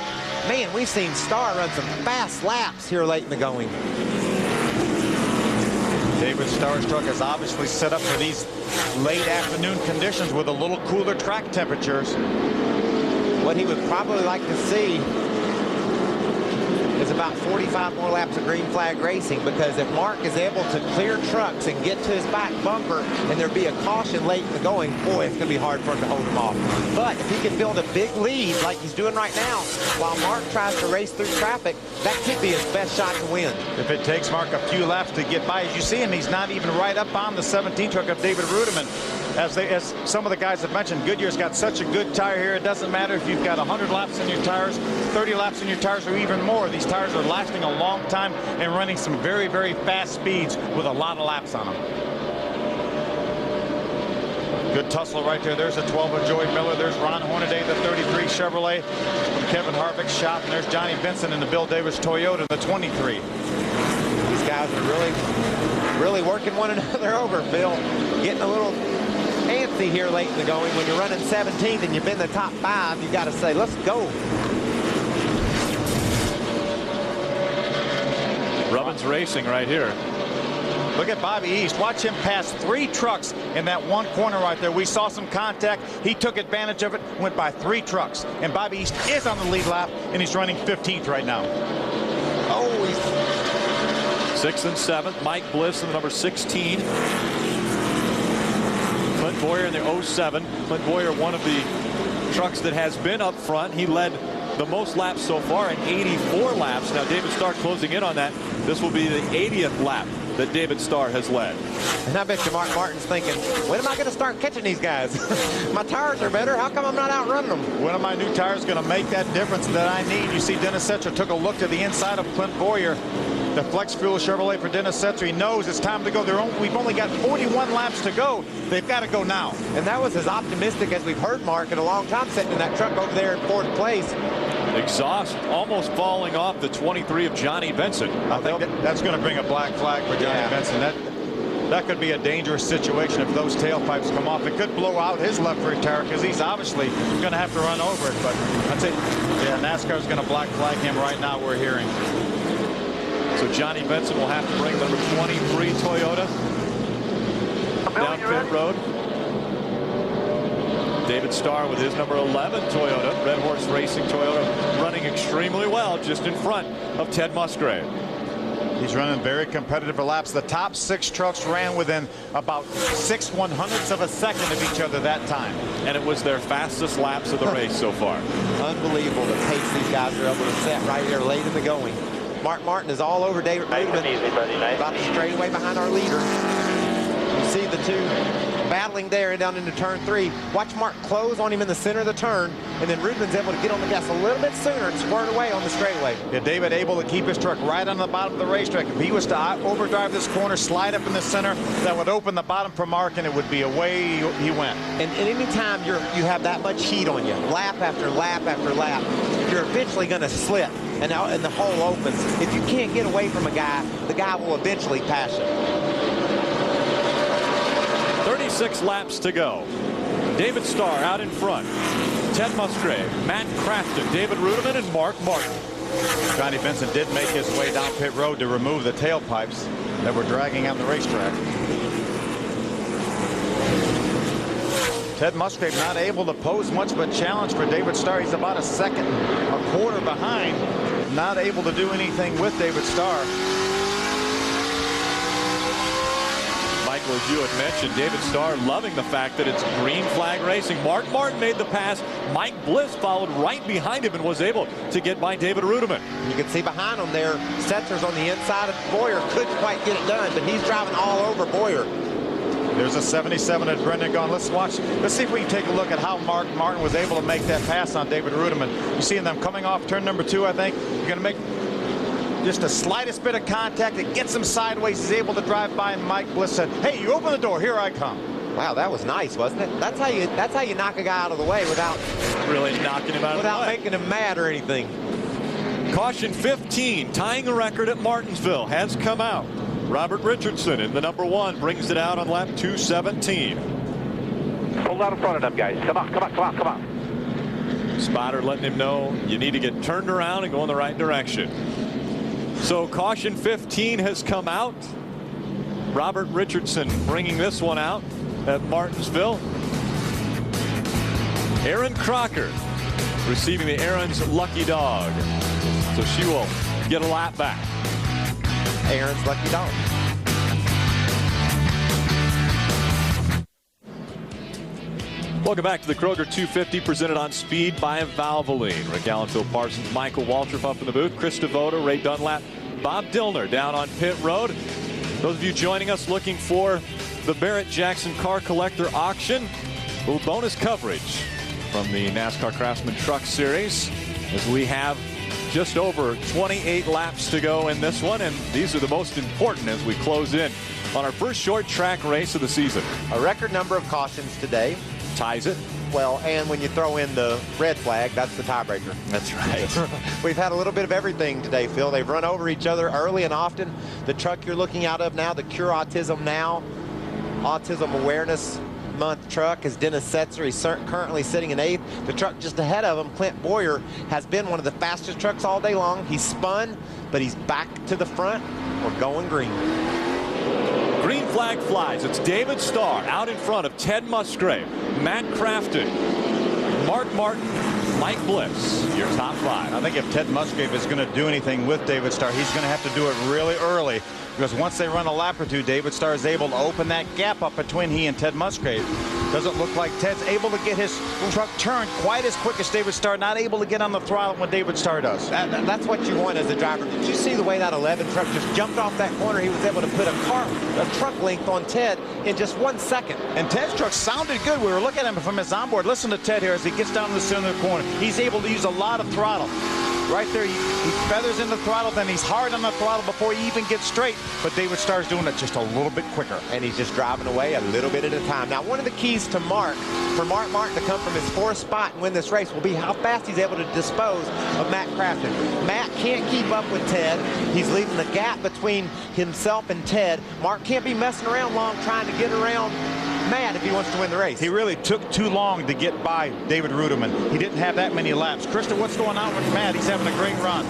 man, we've seen Starr run some fast laps here late in the going. David Starr's truck is obviously set up for these late afternoon conditions with a little cooler track temperatures. What he would probably like to see is about 45 more laps of green flag racing, because if Mark is able to clear trucks and get to his back bumper and there be a caution late in the going, boy, it's going to be hard for him to hold him off. But if he can build a big lead like he's doing right now while Mark tries to race through traffic, that could be his best shot to win. If it takes Mark a few laps to get by, as you see him, he's not even right up on the 17 truck of David Ruderman. As some of the guys have mentioned, Goodyear's got such a good tire here. It doesn't matter if you've got 100 laps in your tires, 30 laps in your tires, or even more. These tires are lasting a long time and running some very, very fast speeds with a lot of laps on them. Good tussle right there. There's a 12 of Joey Miller. There's Ron Hornaday, the 33 Chevrolet from Kevin Harvick's shop. And there's Johnny Benson in the Bill Davis Toyota, the 23. These guys are really working one another over, Phil. Getting a little antsy here late in the going. When you're running 17th and you've been in the top 5, you got to say, let's go. Rubbin's racing right here. Look at Bobby East. Watch him pass 3 trucks in that one corner right there. We saw some contact. He took advantage of it, went by 3 trucks. And Bobby East is on the lead lap, and he's running 15th right now. Oh, he's 6th and 7th. Mike Bliss in the number 16. Clint Boyer in the 07. Clint Boyer, one of the trucks that has been up front. He led the most laps so far in 84 laps. Now David Starr closing in on that. This will be the 80th lap that David Starr has led. And I bet you Mark Martin's thinking, when am I going to start catching these guys? My tires are better. How come I'm not outrunning them? When are my new tires going to make that difference that I need? You see Dennis Setzer took a look to the inside of Clint Boyer. The Flex Fuel Chevrolet for Dennis Setzer. He knows it's time to go. We've only got 41 laps to go. They've got to go now. And that was as optimistic as we've heard Mark in a long time, sitting in that truck over there in 4th place. Exhaust almost falling off the 23 of Johnny Benson. I think that's going to bring a black flag for Johnny Benson. That could be a dangerous situation if those tailpipes come off. It could blow out his left rear tire because he's obviously going to have to run over it. But I'd say, yeah, NASCAR's going to black flag him right now, we're hearing. So Johnny Benson will have to bring the number 23 Toyota down pit road. David Starr with his number 11 Toyota, Red Horse Racing Toyota, running extremely well just in front of Ted Musgrave. He's running very competitive laps. The top 6 trucks ran within about 6/100ths of a second of each other that time. And it was their fastest laps of the race so far. Unbelievable the pace these guys are able to set right here late in the going. Mark Martin is all over David Rudeman, about a straightaway behind our leader. You see the two battling there and down into turn 3. Watch Mark close on him in the center of the turn, and then Rudeman's able to get on the gas a little bit sooner and squirt away on the straightaway. Yeah, David able to keep his truck right on the bottom of the racetrack. If he was to overdrive this corner, slide up in the center, that would open the bottom for Mark, and it would be away he went. And any time you have that much heat on you, lap after lap after lap, you're eventually going to slip, and the hole opens. If you can't get away from a guy, the guy will eventually pass you. 36 laps to go. David Starr out in front. Ted Musgrave, Matt Crafton, David Rudeman, and Mark Martin. Johnny Benson did make his way down pit road to remove the tailpipes that were dragging on the racetrack. Ted Musgrave not able to pose much of a challenge for David Starr. He's about a quarter behind. Not able to do anything with David Starr. Michael, as you had mentioned, David Starr loving the fact that it's green flag racing. Mark Martin made the pass. Mike Bliss followed right behind him and was able to get by David Rudeman. You can see behind him there, Setzer's on the inside of Boyer. Couldn't quite get it done, but he's driving all over Boyer. There's a 77 at Brendan gone. Let's see if we can take a look at how Mark Martin was able to make that pass on David Rudeman. You see them coming off turn number 2, I think. You're going to make just the slightest bit of contact. It gets him sideways. He's able to drive by, and Mike Bliss said, "Hey, you open the door. Here I come." Wow, that was nice, wasn't it? That's how you knock a guy out of the way without really knocking him out of the way, without making him mad or anything. Caution 15, tying a record at Martinsville, has come out. Robert Richardson in the number 1 brings it out on lap 217. Pull out in front of them guys. Come on, come on, come on, come on. Spotter letting him know you need to get turned around and go in the right direction. So caution 15 has come out. Robert Richardson bringing this one out at Martinsville. Aaron Crocker receiving the Aaron's lucky dog. So she will get a lap back. Aaron's lucky dog. Welcome back to the Kroger 250 presented on speed by Valvoline. Rick Allen, Phil Parsons, Michael Waltrip up in the booth, Chris Devoto, Ray Dunlap, Bob Dillner down on pit road. Those of you joining us looking for the Barrett Jackson Car Collector auction, a little bonus coverage from the NASCAR Craftsman Truck Series as we have just over 28 laps to go in this one, and these are the most important as we close in on our first short track race of the season. A record number of cautions today. Ties it. Well, and when you throw in the red flag, that's the tiebreaker. That's right. We've had a little bit of everything today, Phil. They've run over each other early and often. The truck you're looking out of now, the Cure Autism Now, Autism Awareness Month truck, is Dennis Setzer. He's currently sitting in 8th. The truck just ahead of him, Clint Boyer, has been one of the fastest trucks all day long. He's spun, but he's back to the front. We're going green. Green flag flies. It's David Starr out in front of Ted Musgrave, Matt Crafton, Mark Martin, Mike Bliss, your top 5. I think if Ted Musgrave is going to do anything with David Starr, he's going to have to do it really early, because once they run a lap or two, David Starr is able to open that gap up between he and Ted Musgrave. Doesn't look like Ted's able to get his truck turned quite as quick as David Starr, not able to get on the throttle when David Starr does. That's what you want as a driver. Did you see the way that 11 truck just jumped off that corner? He was able to put a truck length on Ted in just 1 second. And Ted's truck sounded good. We were looking at him from his onboard. Listen to Ted here as he gets down to the center of the corner. He's able to use a lot of throttle. Right there, he feathers in the throttle, then he's hard on the throttle before he even gets straight. But David Starr's doing it just a little bit quicker. And he's just driving away a little bit at a time. Now, one of the keys to Mark, for Mark Martin to come from his 4th spot and win this race, will be how fast he's able to dispose of Matt Crafton. Matt can't keep up with Ted. He's leaving the gap between himself and Ted. Mark can't be messing around long trying to get around Matt if he wants to win the race. He really took too long to get by David Rudeman. He didn't have that many laps. Krista, what's going on with Matt? He's having a great run.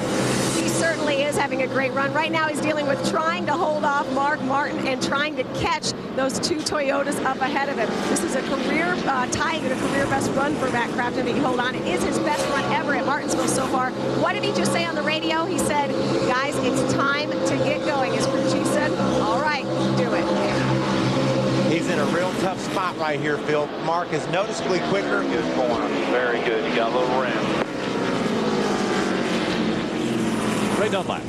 He certainly is having a great run. Right now he's dealing with trying to hold off Mark Martin and trying to catch those two Toyotas up ahead of him. This is a career tie and a career best run for Matt Crafton that you hold on. It is his best run ever at Martinsville so far. What did he just say on the radio? He said, guys, it's time to get going. His crew chief said, all right, do it. He's in a real tough spot right here, Phil. Mark is noticeably quicker. Good corner. Very good. You got a little rim. Ray Dunlap.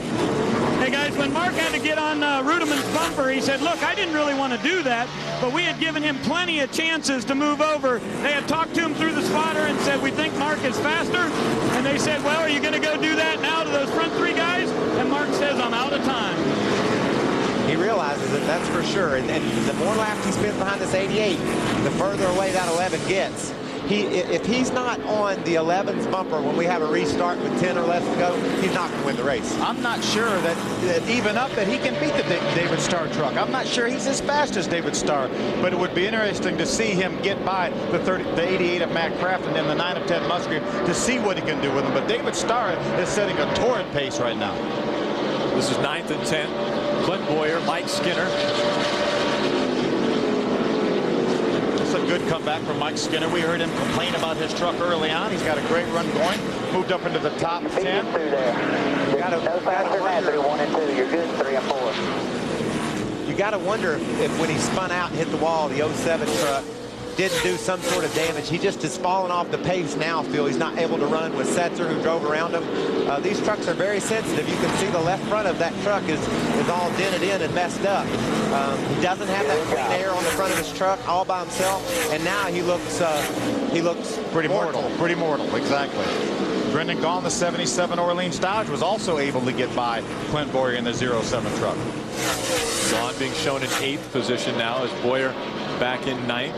Hey guys, when Mark had to get on Rudiman's bumper, he said, look, I didn't really want to do that, but we had given him plenty of chances to move over. They had talked to him through the spotter and said, we think Mark is faster. And they said, well, are you going to go do that now to those front three guys? And Mark says, I'm out of time. He realizes it, that's for sure. And the more laps he spends behind this 88, the further away that 11 gets. If he's not on the 11's bumper when we have a restart with 10 or less to go, he's not going to win the race. I'm not sure that even up that he can beat the David Starr truck. I'm not sure he's as fast as David Starr, but it would be interesting to see him get by the 88 of Matt Crafton and the 9 of Ted Musgrave to see what he can do with him. But David Starr is setting a torrid pace right now. This is 9th and 10th. Clint Boyer, Mike Skinner. A good comeback from Mike Skinner. We heard him complain about his truck early on. He's got a great run going. Moved up into the top 10. Through there. You got to no faster than that through 1 and 2. You're good 3 and 4. You got to wonder if when he spun out and hit the wall, the 07 truck didn't do some sort of damage. He just has fallen off the pace now, Phil. He's not able to run with Setzer, who drove around him. These trucks are very sensitive. You can see the left front of that truck is all dented in and messed up. He doesn't have that clean air on the front of his truck all by himself, and now he looks pretty mortal. Pretty mortal, exactly. Brendan Gaughan, the 77 Orleans Dodge, was also able to get by Clint Boyer in the 07 truck. Gaughan being shown in 8th position now as Boyer back in 9th.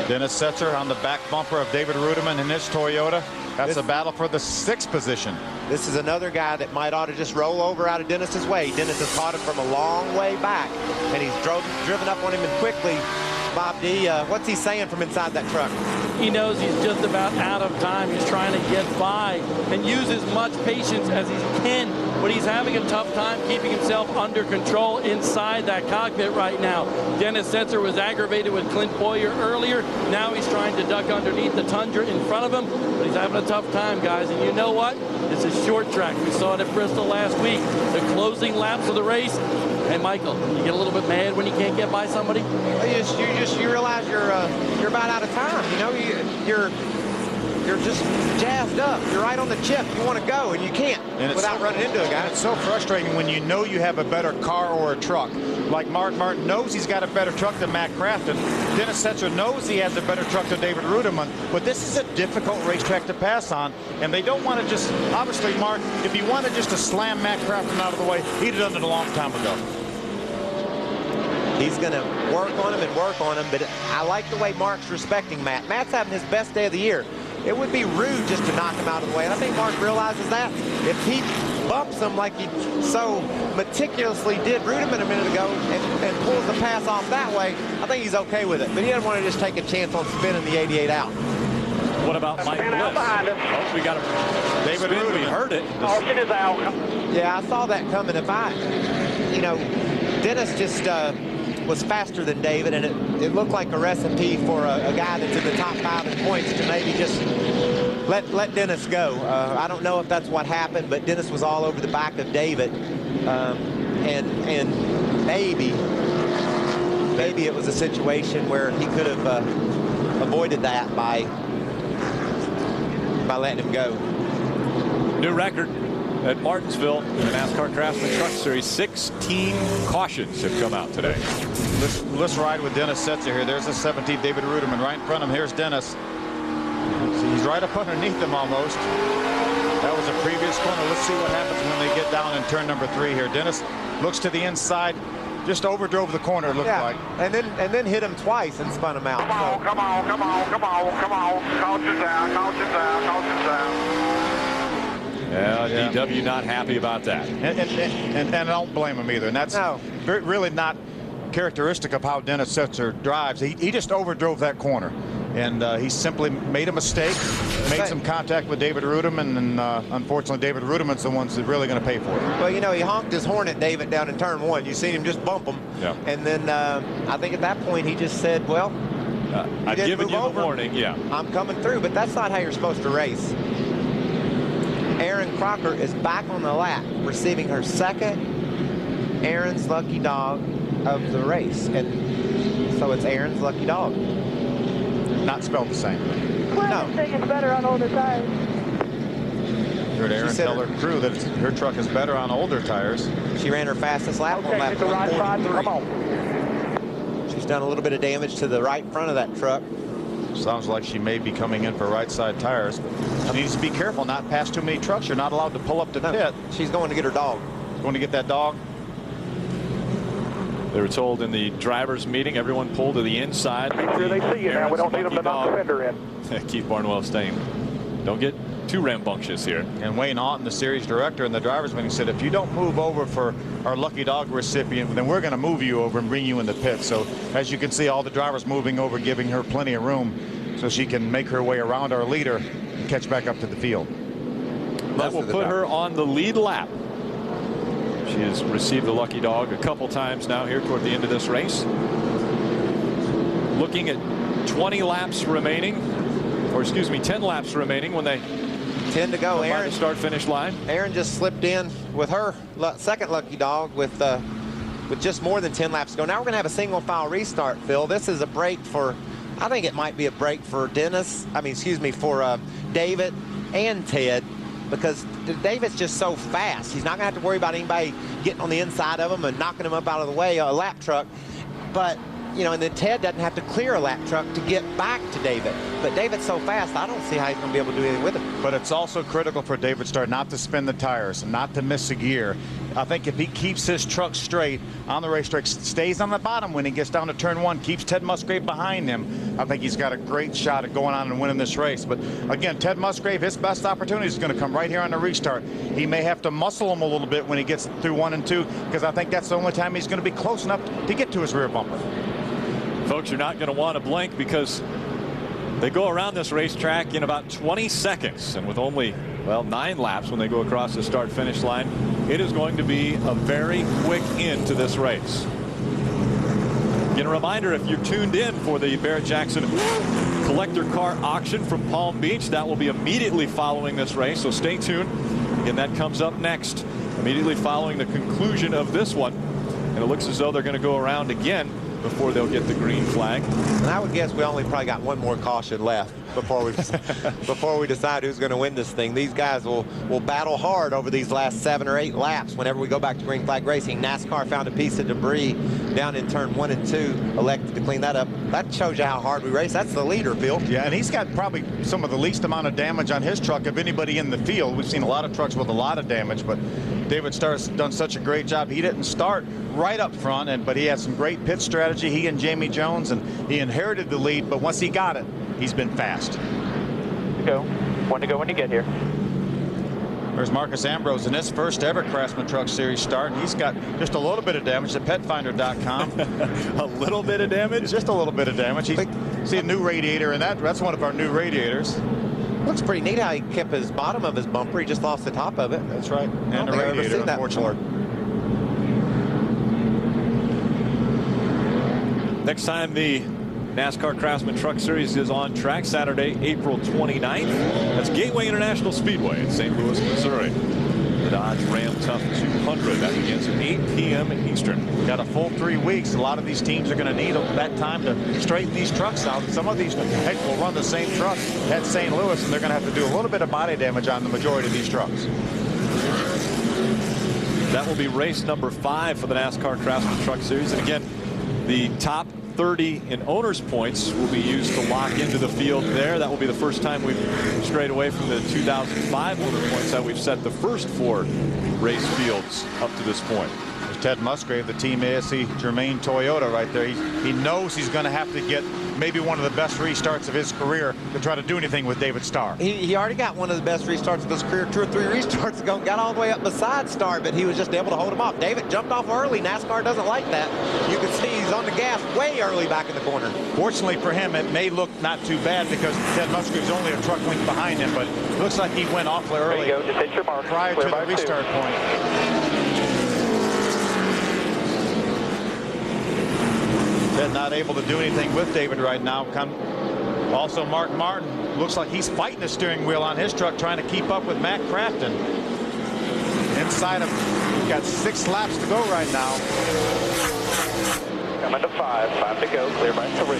Dennis Setzer on the back bumper of David Rudiman in his Toyota. That's a battle for the 6th position. This is another guy that might ought to just roll over out of Dennis's way. Dennis has caught him from a long way back, and he's driven up on him and quickly. Bob D, what's he saying from inside that truck? He knows he's just about out of time. He's trying to get by and use as much patience as he can, but he's having a tough time keeping himself under control inside that cockpit right now. Dennis Setzer was aggravated with Clint Boyer earlier. Now he's trying to duck underneath the Tundra in front of him, but he's having a tough time, guys. And you know what? It's a short track. We saw it at Bristol last week. The closing laps of the race. Hey, Michael, you get a little bit mad when you can't get by somebody? You realize you're about out of time. You know, you're just jazzed up. You're right on the chip. You want to go, and you can't without running into a guy. It's so frustrating when you know you have a better car or a truck. Like Mark Martin knows he's got a better truck than Matt Crafton. Dennis Setzer knows he has a better truck than David Rudiman. But this is a difficult racetrack to pass on, and they don't want to just, obviously, Mark, if he wanted just to slam Matt Crafton out of the way, he'd have done it a long time ago. He's going to work on him, but I like the way Mark's respecting Matt. Matt's having his best day of the year. It would be rude just to knock him out of the way, and I think Mark realizes that. If he bumps him like he so meticulously did Rudiman a minute ago and pulls the pass off that way, I think he's okay with it. But he doesn't want to just take a chance on spinning the 88 out. What about Mike Bliss? Oh, we got him. David Rudiman. We heard it. Caution is out. Yeah, I saw that coming. Dennis just was faster than David, and it looked like a recipe for a guy that's in the top 5 in points to maybe just let Dennis go. I don't know if that's what happened, but Dennis was all over the back of David, and maybe it was a situation where he could have avoided that by letting him go. New record at Martinsville in the NASCAR Craftsman Truck Series. 16 cautions have come out today. Let's ride with Dennis Setzer here. There's the 17th, David Rudiman, right in front of him. Here's Dennis. See, he's right up underneath him almost. That was a previous corner. Let's see what happens when they get down in turn number 3 here. Dennis looks to the inside, just overdrove the corner, it looked like. And then hit him twice and spun him out. Come on. Caution's out. Yeah, DW not happy about that. And I don't blame him either. And that's really not characteristic of how Dennis Setzer drives. He just overdrove that corner. And he simply made a mistake, made some contact with David Ruderman, and unfortunately David Ruderman's the ones that really going to pay for it. Well, you know, he honked his horn at David down in turn 1. You seen him just bump him. Yeah. And then I think at that point he just said, well, I've given you the warning. Yeah. I'm coming through, but that's not how you're supposed to race. Erin Crocker is back on the lap, receiving her second Erin's Lucky Dog of the race. And so it's Erin's Lucky Dog. Not spelled the same. No. I think it's better on older tires. Heard Erin tell her crew that her truck is better on older tires. She ran her fastest lap on lap 143. Come on. She's done a little bit of damage to the right front of that truck. Sounds like she may be coming in for right side tires. She needs to be careful, not pass too many trucks. You're not allowed to pull up the pit. She's going to get her dog. Going to get that dog. They were told in the drivers' meeting, everyone pull to the inside. Make sure they see you now. We don't need them to knock the fender in. Keith Barnwell saying, don't get too rambunctious here. And Wayne Auten, the series director in the drivers' meeting, said if you don't move over for our Lucky Dog recipient, then we're going to move you over and bring you in the pit. So as you can see, all the drivers moving over, giving her plenty of room so she can make her way around our leader and catch back up to the field. That will put her on the lead lap. She has received the Lucky Dog a couple times now here toward the end of this race. Looking at 20 laps remaining, or excuse me, 10 laps remaining when they 10 to go. Erin, the start-finish line. Erin just slipped in with her second Lucky Dog with just more than 10 laps to go. Now we're going to have a single file restart, Phil. This is a break for, I think it might be a break for for David and Ted, because David's just so fast. He's not going to have to worry about anybody getting on the inside of him and knocking him up out of the way, a lap truck. But, you know, and then Ted doesn't have to clear a lap truck to get back to David. But David's so fast, I don't see how he's going to be able to do anything with him. But it's also critical for David Starr not to spin the tires and not to miss a gear. I think if he keeps his truck straight on the racetrack, stays on the bottom when he gets down to turn 1, keeps Ted Musgrave behind him, I think he's got a great shot at going on and winning this race. But again, Ted Musgrave, his best opportunity is going to come right here on the restart. He may have to muscle him a little bit when he gets through 1 and 2, because I think that's the only time he's going to be close enough to get to his rear bumper. Folks, you're not going to want to blink, because they go around this racetrack in about 20 seconds, and with only, well, 9 laps when they go across the start-finish line, it is going to be a very quick end to this race. Again, a reminder, if you're tuned in for the Barrett-Jackson collector car auction from Palm Beach, that will be immediately following this race, so stay tuned. Again, that comes up next, immediately following the conclusion of this one, and it looks as though they're going to go around again before they'll get the green flag. And I would guess we only probably got one more caution left before we decide who's going to win this thing. These guys will battle hard over these last 7 or 8 laps whenever we go back to green flag racing. NASCAR found a piece of debris down in turn 1 and 2, elected to clean that up. That shows you how hard we race. That's the leader, Phil. Yeah, and he's got probably some of the least amount of damage on his truck of anybody in the field. We've seen a lot of trucks with a lot of damage, but David Starr's done such a great job. He didn't start right up front, but he had some great pit strategy, he and Jamie Jones, and he inherited the lead, but once he got it, he's been fast. Go. 1 to go when you get here. There's Marcus Ambrose in his first ever Craftsman Truck Series start. He's got just a little bit of damage at petfinder.com. A little bit of damage? Just a little bit of damage. See a new radiator in that. That's one of our new radiators. Looks pretty neat how he kept his bottom of his bumper. He just lost the top of it. That's right. And the radiator, unfortunately. Next time the NASCAR Craftsman Truck Series is on track, Saturday, April 29th. That's Gateway International Speedway in St. Louis, Missouri. The Dodge Ram Tough 200. That begins at 8 p.m. Eastern. Got a full 3 weeks. A lot of these teams are going to need that time to straighten these trucks out. Some of these heck will run the same truck at St. Louis, and they're going to have to do a little bit of body damage on the majority of these trucks. That will be race number 5 for the NASCAR Craftsman Truck Series. And again, the top 30 in owners points will be used to lock into the field there. That will be the first time we've strayed away from the 2005 owner points that we've set the first 4 race fields up to this point. Ted Musgrave, the Team ASC Germain Toyota right there. He knows he's going to have to get maybe one of the best restarts of his career to try to do anything with David Starr. He already got one of the best restarts of his career 2 or 3 restarts ago, got all the way up beside Starr, but he was just able to hold him off. David jumped off early. NASCAR doesn't like that. You can see he's on the gas way early back in the corner. Fortunately for him, it may look not too bad because Ted Musgrave's only a truck length behind him, but it looks like he went awfully early There you go. Just hit your mark. prior to the restart point. Ted not able to do anything with David right now. Also, Mark Martin looks like he's fighting the steering wheel on his truck, trying to keep up with Matt Crafton. Inside of, got 6 laps to go right now. Coming to 5 to go, clear by 3.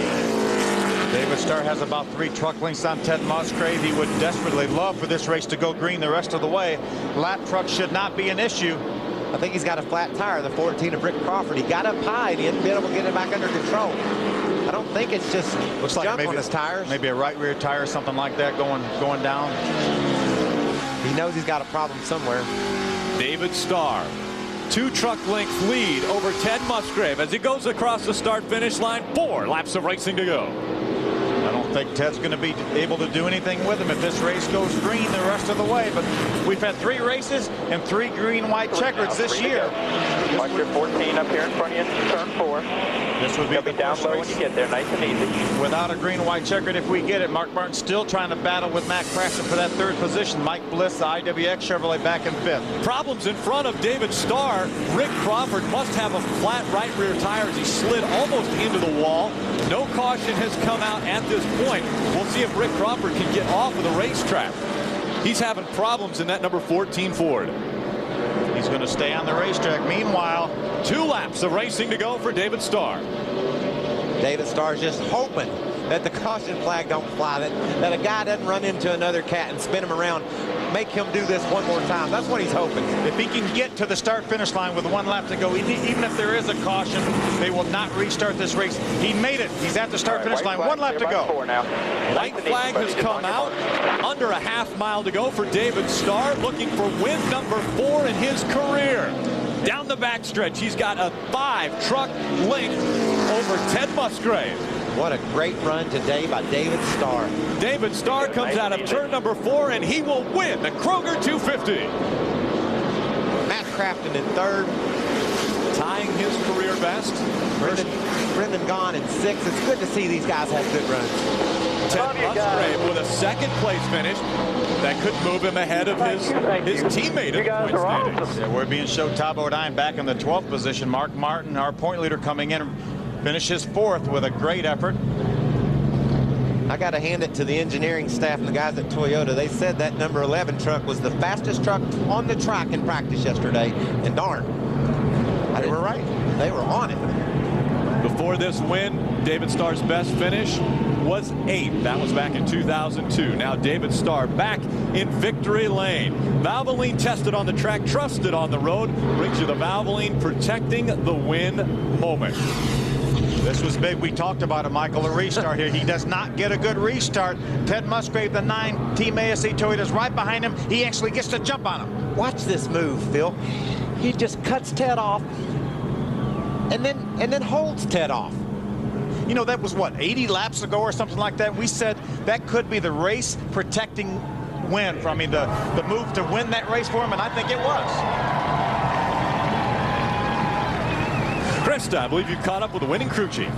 David Starr has about 3 truck lengths on Ted Musgrave. He would desperately love for this race to go green the rest of the way. Lap truck should not be an issue. I think he's got a flat tire, the 14 of Rick Crawford. He got up high and he didn't be able to get it back under control. I don't think it's just looks like jump maybe on his tires. Maybe a right rear tire or something like that going down. He knows he's got a problem somewhere. David Starr, 2 truck length lead over Ted Musgrave as he goes across the start-finish line. 4 laps of racing to go. I don't think Ted's going to be able to do anything with him if this race goes green the rest of the way. But we've had 3 races and 3 green-white checkers this year. Watch your 14 up here in front of you, turn 4. This would be the down low when you get there, nice and easy. Without a green-white checkered, if we get it, Mark Martin still trying to battle with Matt Crafton for that 3rd position. Mike Bliss, the IWX Chevrolet, back in 5th. Problems in front of David Starr. Rick Crawford must have a flat right rear tire as he slid almost into the wall. No caution has come out at this point. We'll see if Rick Crawford can get off of the racetrack. He's having problems in that number 14 Ford. He's going to stay on the racetrack. Meanwhile, 2 laps of racing to go for David Starr. David Starr's just hoping that the caution flag don't fly, that a guy doesn't run into another cat and spin him around, make him do this one more time. That's what he's hoping. If he can get to the start-finish line with 1 lap to go, even if there is a caution, they will not restart this race. He made it. He's at the start-finish line. 1 lap to go. White flag has come out. Under a half mile to go for David Starr, looking for win number 4 in his career. Down the backstretch, he's got a 5 truck length over Ted Musgrave. What a great run today by David Starr. David Starr comes out of turn number 4, and he will win the Kroger 250. Matt Crafton in 3rd. Tying his career best. Brendan Gaughan in 6th. It's good to see these guys have good runs. Ted Musgrave with a 2nd place finish. That could move him ahead of his teammate in the point standings. Yeah, we're being showed Todd Bodine back in the 12th position. Mark Martin, our point leader, coming in, finishes 4th with a great effort. I got to hand it to the engineering staff and the guys at Toyota. They said that number 11 truck was the fastest truck on the track in practice yesterday. And darn, they were right. They were on it. Before this win, David Starr's best finish was 8th. That was back in 2002. Now David Starr back in victory lane. Valvoline tested on the track, trusted on the road. Brings you the Valvoline protecting the win moment. This was big. We talked about it, Michael, a restart here. He does not get a good restart. Ted Musgrave, the 9 Team ASC Toyota, is right behind him. He actually gets to jump on him. Watch this move, Phil. He just cuts Ted off and then holds Ted off. You know, that was what, 80 laps ago or something like that? We said that could be the race protecting win for, I mean, the move to win that race for him, and I think it was. Krista, I believe you caught up with the winning crew chief.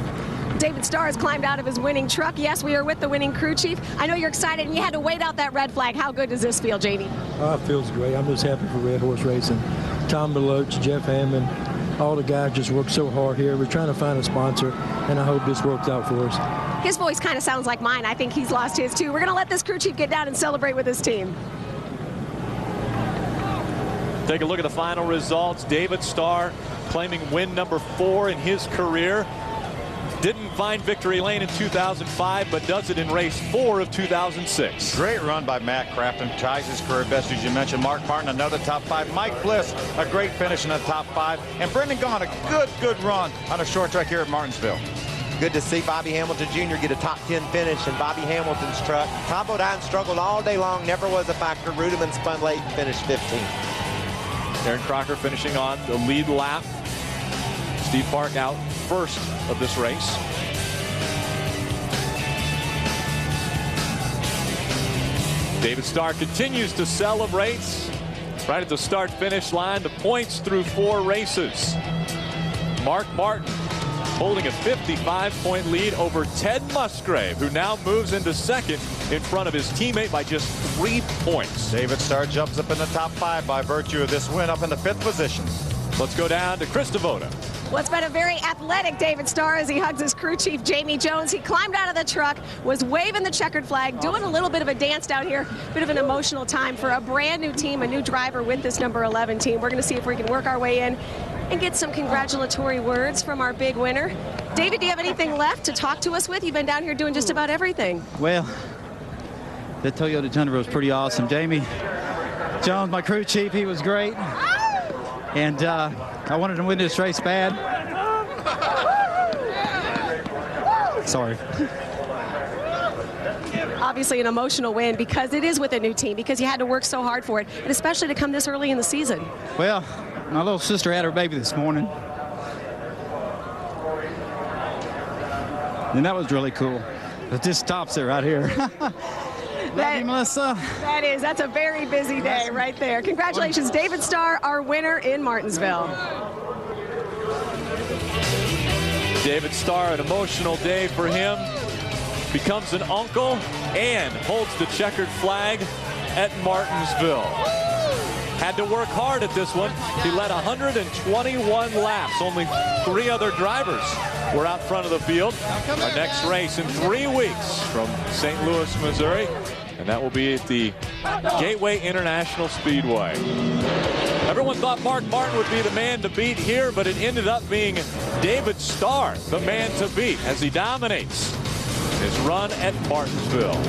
David Starr has climbed out of his winning truck. Yes, we are with the winning crew chief. I know you're excited, and you had to wait out that red flag. How good does this feel, Jamie? It feels great. I'm just happy for Red Horse Racing. Tom DeLoach, Jeff Hammond, all the guys just worked so hard here. We're trying to find a sponsor, and I hope this works out for us. His voice kind of sounds like mine. I think he's lost his, too. We're going to let this crew chief get down and celebrate with his team. Take a look at the final results. David Starr claiming win number 4 in his career. Didn't find victory lane in 2005, but does it in race 4 of 2006. Great run by Matt Crafton. Ties his career best, as you mentioned. Mark Martin, another top 5. Mike Bliss, a great finish in the top 5. And Brendan Gaughan, a good run on a short track here at Martinsville. Good to see Bobby Hamilton Jr. get a top 10 finish in Bobby Hamilton's truck. Tom Bodine struggled all day long, never was a factor. Ruderman spun late and finished 15th. Aaron Crocker finishing on the lead lap Steve Park out first of this race. David Starr continues to celebrate right at the start-finish line. The points through 4 races. Mark Martin holding a 55-point lead over Ted Musgrave, who now moves into second in front of his teammate by just 3 points. David Starr jumps up in the top 5 by virtue of this win, up in the 5th position. Let's go down to Chris Devoto. Well, it's been a very athletic David Starr as he hugs his crew chief, Jamie Jones. He climbed out of the truck, was waving the checkered flag, doing a little bit of a dance down here. Bit of an emotional time for a brand new team, a new driver with this number 11 team. We're going to see if we can work our way in and get some congratulatory words from our big winner. David, do you have anything left to talk to us with? You've been down here doing just about everything. Well, the Toyota Tundra was pretty awesome. Jamie Jones, my crew chief, he was great. And I wanted to win this race bad. Sorry. Obviously an emotional win because it is with a new team, because you had to work so hard for it, and especially to come this early in the season. Well, my little sister had her baby this morning. And that was really cool. It just stops it right here. Love you, Melissa. That's a very busy day right there. Congratulations, David Starr, our winner in Martinsville. David Starr, an emotional day for him. Becomes an uncle and holds the checkered flag at Martinsville. Had to work hard at this one. He led 121 laps. Only 3 other drivers were out front of the field. Our next race in 3 weeks from St. Louis, Missouri. And that will be at the Gateway International Speedway. Everyone thought Mark Martin would be the man to beat here, but it ended up being David Starr, the man to beat, as he dominates his run at Martinsville.